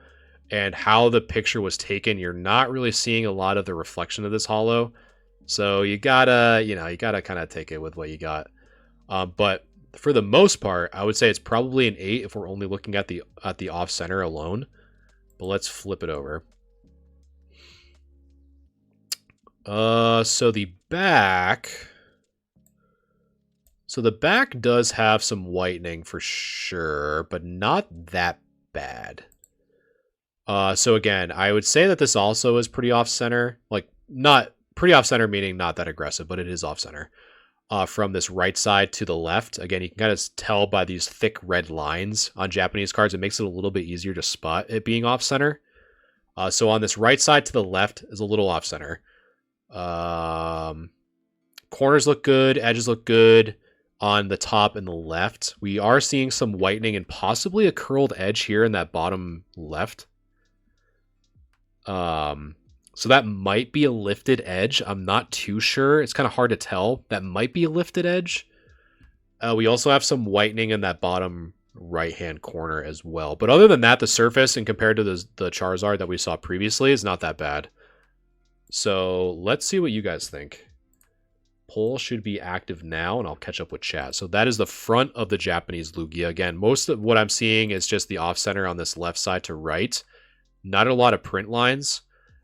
And how the picture was taken, you're not really seeing a lot of the reflection of this hollow. So you gotta kind of take it with what you got. But for the most part, I would say it's probably an 8 if we're only looking at the off center alone. But let's flip it over. So the back does have some whitening for sure, but not that bad. So again, I would say that this also is pretty off center. Like, not pretty off center meaning not that aggressive, but it is off center. From this right side to the left. Again, you can kind of tell by these thick red lines on Japanese cards. It makes it a little bit easier to spot it being off center. So on this right side to the left is a little off center. Corners look good. Edges look good. On the top and the left, we are seeing some whitening and possibly a curled edge here in that bottom left. So that might be a lifted edge. I'm not too sure. It's kind of hard to tell. That might be a lifted edge. We also have some whitening in that bottom right-hand corner as well. But other than that, the surface, and compared to the Charizard that we saw previously, is not that bad. So let's see what you guys think. Poll should be active now, and I'll catch up with chat. So that is the front of the Japanese Lugia. Again, most of what I'm seeing is just the off-center on this left side to right. Not a lot of print lines.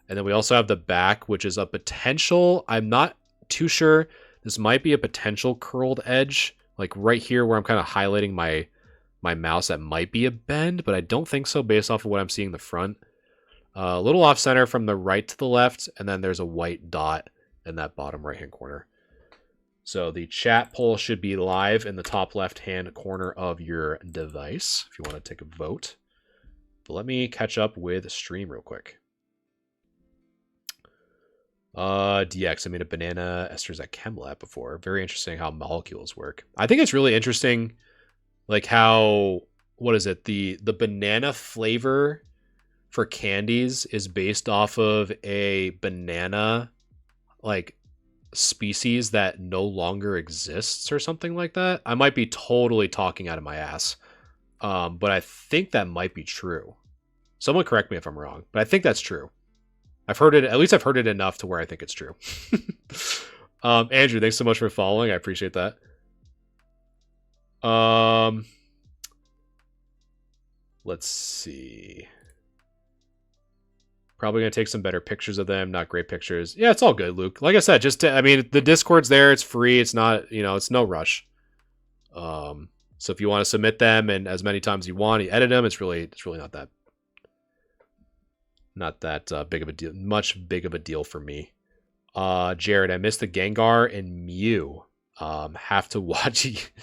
And then we also have the back, which is a potential. I'm not too sure. This might be a potential curled edge. Like right here where I'm kind of highlighting my mouse, that might be a bend, but I don't think so based off of what I'm seeing in the front. A little off-center from the right to the left, and then there's a white dot in that bottom right-hand corner. So the chat poll should be live in the top left-hand corner of your device if you want to take a vote. But let me catch up with stream real quick. DX, I made a banana esters at ChemLab before. Very interesting how molecules work. I think it's really interesting, like how, what is it? The banana flavor for candies is based off of a banana, like, species that no longer exists or something like that. I might be totally talking out of my ass, but I think that might be true. Someone correct me if I'm wrong, but I think that's true. I've heard it, at least I've heard it enough to where I think it's true. Andrew, thanks so much for following. I appreciate that. Let's see. Probably going to take some better pictures of them, not great pictures. Yeah, it's all good, Luke. Like I said, I mean, the Discord's there. It's free. It's not, it's no rush. So if you want to submit them and as many times you want, you edit them, it's really not that big of a deal, much big of a deal for me. Jared, I missed the Gengar and Mew. Have to watch.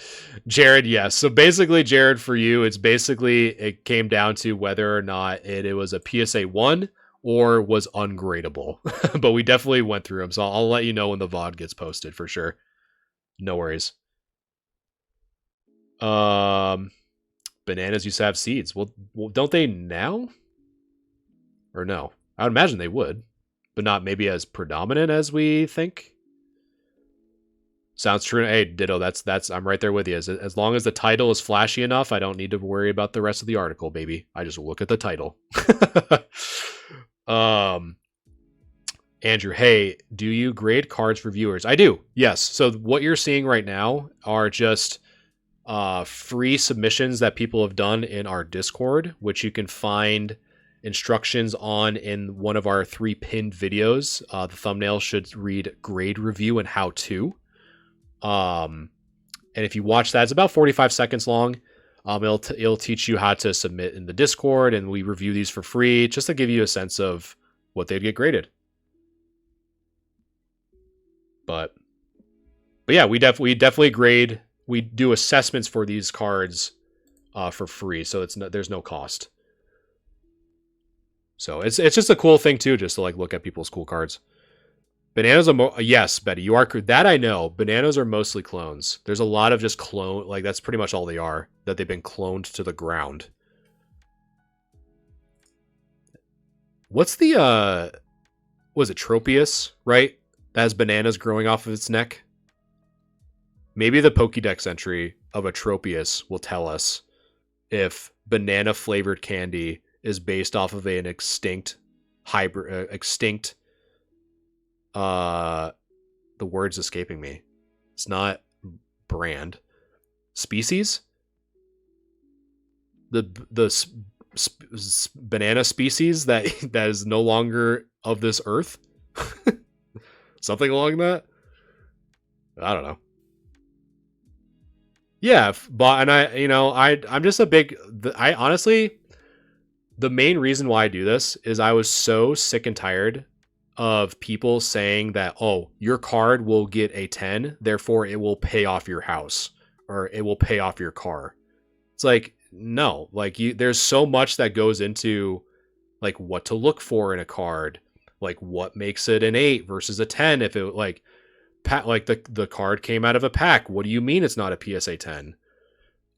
Jared, yes. So basically, Jared, for you, it came down to whether or not it was a PSA 1 or was ungradable. But we definitely went through them, so I'll let you know when the VOD gets posted for sure. No worries. Bananas used to have seeds. Well, don't they now? Or no? I would imagine they would, but not maybe as predominant as we think. Sounds true. Hey, ditto. That's. I'm right there with you. As long as the title is flashy enough, I don't need to worry about the rest of the article, baby. I just look at the title. Andrew, hey, do you grade cards for viewers? I do. Yes. So what you're seeing right now are just free submissions that people have done in our Discord, which you can find instructions on in one of our 3 pinned videos. The thumbnail should read grade review and how to. And if you watch that, it's about 45 seconds long. It'll teach you how to submit in the Discord, and we review these for free just to give you a sense of what they'd get graded. But yeah, we definitely grade. We do assessments for these cards for free, so there's no cost. So it's just a cool thing too, just to like look at people's cool cards. Bananas are yes, Betty, you are that I know. Bananas are mostly clones. There's a lot of just clone, like that's pretty much all they are. That they've been cloned to the ground. What's the was it Tropius, right? That has bananas growing off of its neck. Maybe the Pokédex entry of a Tropius will tell us if banana flavored candy is based off of an extinct hybrid, the word's escaping me. It's not brand. Species? The banana species that is no longer of this earth? Something along that? I don't know. Yeah, but I'm just a big I honestly, the main reason why I do this is I was so sick and tired of people saying that, oh, your card will get a 10, therefore it will pay off your house or it will pay off your car. It's like, no, like there's so much that goes into like what to look for in a card, like what makes it an 8 versus a 10. If it like the card came out of a pack, what do you mean it's not a PSA 10?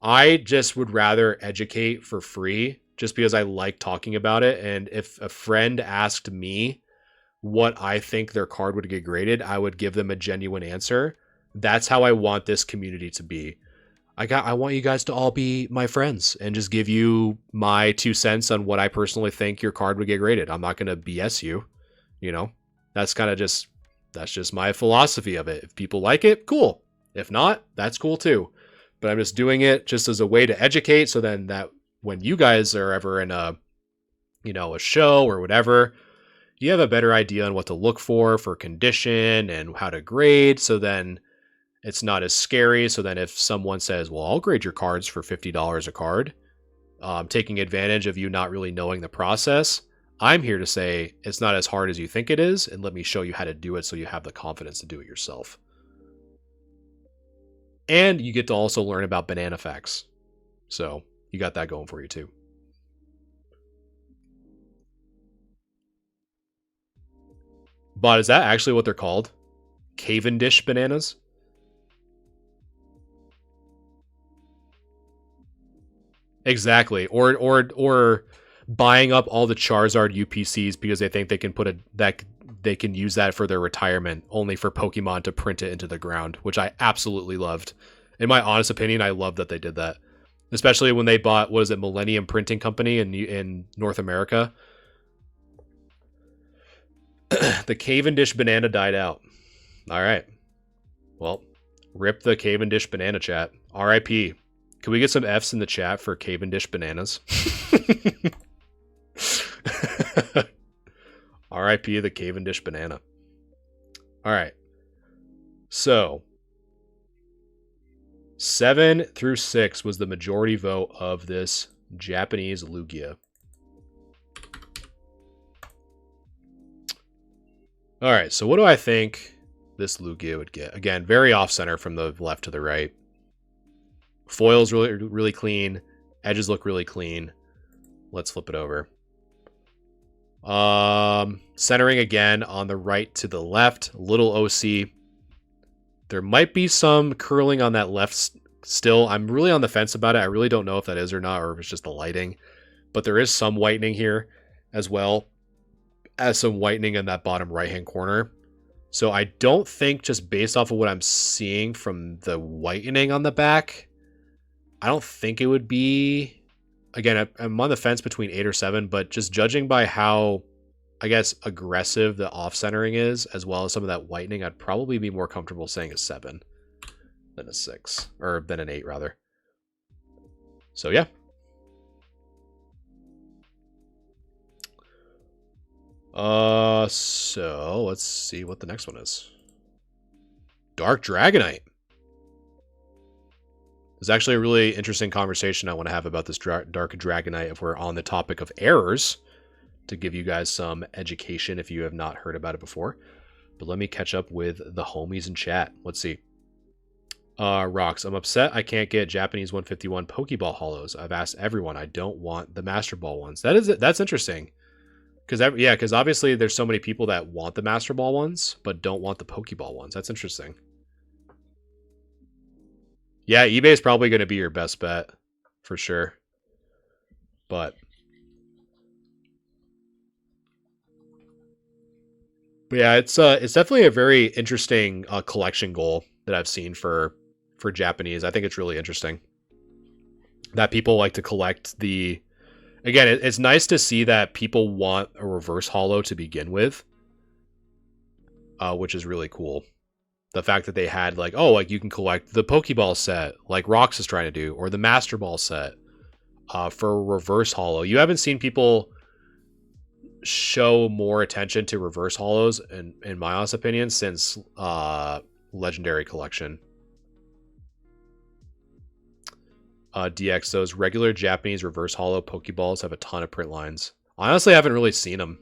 I just would rather educate for free just because I like talking about it. And if a friend asked me what I think their card would get graded, I would give them a genuine answer. That's how I want this community to be. I want you guys to all be my friends and just give you my 2 cents on what I personally think your card would get graded. I'm not going to BS you, that's just my philosophy of it. If people like it, cool. If not, that's cool too. But I'm just doing it just as a way to educate. So then that when you guys are ever in a show or whatever, you have a better idea on what to look for condition and how to grade. So then it's not as scary. So then if someone says, well, I'll grade your cards for $50 a card, taking advantage of you not really knowing the process, I'm here to say it's not as hard as you think it is. And let me show you how to do it so you have the confidence to do it yourself. And you get to also learn about banana facts. So you got that going for you too. But is that actually what they're called? Cavendish bananas? Exactly. Or buying up all the Charizard UPCs because they think they can they can use that for their retirement, only for Pokemon to print it into the ground, which I absolutely loved. In my honest opinion, I love that they did that. especially when they bought, what is it, Millennium Printing Company in North America. The Cavendish banana died out. All right. Well, rip the Cavendish banana chat. R.I.P. Can we get some Fs in the chat for Cavendish bananas? R.I.P. the Cavendish banana. All right. So 7 through 6 was the majority vote of this Japanese Lugia. All right, so what do I think this Lugia would get? Again, very off-center from the left to the right. Foil's really, really clean. Edges look really clean. Let's flip it over. Centering again on the right to the left. Little OC. There might be some curling on that left still. I'm really on the fence about it. I really don't know if that is or not, or if it's just the lighting. But there is some whitening here as well as some whitening in that bottom right-hand corner. So I don't think, just based off of what I'm seeing from the whitening on the back, I don't think it would be... Again, I'm on the fence between 8 or 7, but just judging by how, I guess, aggressive the off-centering is, as well as some of that whitening, I'd probably be more comfortable saying a 7 than a 6, or than an 8, rather. So, yeah. So let's see what the next one is. Dark Dragonite. There's actually a really interesting conversation I want to have about this Dark Dragonite if we're on the topic of errors, to give you guys some education if you have not heard about it before. But let me catch up with the homies in chat. Let's see. Rocks, I'm upset I can't get Japanese 151 Pokeball Hollows. I've asked everyone. I don't want the Master Ball ones. That's interesting. Because obviously there's so many people that want the Master Ball ones, but don't want the Pokeball ones. That's interesting. Yeah, eBay is probably going to be your best bet, for sure. But yeah, it's definitely a very interesting collection goal that I've seen for Japanese. I think it's really interesting that people like to collect the... Again, it's nice to see that people want a reverse holo to begin with, which is really cool. The fact that they had you can collect the Pokeball set, like Rox is trying to do, or the Master Ball set for reverse holo. You haven't seen people show more attention to reverse holos, in my honest opinion, since Legendary Collection. DX, those regular Japanese reverse holo Pokeballs have a ton of print lines. Honestly, I haven't really seen them.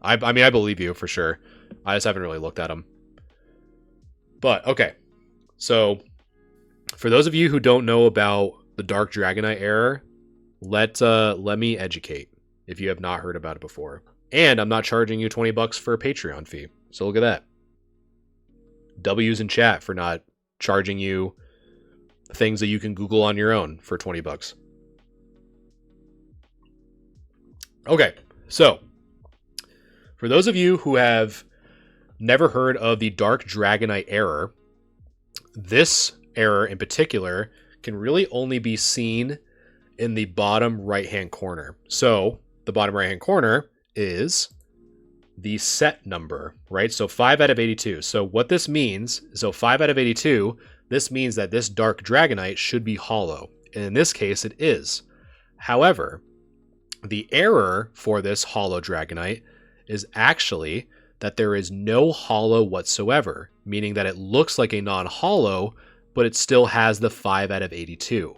I mean, I believe you for sure. I just haven't really looked at them. But, okay. So, for those of you who don't know about the Dark Dragonite error, let me educate if you have not heard about it before. And I'm not charging you $20 for a Patreon fee. So look at that. W's in chat for not charging you things that you can Google on your own for $20. Okay, so for those of you who have never heard of the Dark Dragonite error, this error in particular can really only be seen in the bottom right-hand corner. So the bottom right-hand corner is the set number, right? So 5 out of 82. So what this means, 5 out of 82, this means that this Dark Dragonite should be holo. And in this case, it is. However, the error for this holo Dragonite is actually that there is no holo whatsoever, meaning that it looks like a non-holo, but it still has the 5 out of 82.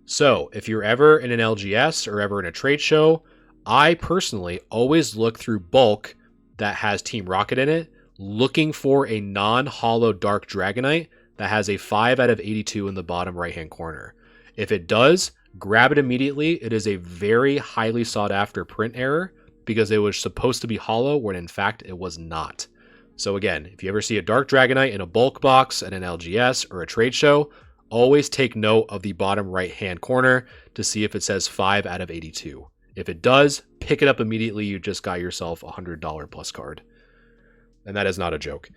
So if you're ever in an LGS or ever in a trade show, I personally always look through bulk that has Team Rocket in it, looking for a non-holo Dark Dragonite that has a 5 out of 82 in the bottom right-hand corner. If it does, grab it immediately. It is a very highly sought-after print error because it was supposed to be holo when in fact it was not. So again, if you ever see a Dark Dragonite in a bulk box at an LGS or a trade show, always take note of the bottom right-hand corner to see if it says 5 out of 82. If it does, pick it up immediately. You just got yourself a $100 plus card. And that is not a joke.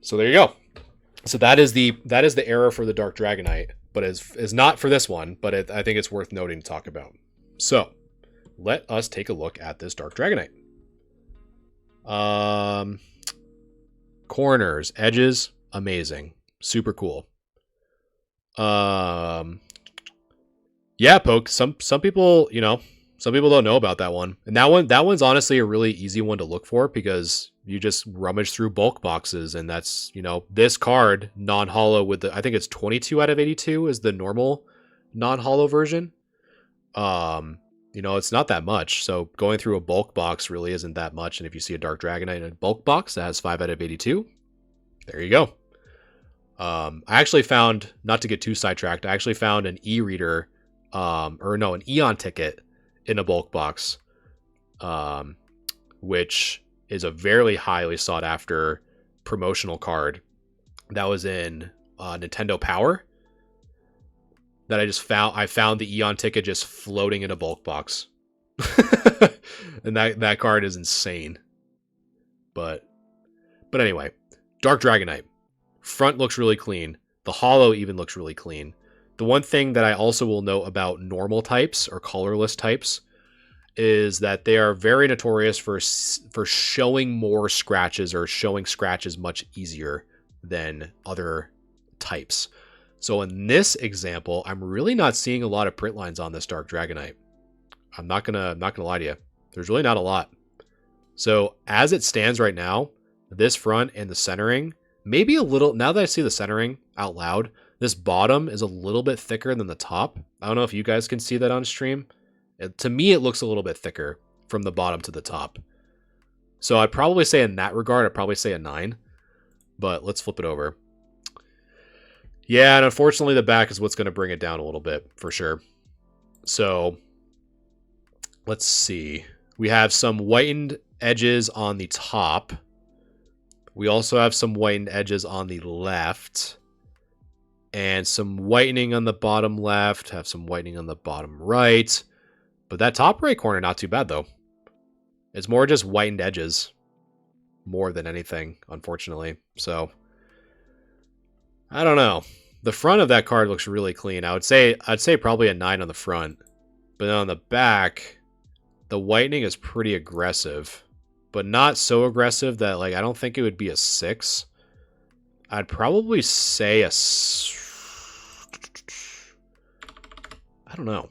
So there you go. So that is the error for the Dark Dragonite, but is not for this one. But I think it's worth noting to talk about. So let us take a look at this Dark Dragonite. Corners, edges, amazing, super cool. Yeah, Poke. Some people, some people don't know about that one, and that one's honestly a really easy one to look for because you just rummage through bulk boxes, and that's this card non-hollow with I think it's 22 out of 82 is the normal non-hollow version. It's not that much, so going through a bulk box really isn't that much. And if you see a Dark Dragonite in a bulk box that has 5 out of 82, there you go. I actually found, not to get too sidetracked, I actually found an e-reader, an Eon ticket in a bulk box, which is a very highly sought after promotional card that was in Nintendo Power. That I found the Eon ticket just floating in a bulk box. And that card is insane. But anyway, Dark Dragonite. Front looks really clean. The hollow even looks really clean. The one thing that I also will note about normal types or colorless types is that they are very notorious for showing more scratches or showing scratches much easier than other types. So in this example, I'm really not seeing a lot of print lines on this Dark Dragonite. I'm not gonna lie to you. There's really not a lot. So as it stands right now, this front and the centering, maybe a little, now that I see the centering out loud, this bottom is a little bit thicker than the top. I don't know if you guys can see that on stream. To me, it looks a little bit thicker from the bottom to the top. So I'd probably say in that regard, I'd probably say a 9. But let's flip it over. Yeah, and unfortunately the back is what's going to bring it down a little bit, for sure. So, let's see. We have some whitened edges on the top. We also have some whitened edges on the left. And some whitening on the bottom left. Have some whitening on the bottom right. But that top right corner, not too bad, though. It's more just whitened edges. More than anything, unfortunately. So, I don't know. The front of that card looks really clean. I'd say probably a 9 on the front. But on the back, the whitening is pretty aggressive. But not so aggressive that, I don't think it would be a 6. I'd probably say I don't know.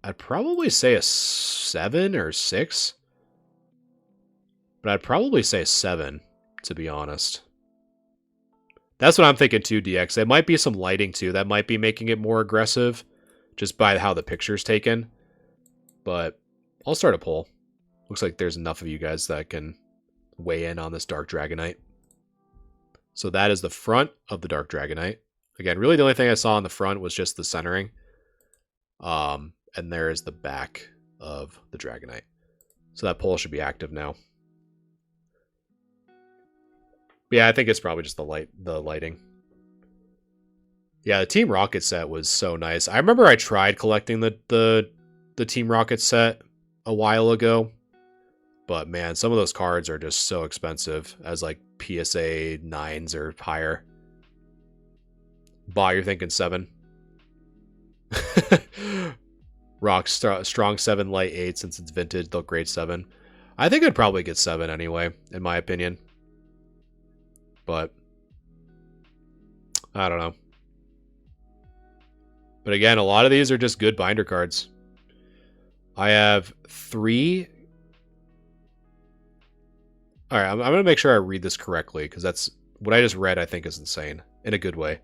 I'd probably say a 7 or 6. But I'd probably say 7, to be honest. That's what I'm thinking too, DX. It might be some lighting too. That might be making it more aggressive just by how the picture's taken. But I'll start a poll. Looks like there's enough of you guys that can weigh in on this Dark Dragonite. So that is the front of the Dark Dragonite. Again, really the only thing I saw on the front was just the centering. And there is the back of the Dragonite. So that poll should be active now. But yeah, I think it's probably just the lighting. Yeah, the Team Rocket set was so nice. I remember I tried collecting the Team Rocket set a while ago. But man, some of those cards are just so expensive as PSA 9s or higher. Bah, you're thinking 7. Rock strong 7, light 8 since it's vintage, they'll grade 7. I think I'd probably get 7 anyway, in my opinion. But I don't know. But again, a lot of these are just good binder cards. I have 3. All right, I'm going to make sure I read this correctly because that's what I just read. I think is insane in a good way.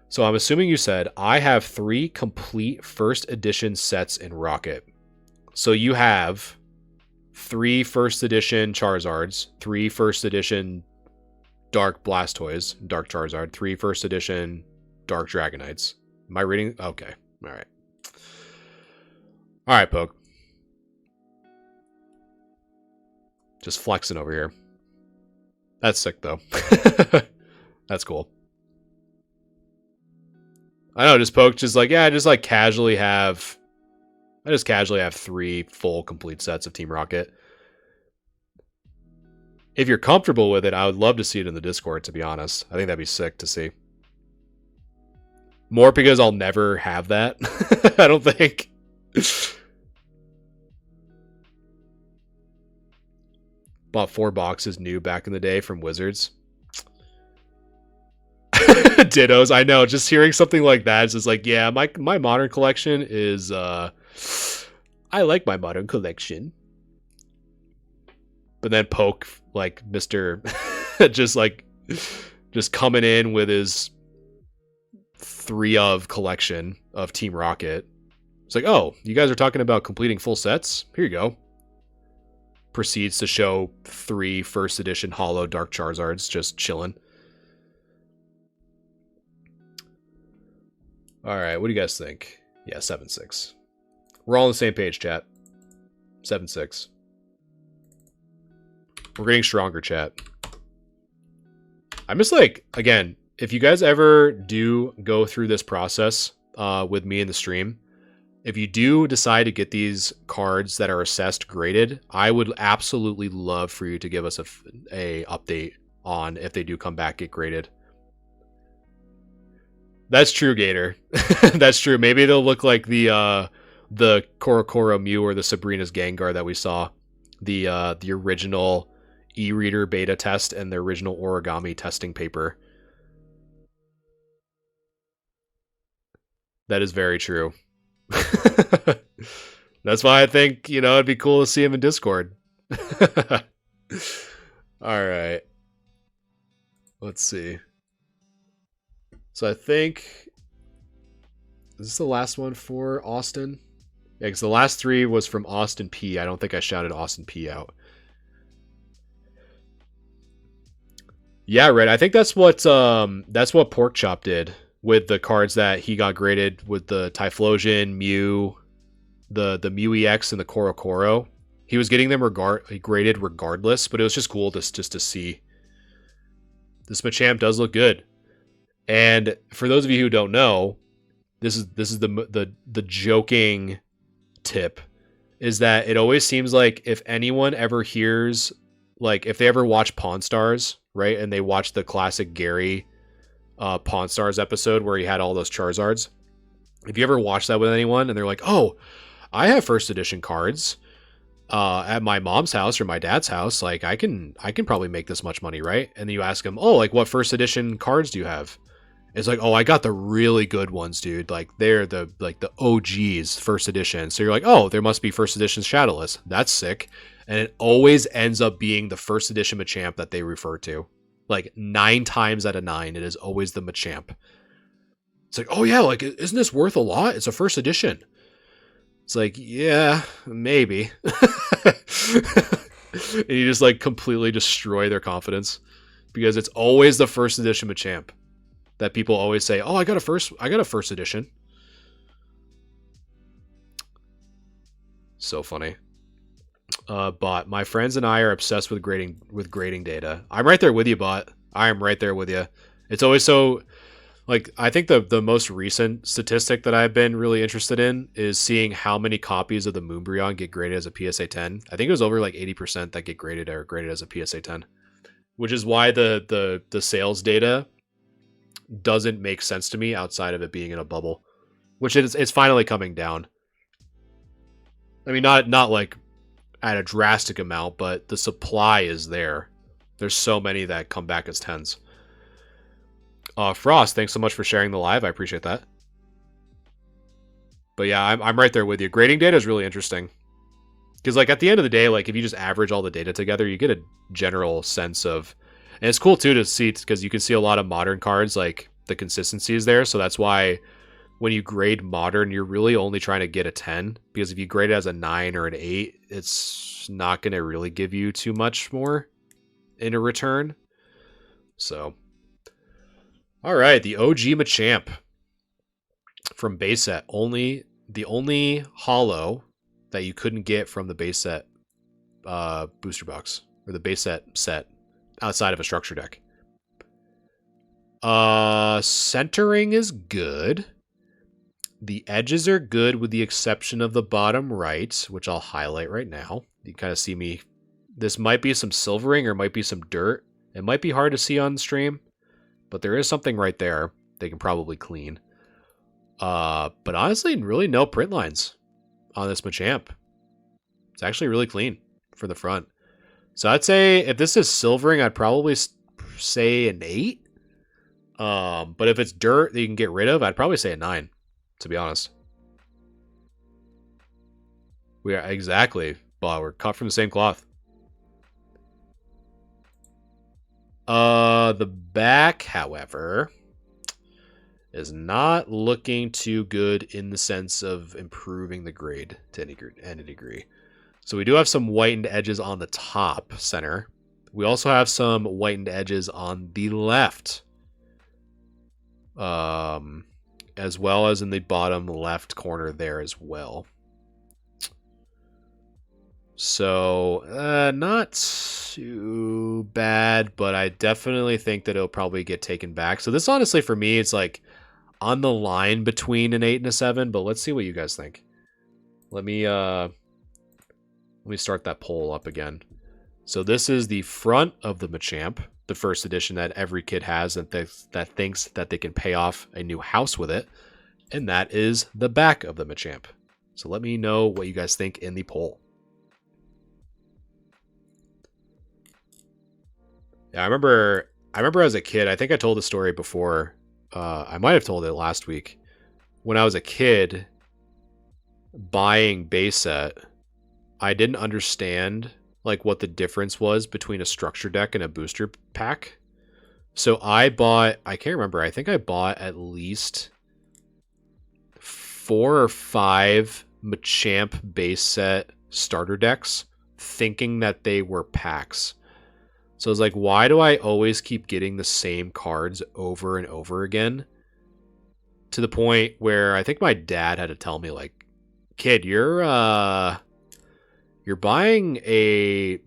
So I'm assuming you said I have 3 complete first edition sets in Rocket. So you have 3 first edition Charizards, 3 first edition Dark Blastoise, Dark Charizard, 3 first edition Dark Dragonites. Am I reading? Okay. All right. All right, Poke. Just flexing over here. That's sick, though. That's cool. I know, just Poke, just casually have... I just casually have 3 full complete sets of Team Rocket. If you're comfortable with it, I would love to see it in the Discord, to be honest. I think that'd be sick to see. More because I'll never have that. I don't think. Bought 4 boxes new back in the day from Wizards. Dittos, I know. Just hearing something like that is just like, yeah, my modern collection is I like my modern collection. But then Poke, like Mr. just coming in with his 3 of collection of Team Rocket. It's like, oh, you guys are talking about completing full sets? Here you go. Proceeds to show 3 first edition Holo Dark Charizards just chilling. Alright, what do you guys think? Yeah, 7-6. We're all on the same page, chat. 7-6. We're getting stronger, chat. I'm just like, again, if you guys ever do go through this process with me in the stream, if you do decide to get these cards that are assessed graded, I would absolutely love for you to give us a update on if they do come back get graded. That's true, Gator. That's true. Maybe they'll look like the Korokoro Mew or the Sabrina's Gengar that we saw. The original e-reader beta test and the original origami testing paper. That is very true. That's why I think, it'd be cool to see him in Discord. All right. Let's see. So I think, is this the last one for Austin? Yeah, because the last 3 was from Austin P. I don't think I shouted Austin P out. Yeah, right. I think that's what Pork Chop did with the cards that he got graded with the Typhlosion, Mew, the Mew EX, and the Korokoro. He was getting them graded regardless, but it was just cool just to see. This Machamp does look good. And for those of you who don't know, this is the joking tip, is that it always seems like if anyone ever hears, like if they ever watch Pawn Stars, right, and they watch the classic Gary Pawn Stars episode where he had all those Charizards, if you ever watch that with anyone and they're like, oh, I have first edition cards at my mom's house or my dad's house, like I can probably make this much money, right? And then you ask them, oh, like what first edition cards do you have? It's like, oh, I got the really good ones, dude. Like they're the OGs first edition. So you're like, oh, there must be first edition Shadowless. That's sick. And it always ends up being the first edition Machamp that they refer to. Like 9 times out of 9, it is always the Machamp. It's like, oh yeah, like isn't this worth a lot? It's a first edition. It's like, yeah, maybe. And you just like completely destroy their confidence because it's always the first edition Machamp. That people always say, oh, I got a first edition. So funny. Bot, my friends and I are obsessed with grading data. I'm right there with you, Bot. I am right there with you. It's always so, like, I think the most recent statistic that I've been really interested in is seeing how many copies of the Moonbryon get graded as a PSA 10. I think it was over like 80% that get graded as a PSA 10, which is why the sales data doesn't make sense to me outside of it being in a bubble, which it's finally coming down. I mean, not like at a drastic amount, but the supply is there. There's so many that come back as 10s. Frost, thanks so much for sharing the live. I appreciate that. But yeah, I'm right there with you. Grading data is really interesting because, like, at the end of the day, like if you just average all the data together, you get a general sense of. And it's cool, too, to see because you can see a lot of modern cards, like the consistency is there. So that's why when you grade modern, you're really only trying to get a 10. Because if you grade it as a 9 or an 8, it's not going to really give you too much more in a return. So, all right, the OG Machamp from base set. The only holo that you couldn't get from the base set booster box. Or the base set. Outside of a structure deck. Centering is good. The edges are good with the exception of the bottom right, which I'll highlight right now. You kind of see me This might be some silvering or might be some dirt. It might be hard to see on stream, but there is something right there they can probably clean. But honestly, really no print lines on this Machamp. It's actually really clean for the front. So I'd say if this is silvering, I'd probably say an 8. But if it's dirt that you can get rid of, I'd probably say a 9, to be honest. We are exactly, but we're cut from the same cloth. The back, however, is not looking too good in the sense of improving the grade to any degree. So we do have some whitened edges on the top center. We also have some whitened edges on the left. As well as in the bottom left corner there as well. So, not too bad, but I definitely think that it'll probably get taken back. So this, honestly, for me, it's like on the line between an 8 and a 7, but let's see what you guys think. Let me start that poll up again. So this is the front of the Machamp, the first edition that every kid has and that thinks that they can pay off a new house with it. And that is the back of the Machamp. So let me know what you guys think in the poll. Yeah, I remember as a kid, I think I told the story before. I might have told it last week. When I was a kid buying base set, I didn't understand like what the difference was between a structure deck and a booster pack. So I can't remember, I think I bought at least 4 or 5 Machamp base set starter decks thinking that they were packs. So I was like, why do I always keep getting the same cards over and over again? To the point where I think my dad had to tell me, like, kid, you're buying a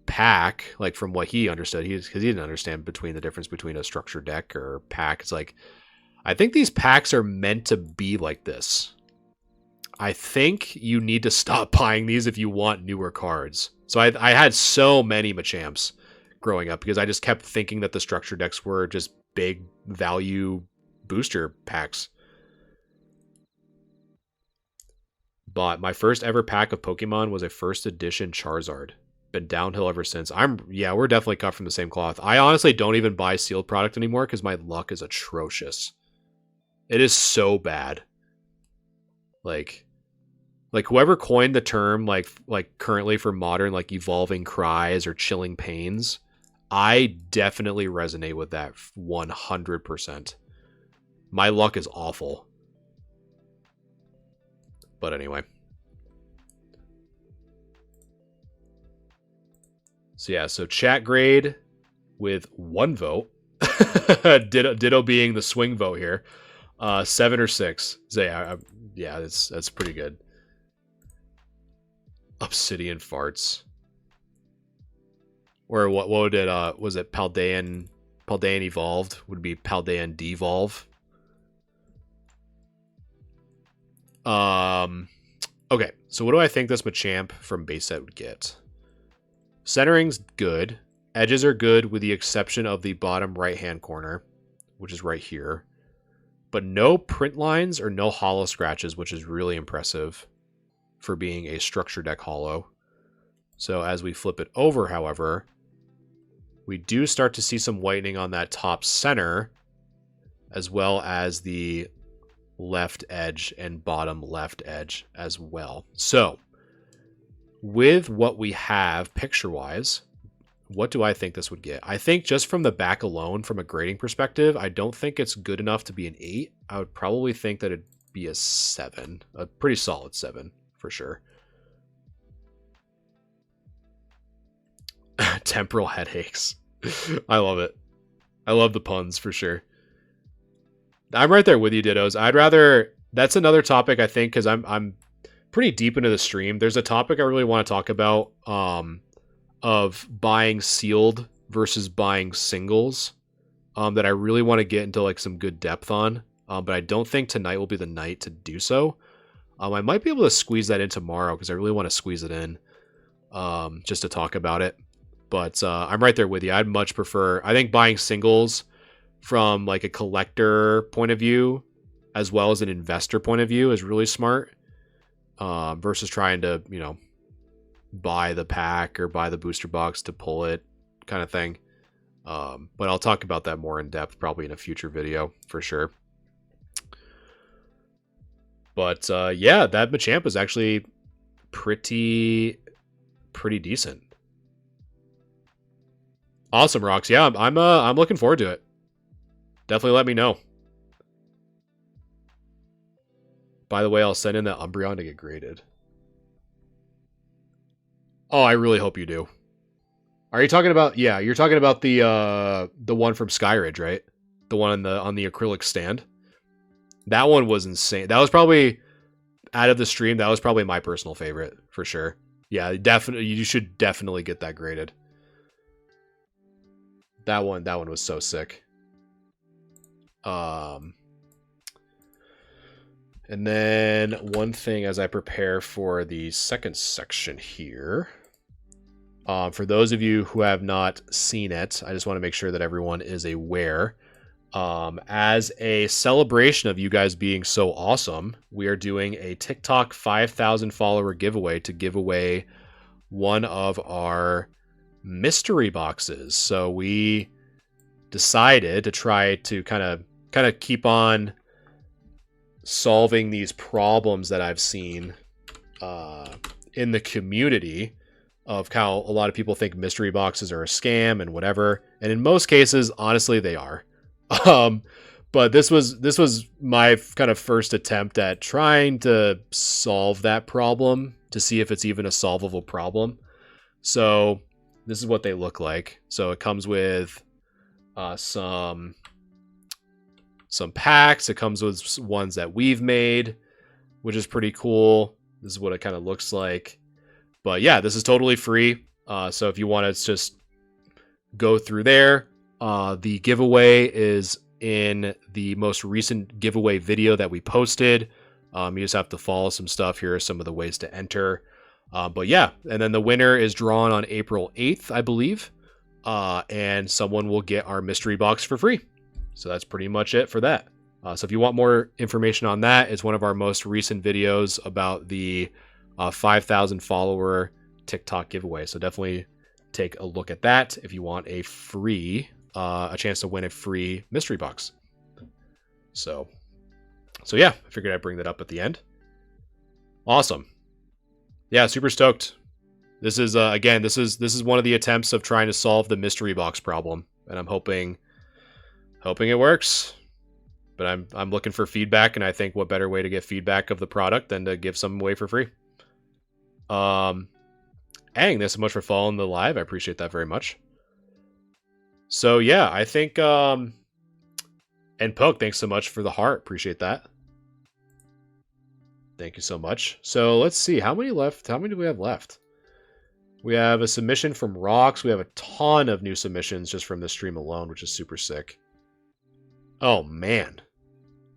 pack, like from what he understood, because he didn't understand between the difference between a structure deck or pack. It's like, I think these packs are meant to be like this. I think you need to stop buying these if you want newer cards. So I had so many Machamps growing up because I just kept thinking that the structure decks were just big value booster packs. But my first ever pack of Pokemon was a first edition Charizard. Been downhill ever since. We're definitely cut from the same cloth. I honestly don't even buy sealed product anymore because my luck is atrocious. It is so bad. Like whoever coined the term like currently for modern, like evolving cries or chilling pains, I definitely resonate with that 100%. My luck is awful. But anyway. So yeah, so chat grade with 1 vote. Ditto being the swing vote here. 7 or 6. So yeah, that's pretty good. Obsidian farts. Or what would it was it Paldean evolved? Would it be Paldean devolve? Okay, so what do I think this Machamp from base set would get? Centering's good. Edges are good with the exception of the bottom right hand corner, which is right here. But no print lines or no hollow scratches, which is really impressive for being a structure deck hollow. So as we flip it over, however, we do start to see some whitening on that top center, as well as the left edge and bottom left edge as well. So with what we have picture-wise, what do I think this would get? I think just from the back alone, from a grading perspective, I don't think it's good enough to be an 8. I would probably think that it'd be a 7. A pretty solid 7, for sure. Temporal headaches. I love it. I love the puns, for sure. I'm right there with you, Dittos. I'd rather... That's another topic, I think, because I'm pretty deep into the stream. There's a topic I really want to talk about, of buying sealed versus buying singles, that I really want to get into like some good depth on, but I don't think tonight will be the night to do so. I might be able to squeeze that in tomorrow because I really want to squeeze it in. just to talk about it. But I'm right there with you. I'd much prefer, I think buying singles from like a collector point of view as well as an investor point of view is really smart, versus trying to, buy the pack or buy the booster box to pull it kind of thing. But I'll talk about that more in depth probably in a future video for sure. But yeah, that Machamp is actually pretty decent. Awesome, Rocks. Yeah, I'm looking forward to it. Definitely let me know. By the way, I'll send in that Umbreon to get graded. Oh, I really hope you do. Are you talking about? Yeah, you're talking about the one from Skyridge, right? The one on the acrylic stand. That one was insane. That was probably, out of the stream, that was probably my personal favorite for sure. Yeah, definitely. You should definitely get that graded. That one was so sick. And then one thing as I prepare for the second section here, for those of you who have not seen it, I just want to make sure that everyone is aware. As a celebration of you guys being so awesome, we are doing a TikTok 5,000 follower giveaway to give away one of our mystery boxes. So we decided to try to kind of keep on solving these problems that I've seen in the community of how a lot of people think mystery boxes are a scam and whatever. And in most cases, honestly, they are. But this was my kind of first attempt at trying to solve that problem to see if it's even a solvable problem. So this is what they look like. So it comes with some packs. It comes with ones that we've made, which is pretty cool. This is what it kind of looks like. But yeah, this is totally free. So if you want to just go through there, the giveaway is in the most recent giveaway video that we posted. You just have to follow some stuff. Here are some of the ways to enter. But yeah, and then the winner is drawn on April 8th, I believe. And someone will get our mystery box for free. So that's pretty much it for that. So if you want more information on that, it's one of our most recent videos about the 5,000 follower TikTok giveaway. So definitely take a look at that if you want a free, a chance to win a free mystery box. So yeah, I figured I'd bring that up at the end. Awesome. Yeah, super stoked. This is again, this is one of the attempts of trying to solve the mystery box problem, and I'm hoping it works. But I'm looking for feedback, and I think what better way to get feedback of the product than to give some away for free. Ang, thanks so much for following the live. I appreciate that very much. So yeah, I think and Poke, thanks so much for the heart. Appreciate that. Thank you so much. So let's see, how many left? How many do we have left? We have a submission from Rocks. We have a ton of new submissions just from this stream alone, which is super sick. Oh man,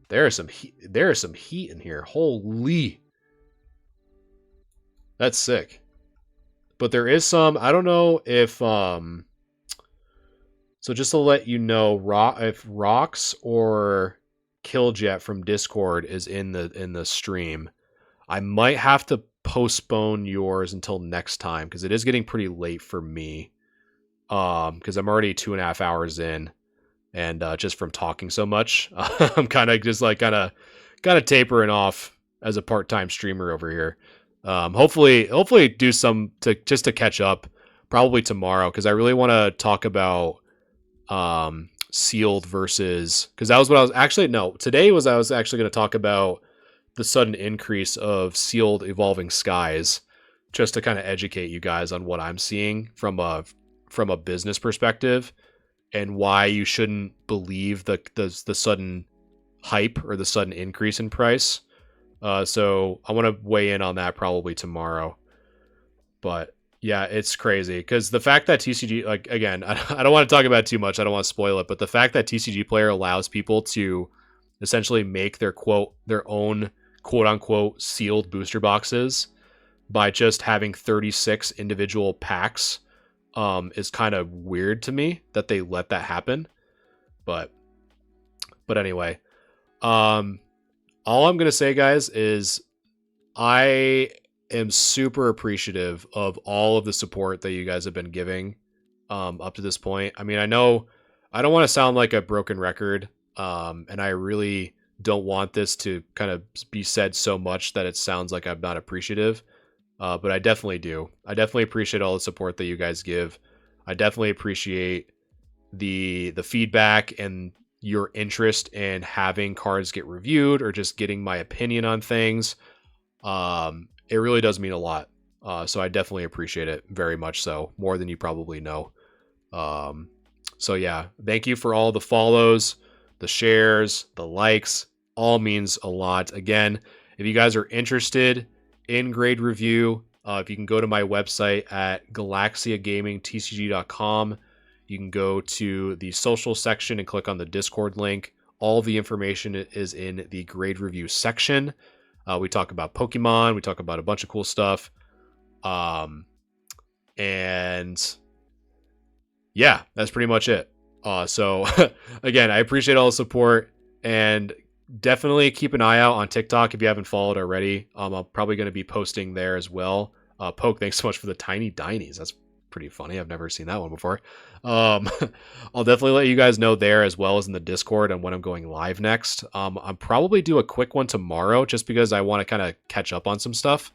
there is some heat in here. Holy, that's sick. But there is some. I don't know if so just to let you know, if Rocks or Killjet from Discord is in the stream, I might have to postpone yours until next time because it is getting pretty late for me. Because I'm already 2.5 hours in, and just from talking so much, I'm kind of just like kind of tapering off as a part-time streamer over here. Hopefully do some to catch up probably tomorrow, because I really want to talk about sealed versus, because that was what I was actually, no, today was I was actually going to talk about the sudden increase of sealed evolving skies, just to kind of educate you guys on what I'm seeing from a business perspective and why you shouldn't believe the sudden hype or the sudden increase in price. So I want to weigh in on that probably tomorrow. But yeah, it's crazy because the fact that TCG, like, again, I don't want to talk about it too much. I don't want to spoil it, but the fact that TCG Player allows people to essentially make their own quote unquote sealed booster boxes by just having 36 individual packs is kind of weird to me that they let that happen. But anyway, all I'm going to say, guys, is I am super appreciative of all of the support that you guys have been giving up to this point. I mean, I know I don't want to sound like a broken record, and I really don't want this to kind of be said so much that it sounds like I'm not appreciative, but I definitely do. I definitely appreciate all the support that you guys give. I definitely appreciate the feedback and your interest in having cards get reviewed or just getting my opinion on things. It really does mean a lot. So I definitely appreciate it very much so, more than you probably know. So yeah, thank you for all the follows, the shares, the likes, all means a lot. Again, if you guys are interested in grade review, if you can go to my website at galaxiagamingtcg.com, you can go to the social section and click on the Discord link. All the information is in the grade review section. We talk about Pokemon. We talk about a bunch of cool stuff. And yeah, that's pretty much it. So again, I appreciate all the support, and definitely keep an eye out on TikTok if you haven't followed already. I'm probably going to be posting there as well. Poke, thanks so much for the tiny Dinies. That's pretty funny. I've never seen that one before. I'll definitely let you guys know there, as well as in the Discord, on when I'm going live next. I'll probably do a quick one tomorrow just because I want to kind of catch up on some stuff.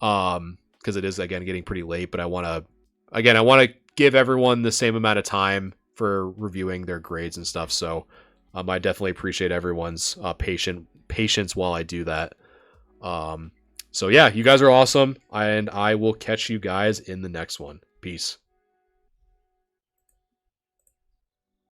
Because it is, again, getting pretty late, but I want to give everyone the same amount of time for reviewing their grades and stuff. So I definitely appreciate everyone's patience while I do that. So yeah, you guys are awesome, and I will catch you guys in the next one. Peace.